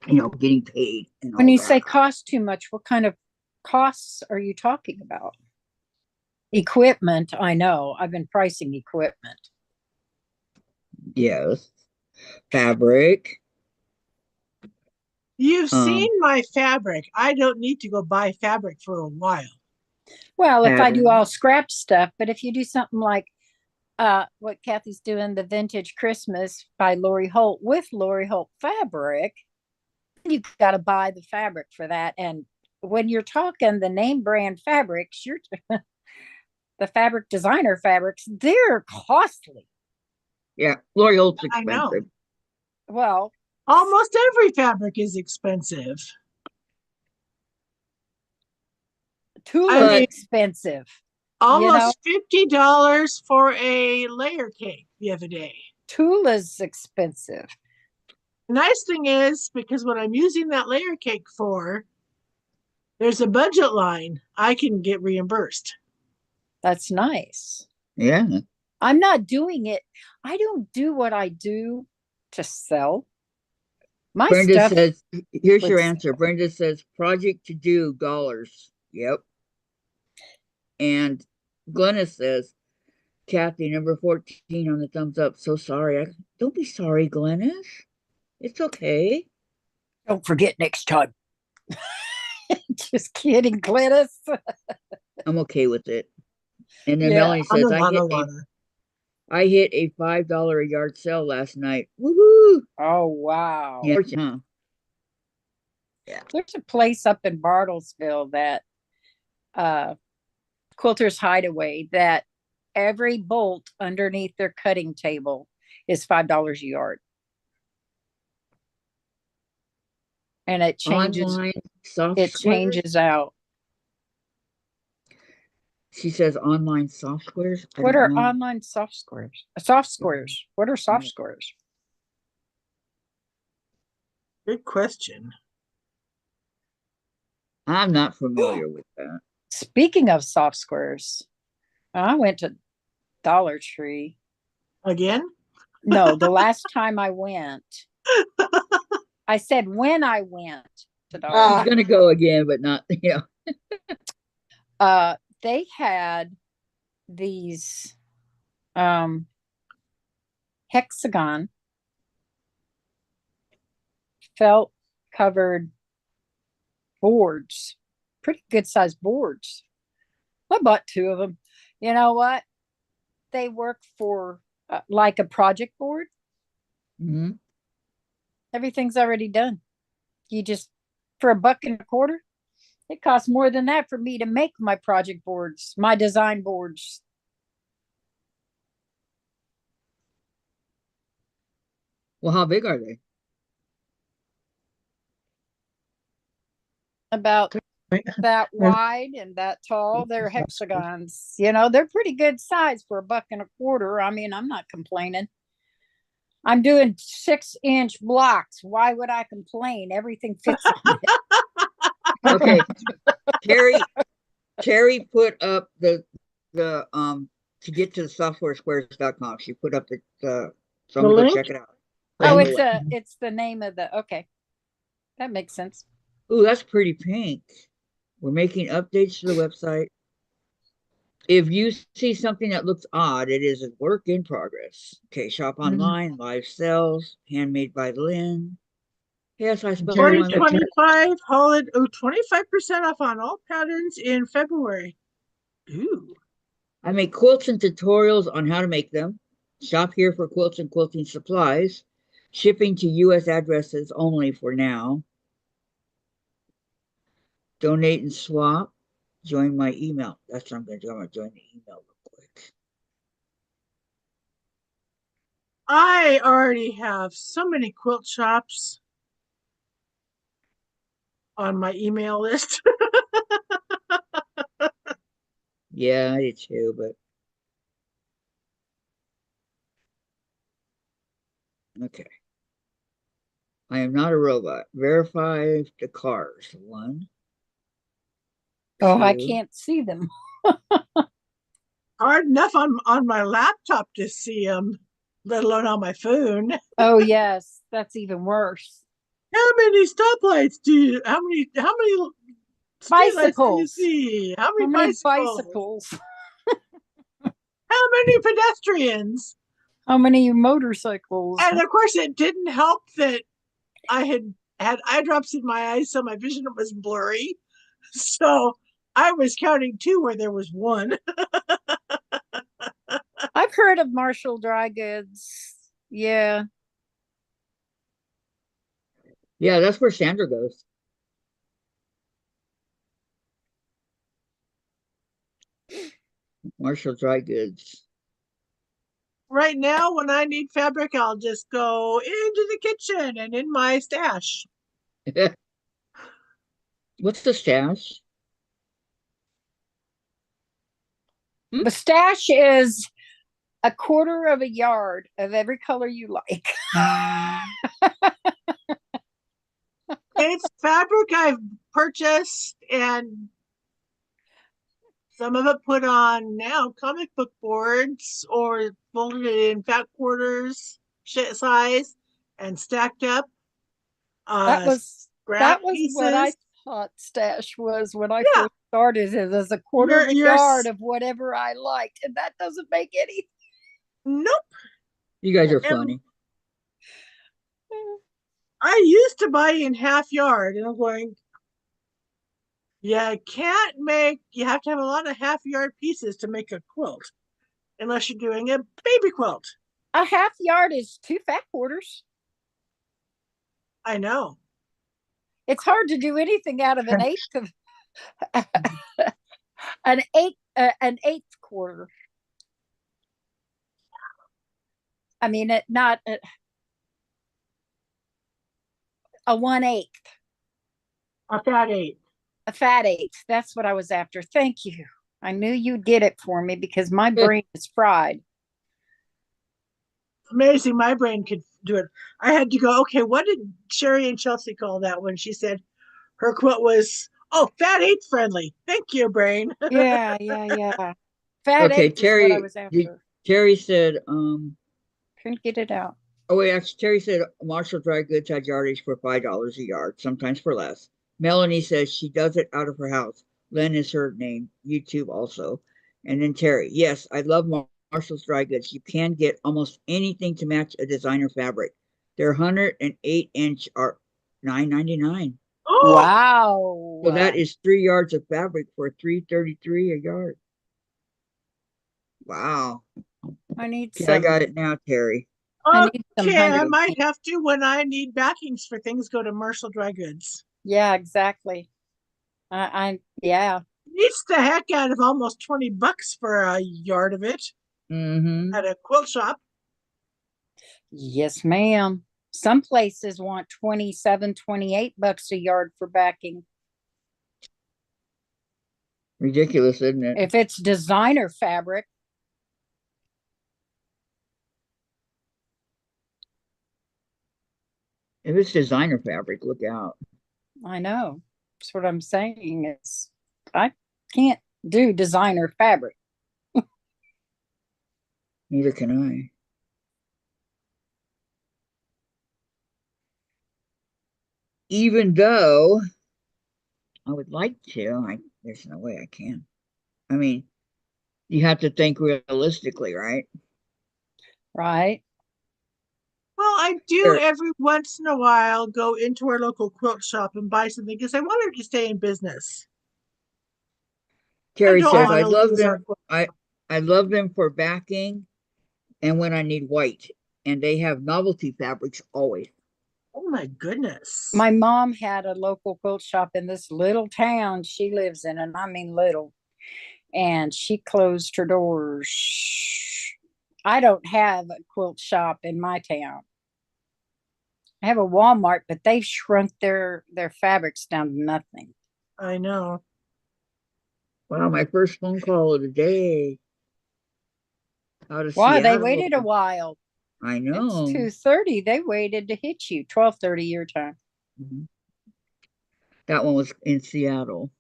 getting paid and all When you that. say cost too much, what kind of costs are you talking about? Equipment, I know. I've been pricing equipment. Yes. Fabric. You've seen my fabric. I don't need to go buy fabric for a while. Well, if I do Pattern. all scrap stuff, but if you do something like what Kathy's doing, the Vintage Christmas by Lori Holt with Lori Holt fabric, you got to buy the fabric for that. And when you're talking the name brand fabrics, you're the fabric designer fabrics, they're costly. Yeah. Lori Holt's I know. expensive. Well, Almost every fabric is expensive. Tula's mean- expensive. Almost $50 for a layer cake the other day. Tula's expensive. Nice thing is, because what I'm using that layer cake for, there's a budget line. I can get reimbursed. That's nice. Yeah. I'm not doing it. I don't do what I do to sell. My Brenda stuff says, here's would your sell. answer. Brenda says, project to do dollars. Yep. And Glennis says, Kathy, number 14 on the thumbs up. So sorry. Don't be sorry, Glennis. It's okay. Don't forget next time. Just kidding, Glennis. I'm okay with it. And then Yeah. Melanie says, I hit a $5 a yard sale last night. Woohoo! Oh, wow. Yeah. Huh. There's a place up in Bartlesville that Quilter's Hideaway that every bolt underneath their cutting table is $5 a yard. And it changes. Online soft It squares? changes out. She says online soft squares. I What don't are know. online soft squares? Soft squares. What are soft squares? Good question. I'm not familiar with that. Speaking of soft squares, I went to Dollar Tree. Again? No, the last time I went. I said when I went to Dollar She's gonna go again, but not, they had these hexagon felt covered boards, pretty good sized boards. I bought 2 of them. You know what? They work for like a project board. Mm-hmm. Everything's already done. You just, for $1.25, it costs more than that for me to make my project boards, my design boards. Well, how big are they? About that wide and that tall. They're hexagons. They're pretty good size for $1.25. I mean, I'm not complaining. I'm doing 6-inch blocks. Why would I complain? Everything fits on it. Okay. Terry put up the to get to the softwaresquares.com. She put up the so I'm gonna go check it out. Oh, it's the name of the, okay. That makes sense. Ooh, that's pretty pink. We're making updates to the website. If you see something that looks odd, it is a work in progress. Okay, shop online, live sales, handmade by Lynn. Yes, I spelled my 2025 holiday. 25% off on all patterns in February. Ooh. I make quilts and tutorials on how to make them. Shop here for quilts and quilting supplies. Shipping to U.S. addresses only for now. Donate and swap. Join my email. That's what I'm going to do. I'm going to join the email real quick. I already have so many quilt shops on my email list. Yeah, I did too, but okay. I am not a robot. Verify the cars. 1. Oh, 2. I can't see them. Hard enough on my laptop to see them, let alone on my phone. Oh, yes. That's even worse. How many stoplights do you? How many Bicycles. do you see? How many bicycles? How many pedestrians? How many motorcycles? And of course, it didn't help that I had eye drops in my eyes, so my vision was blurry. So I was counting 2 where there was 1. I've heard of Marshall Dry Goods. Yeah. Yeah, that's where Sandra goes. Marshall Dry Goods. Right now, when I need fabric, I'll just go into the kitchen and in my stash. What's the stash? The stash is 1/4 of a yard of every color you like. It's fabric I've purchased and Some of it put on now comic book boards or folded in fat quarters size and stacked up. That was Scrap that was what I pieces. thought stash was when I Yeah. first started. It was a quarter of a You're yard of whatever I liked, and that doesn't make any. nope. You guys are And funny. I used to buy in half yard, and I'm going, can't make, you have to have a lot of half yard pieces to make a quilt, unless you're doing a baby quilt. A half yard is 2 fat quarters. I know. It's hard to do anything out of an eighth of an eighth quarter. I mean, not a 1/8, A fat eighth. a fat eighth. That's what I was after. Thank you. I knew you'd get it for me because my brain is fried. Amazing, my brain could do it. I had to go, okay, what did Sherry and Chelsea call that when she said her quilt was, oh, fat eighth friendly? Thank you, brain. Yeah. Fat Okay, eighth is what I Terry, was after. Terry said, Couldn't get it out. oh wait, actually, Terry said Marshall Dry Goods had yardage for $5 a yard, sometimes for less. Melanie says she does it out of her house. Len is her name. YouTube also. And then Terry, yes, I love Marshall's Dry Goods. You can get almost anything to match a designer fabric. Their 108-inch are $9.99. Oh, Wow. So that is 3 yards of fabric for $3.33 a yard. Wow. I need Okay, some. I got it now, Terry. I need some okay, I 100. might have to when I need backings for things. Go to Marshall Dry Goods. Yeah, exactly. Yeah. Eats the heck out of almost $20 for a yard of it at a quilt shop. Yes, ma'am. Some places want 27, $28 a yard for backing. Ridiculous, isn't it? If it's designer fabric. If it's designer fabric, look out. I know. That's what I'm saying. I can't do designer fabric. Neither can I. Even though I would like to, there's no way I can. I mean, you have to think realistically, right? Right. Well, I do every once in a while go into our local quilt shop and buy something because I want her to stay in business. Terry says, I love them for backing and when I need white. And they have novelty fabrics always. Oh my goodness. My mom had a local quilt shop in this little town she lives in, and I mean little. And she closed her doors. I don't have a quilt shop in my town. I have a Walmart, but they've shrunk their fabrics down to nothing. I know. Wow, my first phone call of the day. Out of Wow, they Seattle. waited a while. I know. It's 2:30. They waited to hit you. 12:30 your time. That one was in Seattle.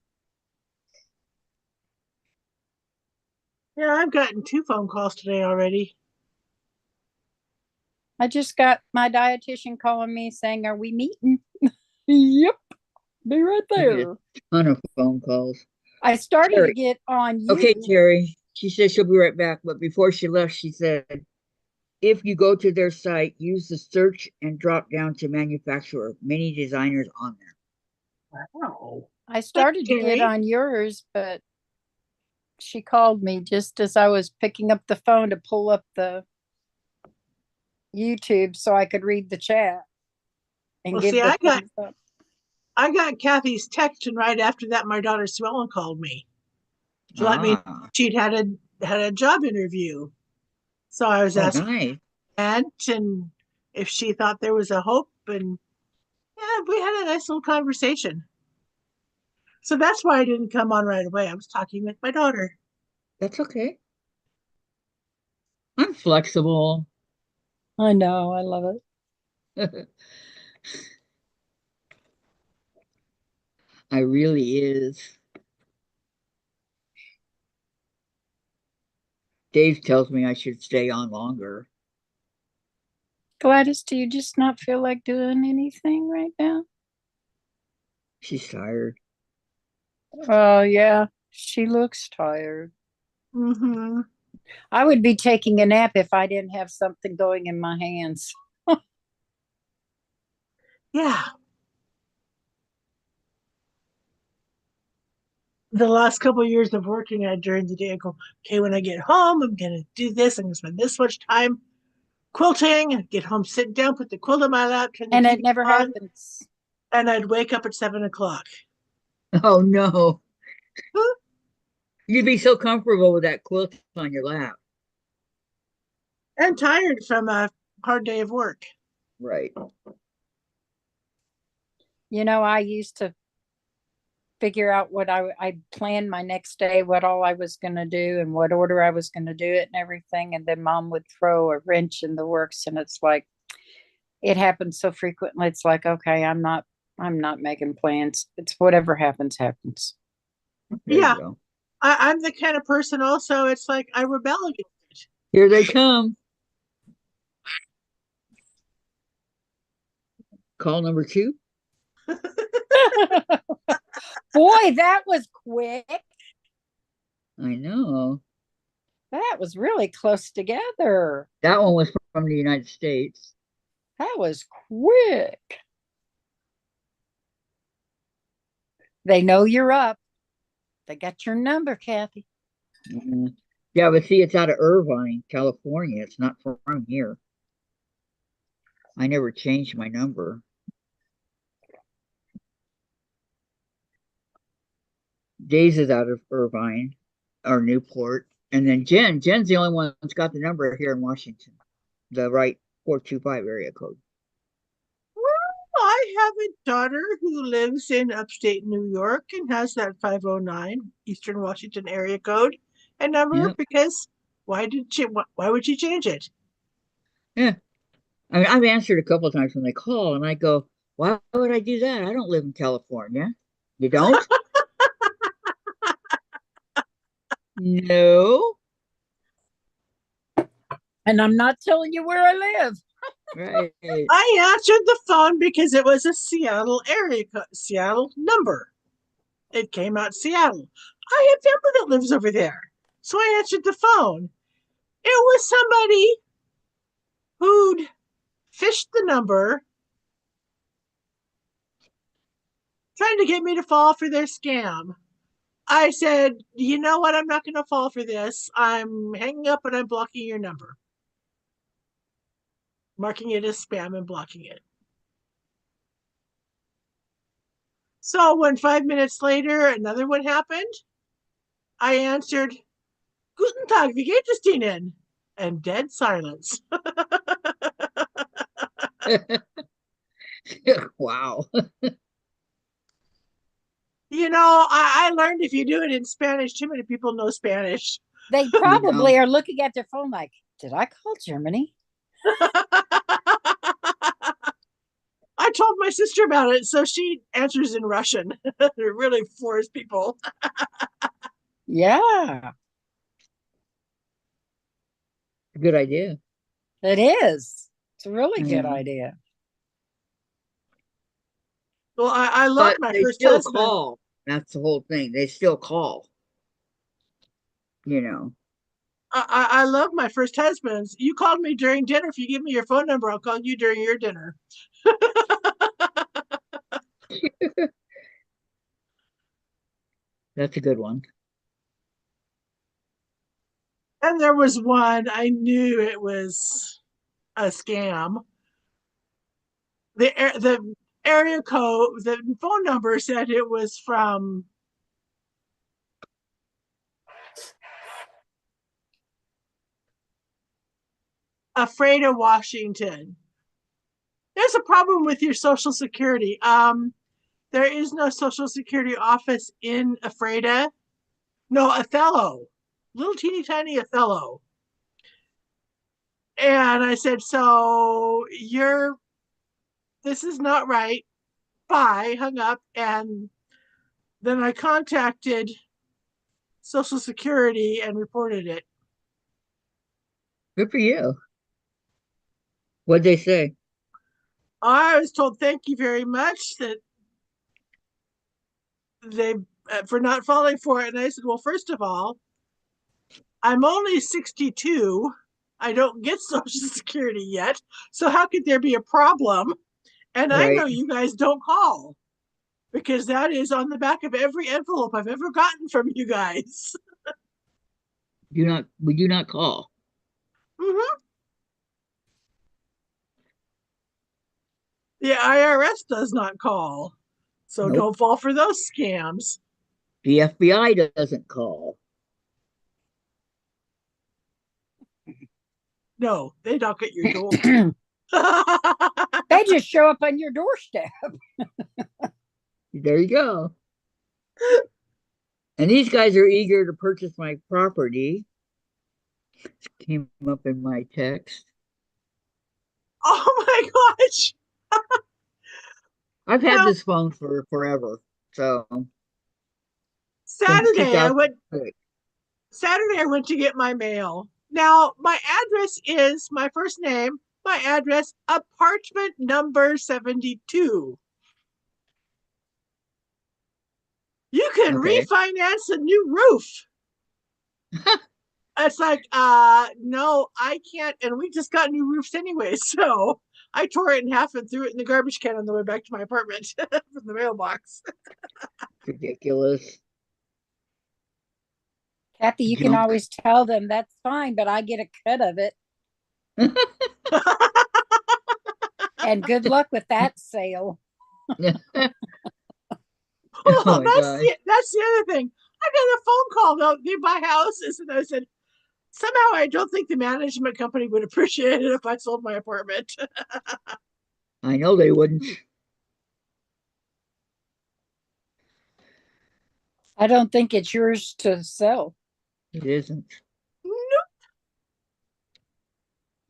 Yeah, I've gotten 2 phone calls today already. I just got my dietitian calling me saying, "Are we meeting?" Yep. Be right there. A ton of phone calls. I started to get on you. Okay, Terry. She said she'll be right back, but before she left, she said, if you go to their site, use the search and drop down to manufacturer. Many designers on there. Wow. I started to get on yours, but she called me just as I was picking up the phone to pull up the YouTube so I could read the chat and give the thumbs up. I got Kathy's text, and right after that, my daughter Swellen called me to let me know she'd had a job interview. So I was asking and if she thought there was a hope, and yeah, we had a nice little conversation. So that's why I didn't come on right away. I was talking with my daughter. That's okay. I'm flexible. I know. I love it. I really is. Dave tells me I should stay on longer. Gladys, do you just not feel like doing anything right now? She's tired. Oh, yeah. She looks tired. Mm-hmm. I would be taking a nap if I didn't have something going in my hands. Yeah. The last couple of years of working at during the day, I go, okay, when I get home, I'm gonna do this. I'm gonna spend this much time quilting. Get home, sit down, put the quilt on my lap, turn the And TV it never on, happens. and I'd wake up at 7 o'clock. Oh no. You'd be so comfortable with that quilt on your lap. And tired from a hard day of work. Right. I used to figure out what I planned my next day, what all I was going to do and what order I was going to do it and everything. And then mom would throw a wrench in the works. And it's like, it happens so frequently. It's like, okay, I'm not making plans. It's whatever happens, happens. There Yeah. you go. I'm the kind of person also, it's like I rebel against it. Here they come. Call number 2. Boy, that was quick. I know. That was really close together. That one was from the United States. That was quick. They know you're up. They got your number, Kathy. Yeah, but see, it's out of Irvine, California. It's not from here. I never changed my number. Days is out of Irvine or Newport. And then Jen's the only one that's got the number here in Washington, the right 425 area code. Well, I have a daughter who lives in upstate New York and has that 509 Eastern Washington area code and number Yep. because why would she change it? Yeah. I mean, I've answered a couple of times when they call, and I go, why would I do that? I don't live in California. You don't? No. And I'm not telling you where I live. Right. I answered the phone because it was a Seattle area code, Seattle number. It came out Seattle. I have family that lives over there. So I answered the phone. It was somebody who'd fished the number, trying to get me to fall for their scam. I said, you know what? I'm not going to fall for this. I'm hanging up and I'm blocking your number, marking it as spam and blocking it. So when 5 minutes later another one happened, I answered, Guten Tag, wie geht es Ihnen? And dead silence. Wow. I learned if you do it in Spanish, too many people know Spanish. They probably are looking at their phone like, did I call Germany? I told my sister about it, so she answers in Russian. It really floors people. Yeah, Good idea. it is. It's a really good Yeah. idea. Well, I love But my they first still husband. call. That's the whole thing. They still call. I love my first husbands. You called me during dinner. If you give me your phone number, I'll call you during your dinner. That's a good one. And there was one, I knew it was a scam. The area code, the phone number said it was from Afraid of Washington. There's a problem with your Social Security. There is no Social Security office in Ephrata. No, Othello, little teeny tiny Othello. And I said, so this is not right. Bye, hung up. And then I contacted Social Security and reported it. Good for you. What'd they say? I was told thank you very much that they for not falling for it. And I said, well, first of all, I'm only 62. I don't get Social Security yet. So how could there be a problem? And I know Right. you guys don't call because that is on the back of every envelope I've ever gotten from you guys. We do not call. Mhm. The IRS does not call. So Nope. don't fall for those scams. The FBI doesn't call. No, they knock at your door. They just show up on your doorstep. There you go. And these guys are eager to purchase my property. Came up in my text. Oh my gosh. I've had Now, this phone for forever. So since Saturday I 2006. went to get my mail. Now, my address is my first name, my address, apartment number 72. You can Okay. refinance a new roof. It's like, no, I can't. And we just got new roofs anyway. So I tore it in half and threw it in the garbage can on the way back to my apartment from the mailbox. Ridiculous. Kathy, you can Junk. always tell them that's fine, but I get a cut of it. And good luck with that sale. Oh Well, my gosh. that's the other thing. I got a phone call though near my houses, and I said, somehow I don't think the management company would appreciate it if I sold my apartment. I know they wouldn't. I don't think it's yours to sell. It isn't.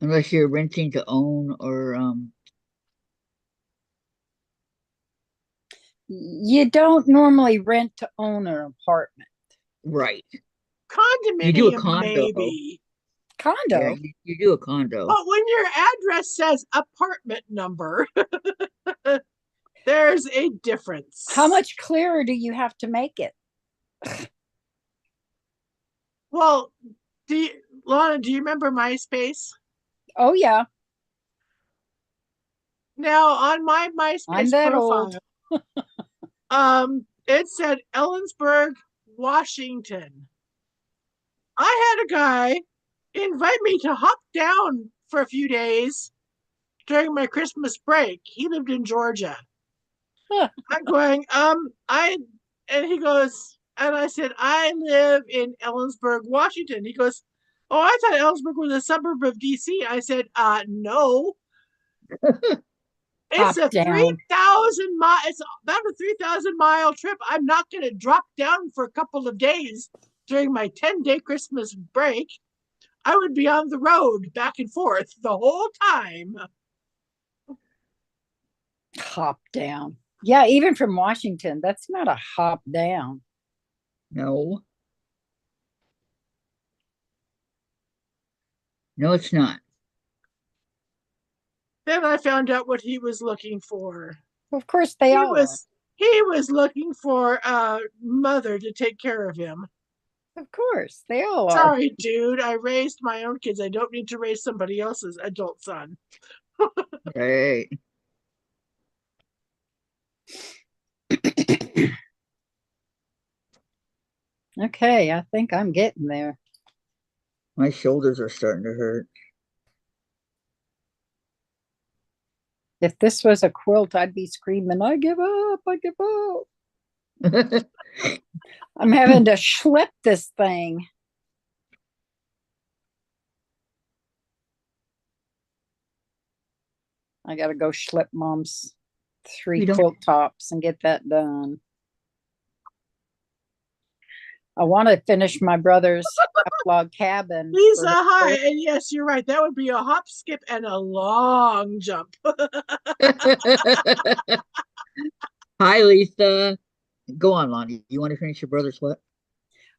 Unless you're renting to own or You don't normally rent to own an apartment. right. You do a Condominium, condo. maybe. Yeah, Condo. you do a condo. But when your address says apartment number, there's a difference. How much clearer do you have to make it? Well, Lana, do you remember MySpace? Oh, yeah. Now, on my I'm MySpace that profile, old. it said Ellensburg, Washington. I had a guy invite me to hop down for a few days during my Christmas break. He lived in Georgia. Huh. I'm going, and he goes, and I said, I live in Ellensburg, Washington. He goes, oh, I thought Ellensburg was a suburb of DC. I said, no. It's Hop a down. 3,000 mile. It's about a 3,000-mile trip. I'm not going to drop down for a couple of days during my 10-day Christmas break. I would be on the road back and forth the whole time. Hop down. Yeah, even from Washington, that's not a hop down. No. No, it's not. Then I found out what he was looking for. Of course they He all was looking for a mother to take care of him. are. Of course, they all are. Sorry, dude. I raised my own kids. I don't need to raise somebody else's adult son. Right. Okay, I think I'm getting there. My shoulders are starting to hurt. If this was a quilt, I'd be screaming, I give up, I give up. I'm having to schlep this thing. I gotta go schlep mom's 3 You don't- quilt tops and get that done. I want to finish my brother's log cabin. Lisa, for his hi. birthday. And yes, you're right. That would be a hop, skip, and a long jump. Hi, Lisa. Go on, Lonnie. You want to finish your brother's what?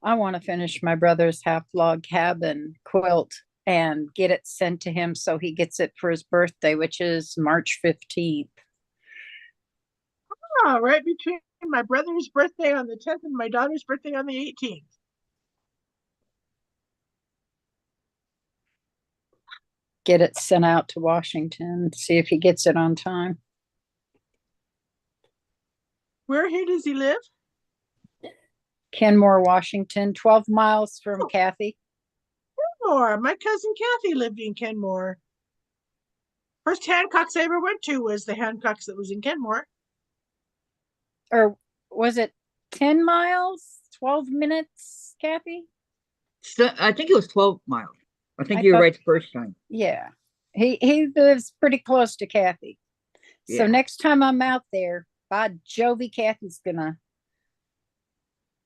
I want to finish my brother's half log cabin quilt and get it sent to him so he gets it for his birthday, which is March 15th. Oh, right between my brother's birthday on the 10th and my daughter's birthday on the 18th. Get it sent out to Washington, see if he gets it on time. Where here does he live? Kenmore, Washington, 12 miles from Oh. Kathy. Kenmore. My cousin Kathy lived in Kenmore. First Hancock's I ever went to was the Hancock's that was in Kenmore. Or was it 10 miles, 12 minutes, Kathy? So, I think it was 12 miles. I think I you were thought- right the first time. Yeah. He lives pretty close to Kathy. So Yeah. next time I'm out there, by Jovi, Kathy's gonna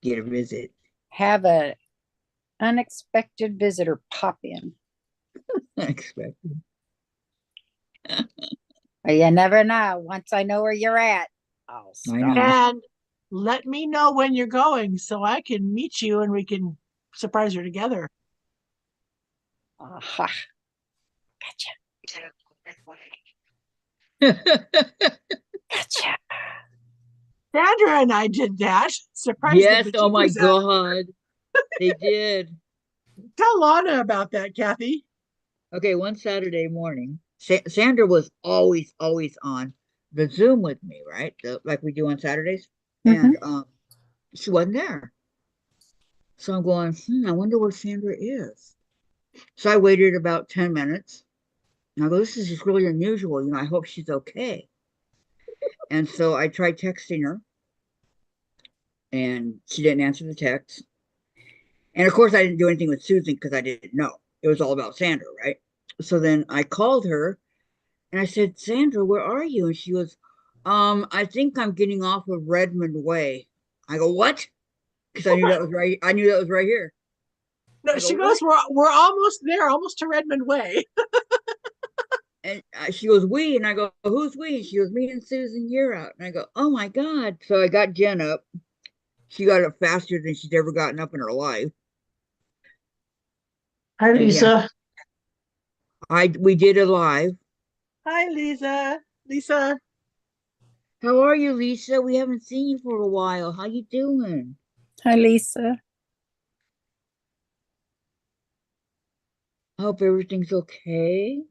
Get a visit. have a unexpected visitor pop in. Unexpected. You never know. Once I know where you're at, I'll I stop. know. And let me know when you're going so I can meet you and we can surprise her together. Aha. Gotcha. Sandra and I did that. Surprise Yes, the oh my bejeebers out. God. They did. Tell Lana about that, Kathy. Okay, one Saturday morning, Sandra was always on the Zoom with me, right? Like we do on Saturdays. And she wasn't there. So I'm going, I wonder where Sandra is. So I waited about 10 minutes. And I go, this is just really unusual. I hope she's okay. And so I tried texting her, and she didn't answer the text. And of course, I didn't do anything with Susan because I didn't know. It was all about Sandra, right? So then I called her and I said, Sandra, where are you? And she goes, I think I'm getting off of Redmond Way. I go, what? Because I knew that was right. I knew that was right here. No, I go, she goes, we're almost there, almost to Redmond Way. And she goes, we. And I go, who's we? And she goes, me and Susan, you're out. And I go, oh my God. So I got Jen up. She got up faster than she's ever gotten up in her life. Hi, And Lisa. we did it live. Hi, Lisa. Lisa. How are you, Lisa? We haven't seen you for a while. How you doing? Hi, Lisa. I hope everything's okay.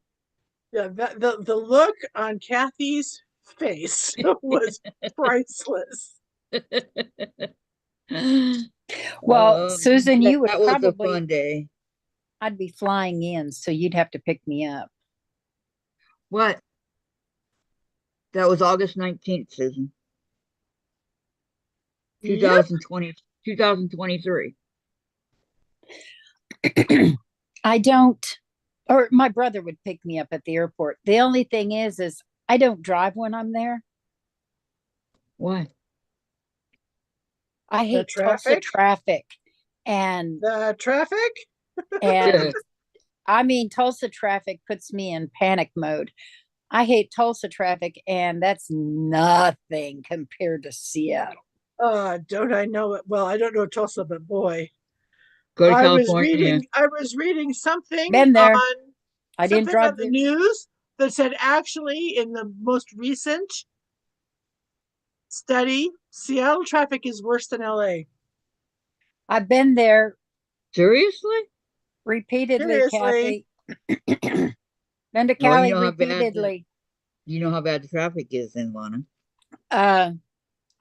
Yeah, the look on Kathy's face was priceless. Well, Susan, you would that was a probably, fun day. I'd be flying in, so you'd have to pick me up. What? That was August 19th, Susan. Yep. 2023. I don't, or my brother would pick me up at the airport. The only thing is I don't drive when I'm there. Why? I hate Tulsa traffic. And the traffic? And I mean, Tulsa traffic puts me in panic mode. I hate Tulsa traffic, and that's nothing compared to Seattle. Don't I know it? Well, I don't know Tulsa, but boy, Go to I California. was reading something Been there. on I didn't something drive on the there. news that said actually in the most recent study, Seattle traffic is worse than LA. I've been there Seriously? repeatedly, Seriously? Kathy. Been to Well, Cali you know how bad repeatedly. You know how bad the traffic is in Lana.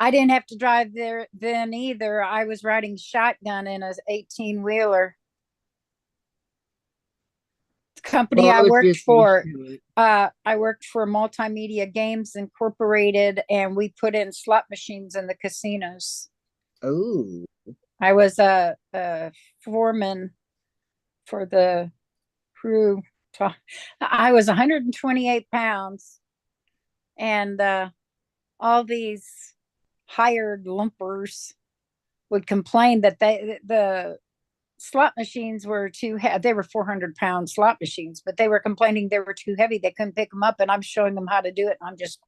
I didn't have to drive there then either. I was riding shotgun in a 18-wheeler. The company Well, I was worked just for, used to it. I worked for Multimedia Games Incorporated, and we put in slot machines in the casinos. Oh, I was a foreman for the crew. I was 128 pounds, and all these hired lumpers would complain that the slot machines were too heavy. They were 400-pound slot machines, but they were complaining they were too heavy. They couldn't pick them up, and I'm showing them how to do it. And I'm just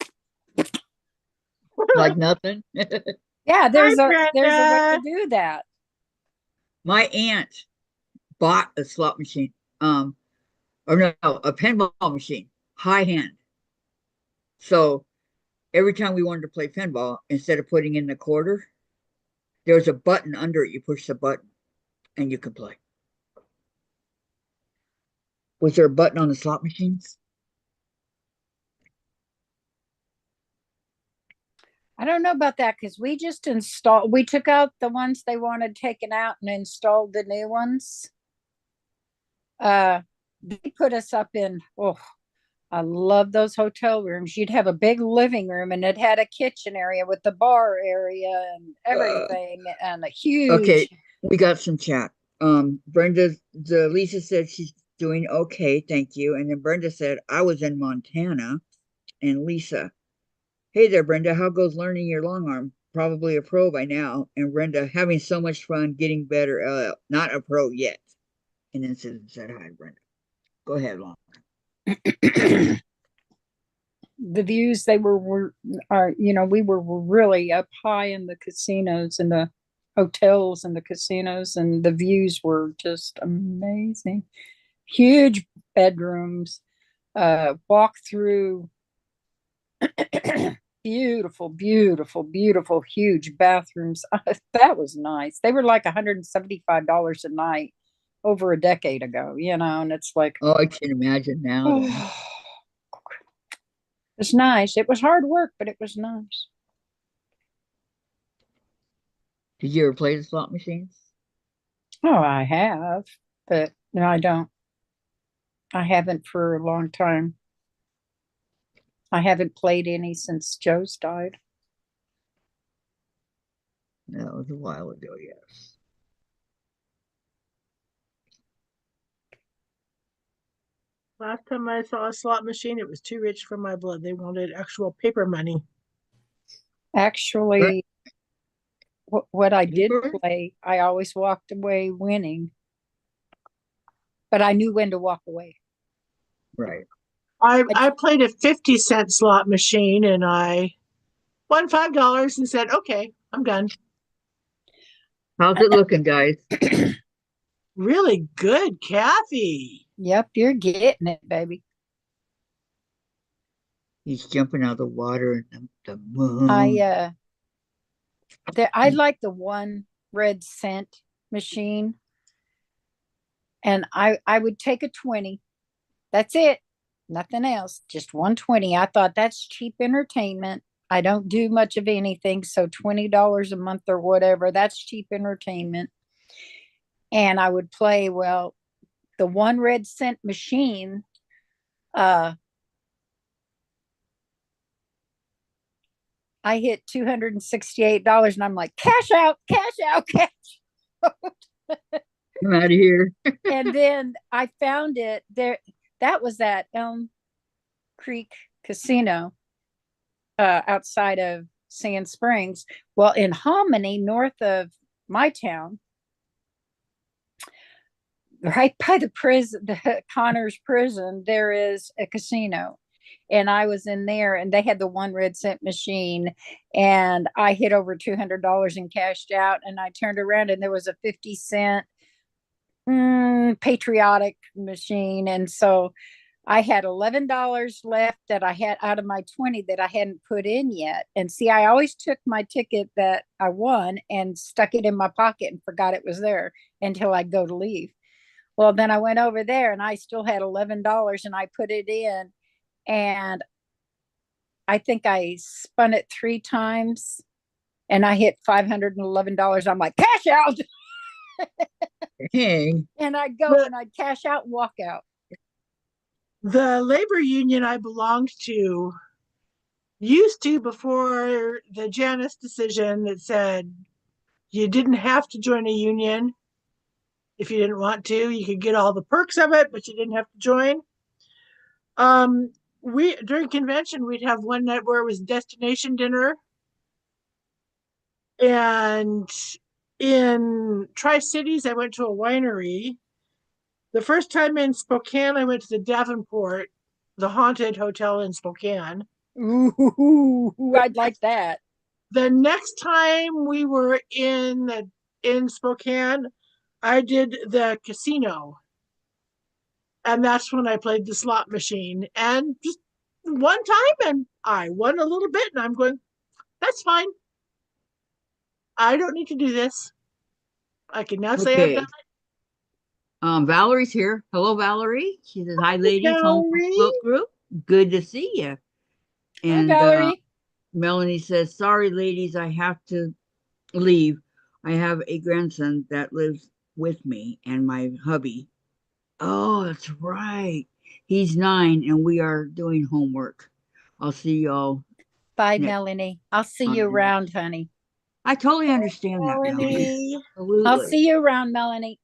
like nothing. yeah. There's a way Brenda. to do that. My aunt bought a slot machine. or no, a pinball machine, high hand. So every time we wanted to play pinball, instead of putting in the quarter, there was a button under it. You push the button and you could play. Was there a button on the slot machines? I don't know about that because we just installed, we took out the ones they wanted taken out and installed the new ones. They put us up in, oh, I love those hotel rooms. You'd have a big living room and it had a kitchen area with the bar area and everything and a Okay, huge. we got some chat. Lisa said she's doing okay, thank you. And then Brenda said, I was in Montana. And Lisa, hey there, Brenda, how goes learning your long arm? Probably a pro by now. And Brenda, having so much fun, getting better. Not a pro yet. And then Susan said, hi, Brenda. Go ahead, long. The views they were we were really up high in the casinos and the hotels and the casinos, and the views were just amazing. Huge bedrooms, walk through beautiful huge bathrooms. That was nice. They were like $175 a night over a decade ago, and it's like, oh, I can imagine now. it's nice. It was hard work, but it was nice. Did you ever play the slot machines? Oh, I have, but no, I don't. I haven't for a long time. I haven't played any since Joe's died. No, it was a while ago, yes. Last time I saw a slot machine, it was too rich for my blood. They wanted actual paper money. Actually, what I did Paper? play, I always walked away winning, but I knew when to walk away. Right. I played a 50-cent slot machine and I won $5 and said, okay, I'm done. How's it looking, guys? Really good, Kathy. Yep, you're getting it, baby. He's jumping out of the water and the moon. I like the one red cent machine, and I would take a 20. That's it. Nothing else. Just 120. I thought that's cheap entertainment. I don't do much of anything, so $20 a month or whatever, that's cheap entertainment. And I would play, well, the one red cent machine, I hit $268 and I'm like, cash out, cash out, cash out. I'm out of here. And then I found it there. That was at Elm Creek Casino outside of Sand Springs. Well, in Hominy, north of my town, right by the prison, the Connors prison, there is a casino. And I was in there and they had the one red cent machine and I hit over $200 and cashed out. And I turned around and there was a 50-cent patriotic machine. And so I had $11 left that I had out of my 20 that I hadn't put in yet. And see, I always took my ticket that I won and stuck it in my pocket and forgot it was there until I'd go to leave. Well, then I went over there and I still had $11 and I put it in. And I think I spun it 3 times and I hit $511. I'm like, cash out. Hey. And I'd go and I'd cash out and walk out. The labor union I belonged to used to, before the Janus decision that said you didn't have to join a union if you didn't want to. You could get all the perks of it, but you didn't have to join. We during convention we'd have one night where it was destination dinner, and in Tri-Cities I went to a winery. The first time in Spokane I went to the Davenport, the haunted hotel in Spokane. Ooh, I'd like that. The next time we were in Spokane, I did the casino. And that's when I played the slot machine. And just one time, and I won a little bit, and I'm going, that's fine. I don't need to do this. I can now say I've Okay. done Valerie's here. Hello, Valerie. She says, "Hi, it. ladies. Home from Valerie. Quilt Group. Good to see you." Hi, And Valerie. Melanie says, "Sorry, ladies, I have to leave. I have a grandson that lives with me and my hubby." Oh, that's right. He's 9 and we are doing homework. I'll see y'all Bye, next Melanie. I'll see you time. around, honey. I totally understand that, Melanie. Melanie. I'll Absolutely. see you around, Melanie.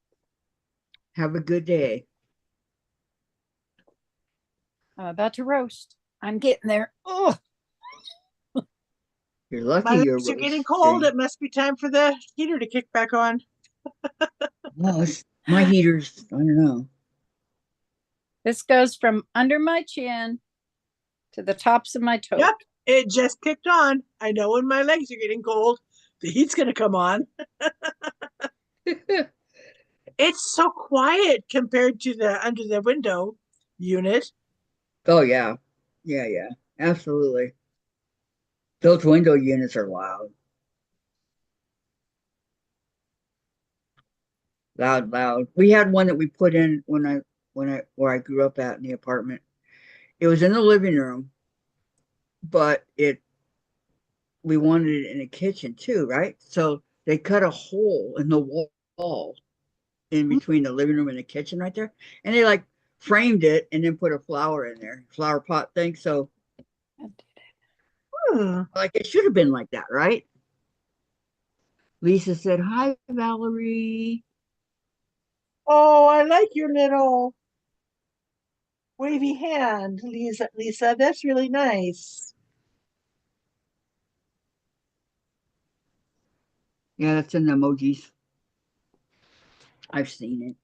Have a good day. I'm about to roast. I'm getting there. Oh, You're lucky My you're legs are getting cold. roasting. It must be time for the heater to kick back on. Well, my heaters, I don't know. this goes from under my chin to the tops of my toes. Yep, it just kicked on. I know when my legs are getting cold, the heat's going to come on. It's so quiet compared to the under the window unit. Oh, yeah. Yeah. Absolutely. Those window units are loud. Loud. We had one that we put in where I grew up at in the apartment. It was in the living room, but we wanted it in the kitchen too, right? So they cut a hole in the wall in between the living room and the kitchen right there, and they like framed it and then put a flower in there, flower pot thing. So Hmm. like it should have been like that, right? Lisa said, "Hi, Valerie." Oh, I like your little wavy hand, Lisa. Lisa, that's really nice. Yeah, that's in the emojis. I've seen it.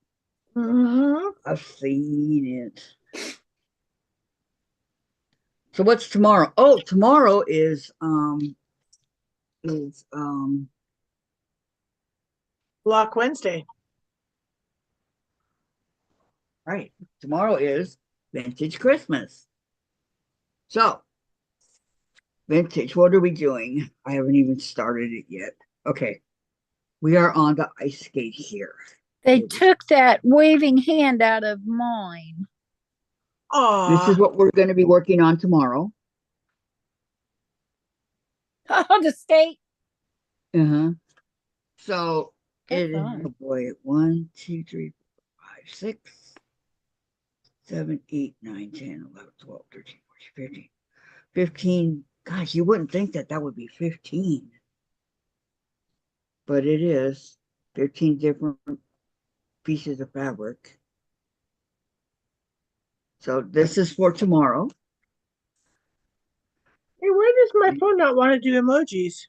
Hmm. I've seen it. So what's tomorrow? Oh, tomorrow is Block Wednesday. right. Tomorrow is Vintage Christmas. So vintage, what are we doing? I haven't even started it yet. Okay. We are on the ice skate here. They took that waving hand out of mine. This is Aw, what we're going to be working on tomorrow. Oh, the skate. Uh-huh. So Good it is, fun. oh boy, 1, 2, 3, 4, 5, 6, 7, 8, 9, 10, 11, 12, 13, 14, 15. 15. Gosh, you wouldn't think that would be 15. But it is 15 different pieces of fabric. So this is for tomorrow. hey, where does my phone not want to do emojis?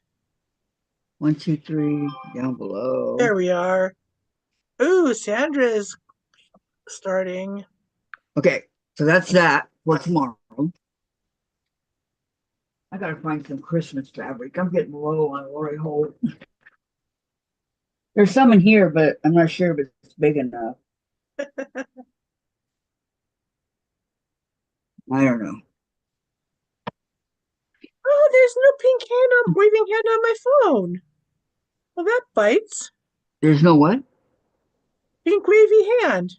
1, 2, 3 down below. There we are. Ooh, Sandra's starting. Okay, so that's that for tomorrow. I gotta find some Christmas fabric. I'm getting low on Lori Holt. There's some in here, but I'm not sure if it's big enough. I don't know. Oh, there's no pink hand on waving hand on my phone. Well, that bites. There's no what? Pink wavy hand.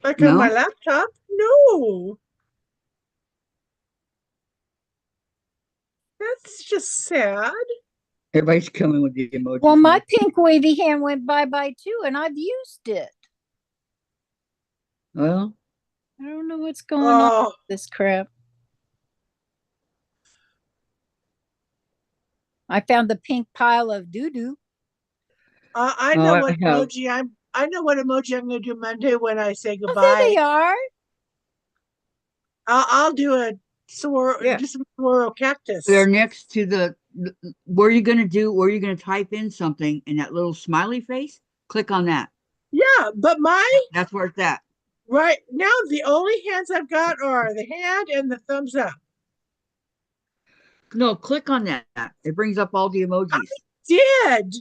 Like on my No? laptop? No. That's just sad. Everybody's coming with the emojis. Well, now. my pink wavy hand went bye-bye too, and I've used it. Well, I don't know what's going on Oh, with this crap. I found the pink pile of doo-doo. I oh, know I what have. emoji I know what emoji I'm going to do Monday when I say Oh, there goodbye. they are. I'll do a Yeah. do some swirl cactus. They're next to the where are you gonna do where are you gonna type in something in that little smiley face? Click on that. Yeah, but my That's where it's at. right now the only hands I've got are the hand and the thumbs up. No, click on that. It brings up all the emojis. Did.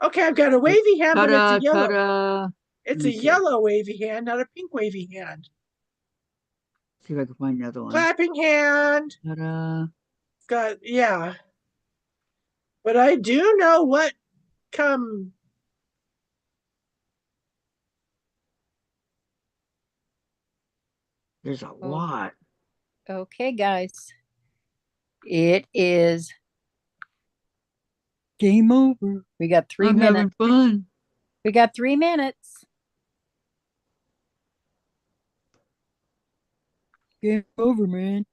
Okay, I've got a wavy hand, but it's Ta-da, a yellow. ta-da. It's Let a me see. yellow wavy hand, not a pink wavy hand. See if I can find another one. Clapping hand. Ta-da. Got, yeah. But I do know what come. There's a Oh. lot. Okay, guys. It is game over. We got 3 I'm minutes. having fun. We got 3 minutes. Game over, man.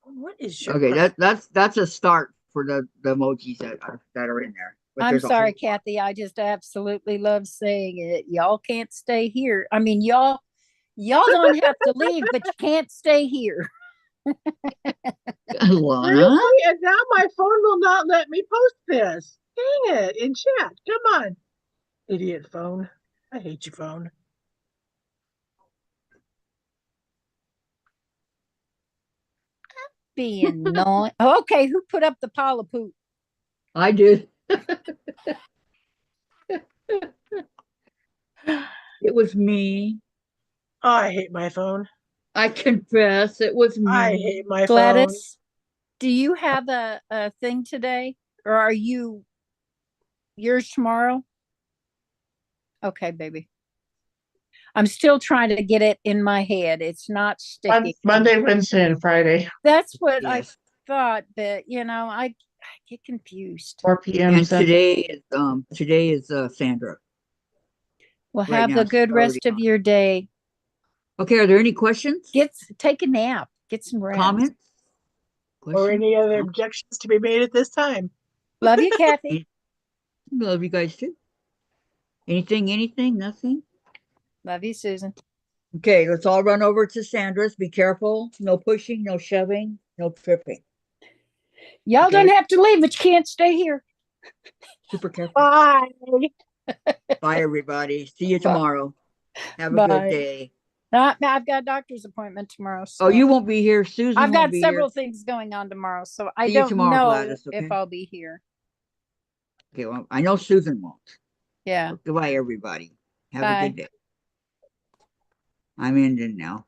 What is your Okay, question? that's a start for the emojis that are in there. But I'm there's a whole sorry, lot. Kathy. I just absolutely love saying it. Y'all can't stay here. I mean, y'all don't have to leave, but you can't stay here. Lana. Seriously? And now my phone will not let me post this. Dang it, in chat. Come on. Idiot phone. I hate you, phone. Being annoying. Okay, who put up the pile of poop? I did. It was me. Oh, I hate my phone. I confess, it was me. I hate my phone. Gladys, do you have a thing today? Or are you yours tomorrow? Okay, baby. I'm still trying to get it in my head. It's not sticking. Monday, Wednesday, and Friday, That's what I Yes. thought, but I get confused. 4 p.m. And Central. today is Sandra. Well, Right have now, the she's good already rest of on. your day. Okay, are there any questions? Take a nap. Get some rest. Comments? Or Questions? any other Comments? objections to be made at this time. Love you, Kathy. Love you guys too. Anything, nothing? Love you, Susan. Okay, let's all run over to Sandra's. Be careful. No pushing, no shoving, no tripping. Y'all Okay. don't have to leave, but you can't stay here. Super careful. Bye. Bye, everybody. See you tomorrow. Have a Bye. good day. I've got a doctor's appointment tomorrow. So Oh, you won't be here. Susan I've won't got be several here. things going on tomorrow, so I See you don't tomorrow, know Gladys, if okay? I'll be here. Okay, well, I know Susan won't. Yeah. Goodbye, everybody. Have a Bye. good day. I'm ending now.